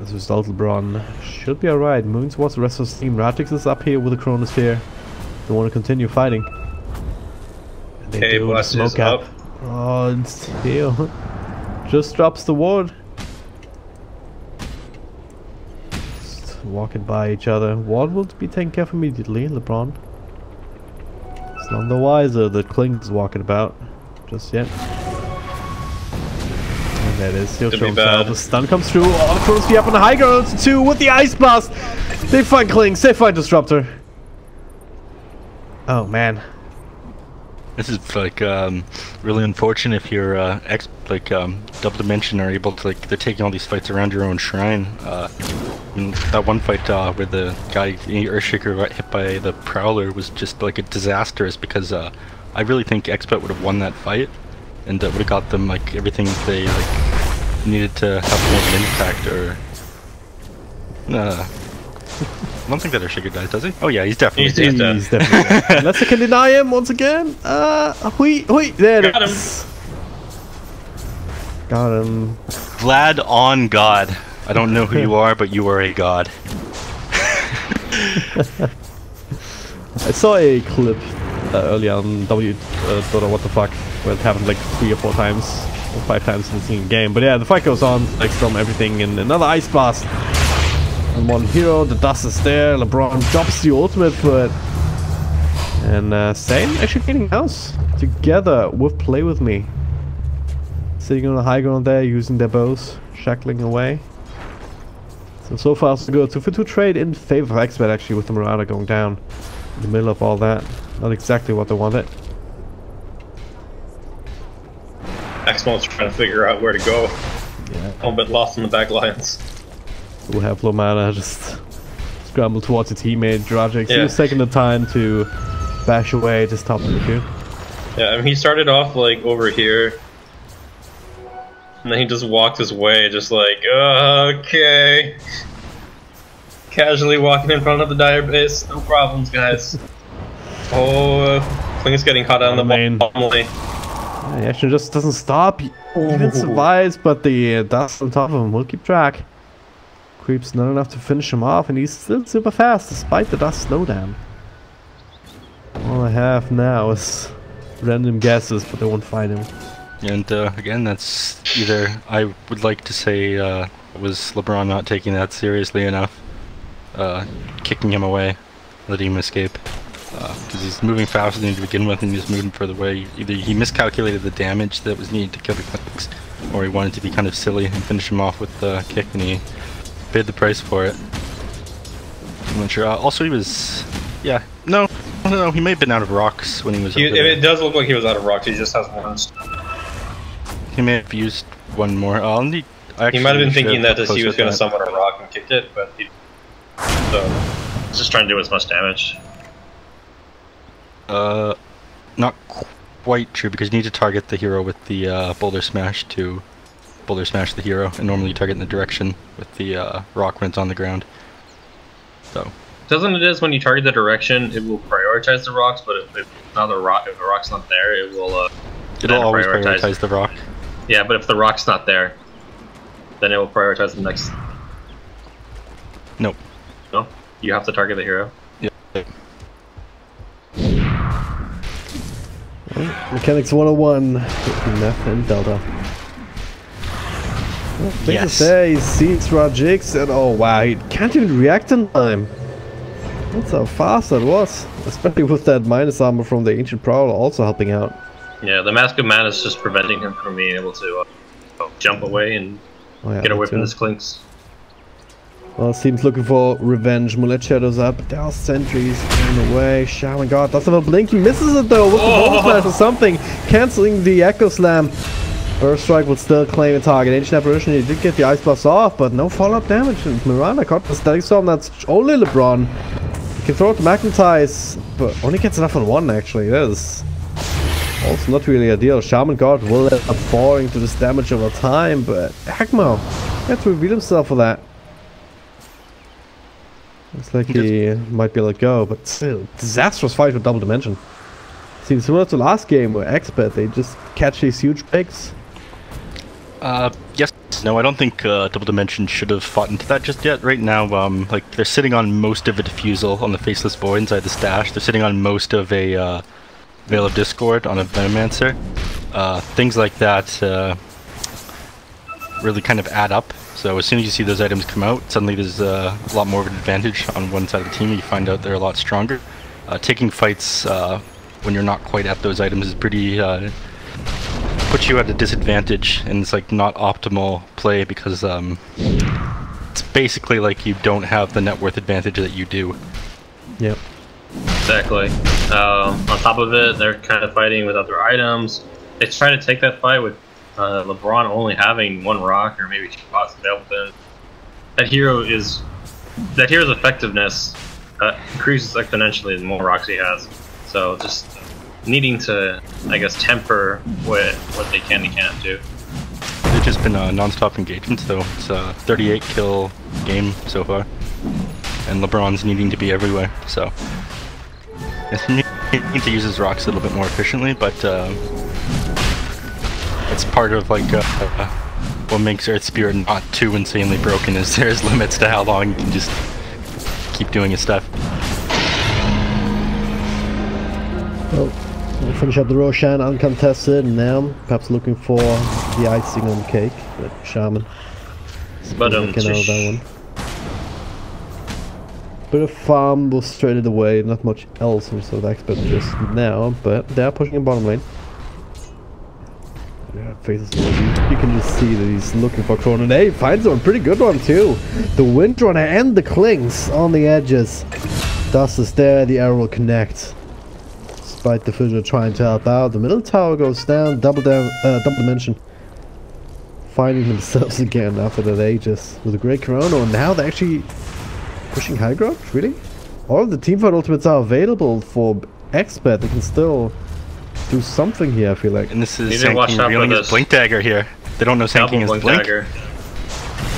As a result, LeBron should be alright. Moving towards the rest of the team. Radix is up here with a Chronosphere. They want to continue fighting. Okay, Blast is up. Oh, and still just drops the ward. Just walking by each other. Ward will be taken care of immediately. LeBron. It's none the wiser that Kling's walking about just yet. And that is still showing himself. The stun comes through. Oh, the Chronosphere up on the high ground. 2 with the Ice Blast. They find Klings. They find Disruptor. Oh man. This is like really unfortunate if your Double Dimension are able to they're taking all these fights around your own shrine. That one fight where the guy Earthshaker got hit by the Prowler was just like a disastrous because I really think x.bet would have won that fight and would have got them like everything they needed to have more of an impact. Or I don't think that Earthshaker dies, does he? Oh yeah, he's definitely dead. He's definitely dead. Unless I can deny him once again. There it is. Got him. Vlad on God. I don't know who you are, but you are a god. I saw a clip earlier on DOTA what the fuck, where it happened like 3 or 4 times, or 5 times in the same game. But yeah, the fight goes on, like from everything, and another Ice Blast. And one hero, the dust is there. LeBron drops the ultimate for it. And Sane actually getting house together with Play With Me. Sitting on the high ground there, using their bows, shackling away. So far so good. 2-for-2 trade in favor of x.bet actually, with the Marauder going down in the middle of all that. Not exactly what they wanted. x.bet's trying to figure out where to go. Yeah. A little bit lost in the back lines. We'll have Lomana just scramble towards his teammate, Dragic. Yeah. He was taking the time to bash away to stop the queue. Yeah, I mean, he started off like over here. And then he just walked his way, just like, okay. Casually walking in front of the dire base, no problems, guys. Kling's getting caught on the main. Bottom lane. Yeah, he actually just doesn't stop. He even survives, but the dust on top of him will keep track. Creep's not enough to finish him off, and he's still super fast despite the dust slowdown. All I have now is random guesses, but they won't find him. And again, that's either I would like to say was LeBron not taking that seriously enough, kicking him away, letting him escape, because he's moving faster than to begin with, and he's moving further away. Either he miscalculated the damage that was needed to kill the Klings, or he wanted to be kind of silly and finish him off with the kick, and he paid the price for it. I'm not sure. Also, he was, yeah, no, he may have been out of rocks when he was. It does look like he was out of rocks. He just has one. He may have used one more. He might have been thinking that he was going to summon a rock and kick it, but he's just trying to do as much damage. Not quite true, because you need to target the hero with the boulder smash to boulder smash the hero, and normally you target in the direction with the rock when it's on the ground. So Doesn't it is when you target the direction, it will prioritize the rocks, but if the rock's not there, it will it'll always prioritize the rock. Yeah, but if the rock's not there, then it will prioritize the next. Nope. No? You have to target the hero? Yeah. Mechanics 101 Meth and Delta. Yes. There he sees Rajix and oh wow, he can't even react in time. That's how fast that was. Especially with that minus armor from the Ancient Prowler also helping out. Yeah, the Mask of Man is just preventing him from being able to jump away and get away from his clinks. Well, seems looking for revenge. Mullet shadows up, but there are sentries in the way. Shaman God doesn't have a blink. He misses it though with the bone smash or something, cancelling the Echo Slam. Burst Strike will still claim a target. Ancient Apparition, he did get the Ice Blast off, but no follow-up damage. And Miranda caught the Static Storm, that's only LeBron. He can throw it to Magnetize, but only gets enough on one actually. That is also not really ideal. Shaman God will end up falling to this damage over time, but Agmo had to reveal himself for that. Looks like he might be let go, but still, disastrous fight with Double Dimension. Seems similar to last game where x.bet, they just catch these huge pigs. Yes. No, I don't think Double Dimension should have fought into that just yet. Right now, like, they're sitting on most of a Diffusal on the Faceless Void inside the stash. They're sitting on most of a Veil of Discord on a Venomancer. Things like that really kind of add up. So as soon as you see those items come out, suddenly there's a lot more of an advantage on one side of the team. You find out they're a lot stronger. Taking fights when you're not quite at those items is pretty puts you at a disadvantage, and it's like not optimal play because it's basically like you don't have the net worth advantage that you do. Yep. Exactly. On top of it, they're kind of fighting with other items. They try to take that fight with LeBron only having one rock or maybe two pots available to him. That hero's effectiveness increases exponentially the more rocks he has. So just needing to, I guess, temper what they can and can't do. They've just been non-stop engagements though. It's a 38 kill game so far, and LeBron's needing to be everywhere. So he needs to use his rocks a little bit more efficiently, but it's part of like what makes Earth Spirit not too insanely broken is there's limits to how long you can just keep doing his stuff. Well, we'll finish up the Roshan uncontested, and now perhaps looking for the icing on the cake. But Shaman But out of that one. Bit of farm was traded away, not much else in sort of x.bet just now, but they are pushing in bottom lane. Yeah, faces. You can just see that he's looking for Chrono. And hey, finds one pretty good one too. The Windrunner and the Clings on the edges. Dust is there, the arrow will connect. Despite the Fissure trying to help out, the middle tower goes down. Double Dimension finding themselves again after that ages with a great Chrono, and now they're actually pushing high ground. Really, all of the teamfight ultimates are available for x.bet. They can still do something here, I feel like. And this is Sanking revealing his Blink Dagger here. They don't know Sanking is Blink. Dagger.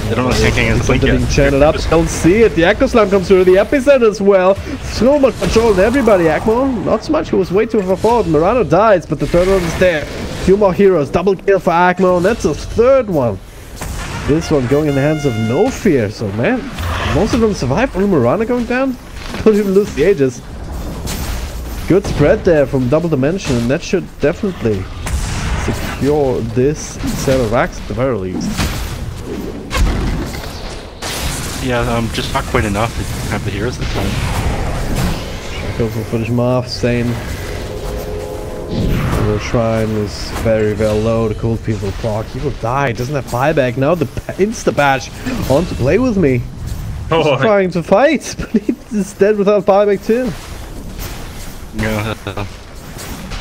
They don't know Sanking is Blink yet. Being channeled up, don't see it. The Echo Slam comes through, the Epicenter as well. So much control on everybody, Akmo. Not so much, he was way too far forward. Murano dies, but the third one is there. Few more heroes, double kill for Akmo, and that's a third one. This one going in the hands of No Fear, so man, most of them survive. Only Murano going down? Don't even lose the Aegis. Good spread there from Double Dimension, and that should definitely secure this set of racks at the very least. Yeah, just not quite enough to have the heroes this time. Shackles will finish him off, Sane. The Shrine is very, very low. The Cold Piece will proc. He will die. Doesn't have buyback. Now the insta-bash on to play with me. He's trying to fight, but he's dead without buyback too. Yeah,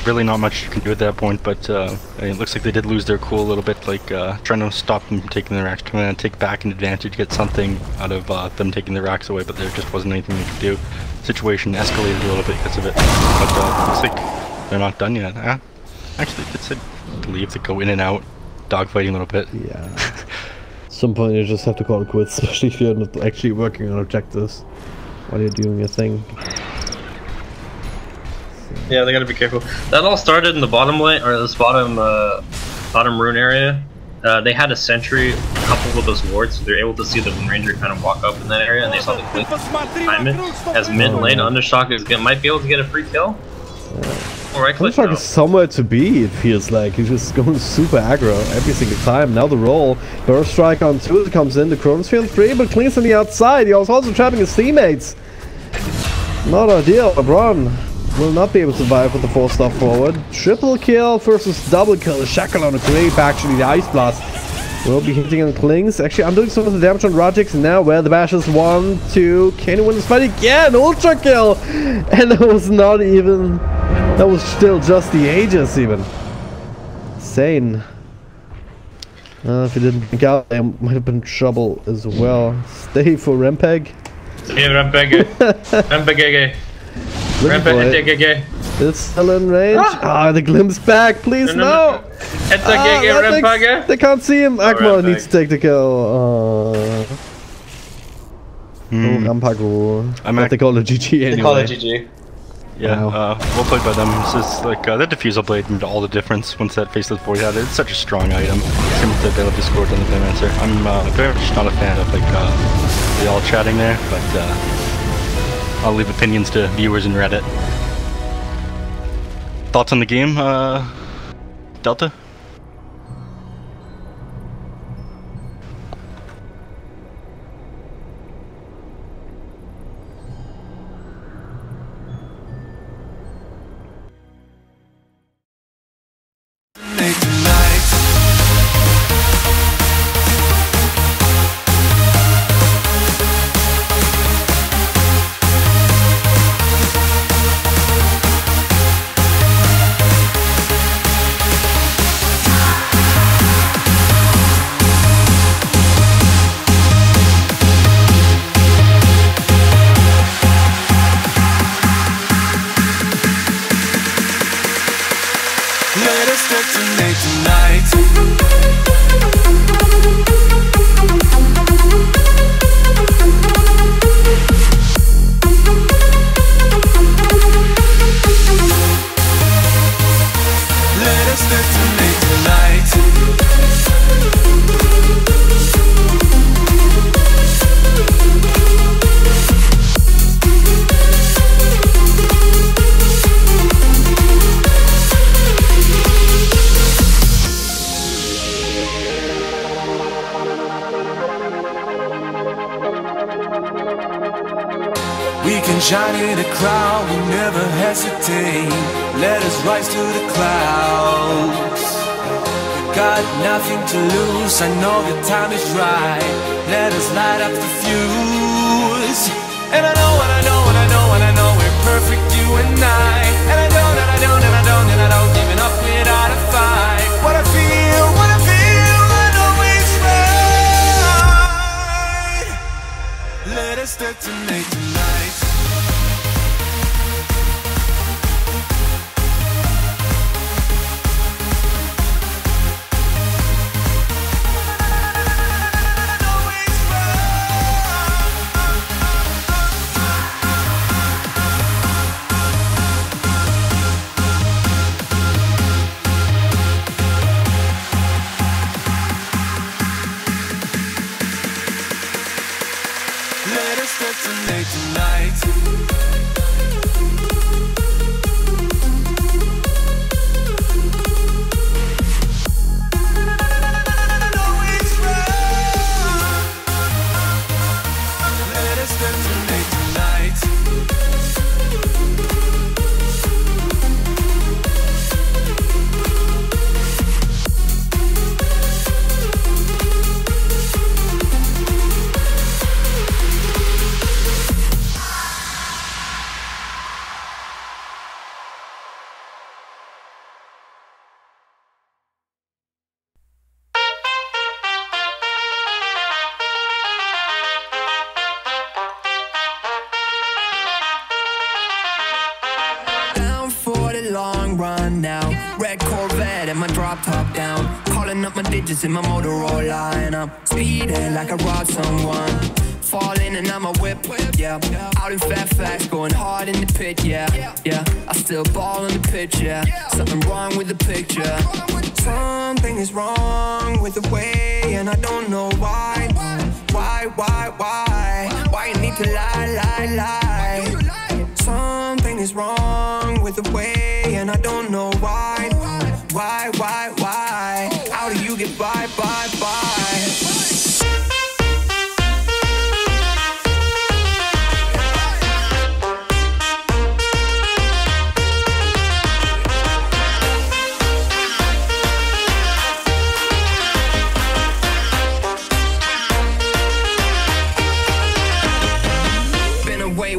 really not much you can do at that point, but it looks like they did lose their cool a little bit, like trying to stop them from taking their racks, trying to take back an advantage, get something out of them taking their racks away, but there just wasn't anything they could do. Situation escalated a little bit because of it, but looks like they're not done yet. Actually, they said to leave, to go in and out, dogfighting a little bit. Yeah. At some point you just have to call it quits, especially if you're not actually working on objectives. while you're doing your thing. Yeah, they gotta be careful. That all started in the bottom lane, or this bottom rune area. They had a sentry coupled with those wards, so they're able to see the Rune Ranger kind of walk up in that area, and they saw the blink time it. As mid lane, Undershock might be able to get a free kill. Right click. Undershock is somewhere to be, it feels like. He's just going super aggro every single time. Now the roll. Burst Strike on 2 comes in. The Chronosphere on 3, but Kling's on the outside. He was also trapping his teammates. Not ideal. LeBron will not be able to survive with the 4-star forward. Triple kill versus double kill. The Shackle on a creep, actually. The Ice Blast will be hitting on Klings. Actually, I'm doing some of the damage on Rajix now, where the bash is 1, 2. Can he win this fight again? Ultra kill! And that was not even... That was still just the Aegis, even. Insane. If he didn't pick out, there might have been trouble as well. Stay for Rempeg. Yeah, Rempeg. Rempeg. Rempeg. It's still in range. Ah, the glimpse back, please no. It's a Rempeg. They can't see him. Akmal needs to take the kill. Rampago. But they call it GG anyway. They call it GG. Yeah, well played by them. It's just like that diffusal blade made all the difference once that faceless void had it. It's such a strong item. Same with the Veil of Discord on the Venomancer. I'm very much not a fan of like they all chatting there, but I'll leave opinions to viewers in Reddit. Thoughts on the game, Delta? We can shine in a crowd, we never hesitate. Let us rise to the clouds. We got nothing to lose, I know the time is right. Let us light up the fuse. And I know, and I know, and I know, and I know we're perfect, you and I. And I don't, and I don't, and I don't, and I don't giving up without a fight. What I feel, I know it's right. Let us detonate tonight. Let us detonate tonight. Long run now, red Corvette and my drop top down, calling up my digits in my Motorola, and I'm speeding like I robbed someone, falling spinning on my whip, yeah. Out in Fairfax, going hard in the pit, yeah. I still ball on the pitch, yeah. Something wrong with the picture. Something is wrong with the way, and I don't know why. Why you need to lie? Something is wrong with the way, and I don't know why. Why? How do you get by?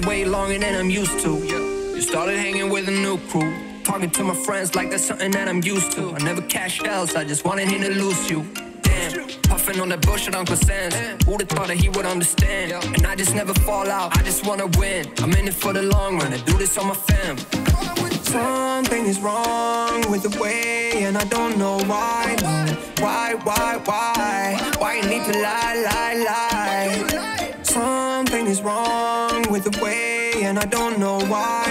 Way longer than I'm used to. You started hanging with a new crew, talking to my friends like that's something that I'm used to. I never cash else, I just wanted him to lose you. Damn, puffing on that bullshit Uncle Sam's. Who'd have thought that he would understand? And I just never fall out, I just wanna win. I'm in it for the long run, I do this on my fam. Something is wrong with the way, and I don't know why. Why you need to lie? Something is wrong with the way, and I don't know why.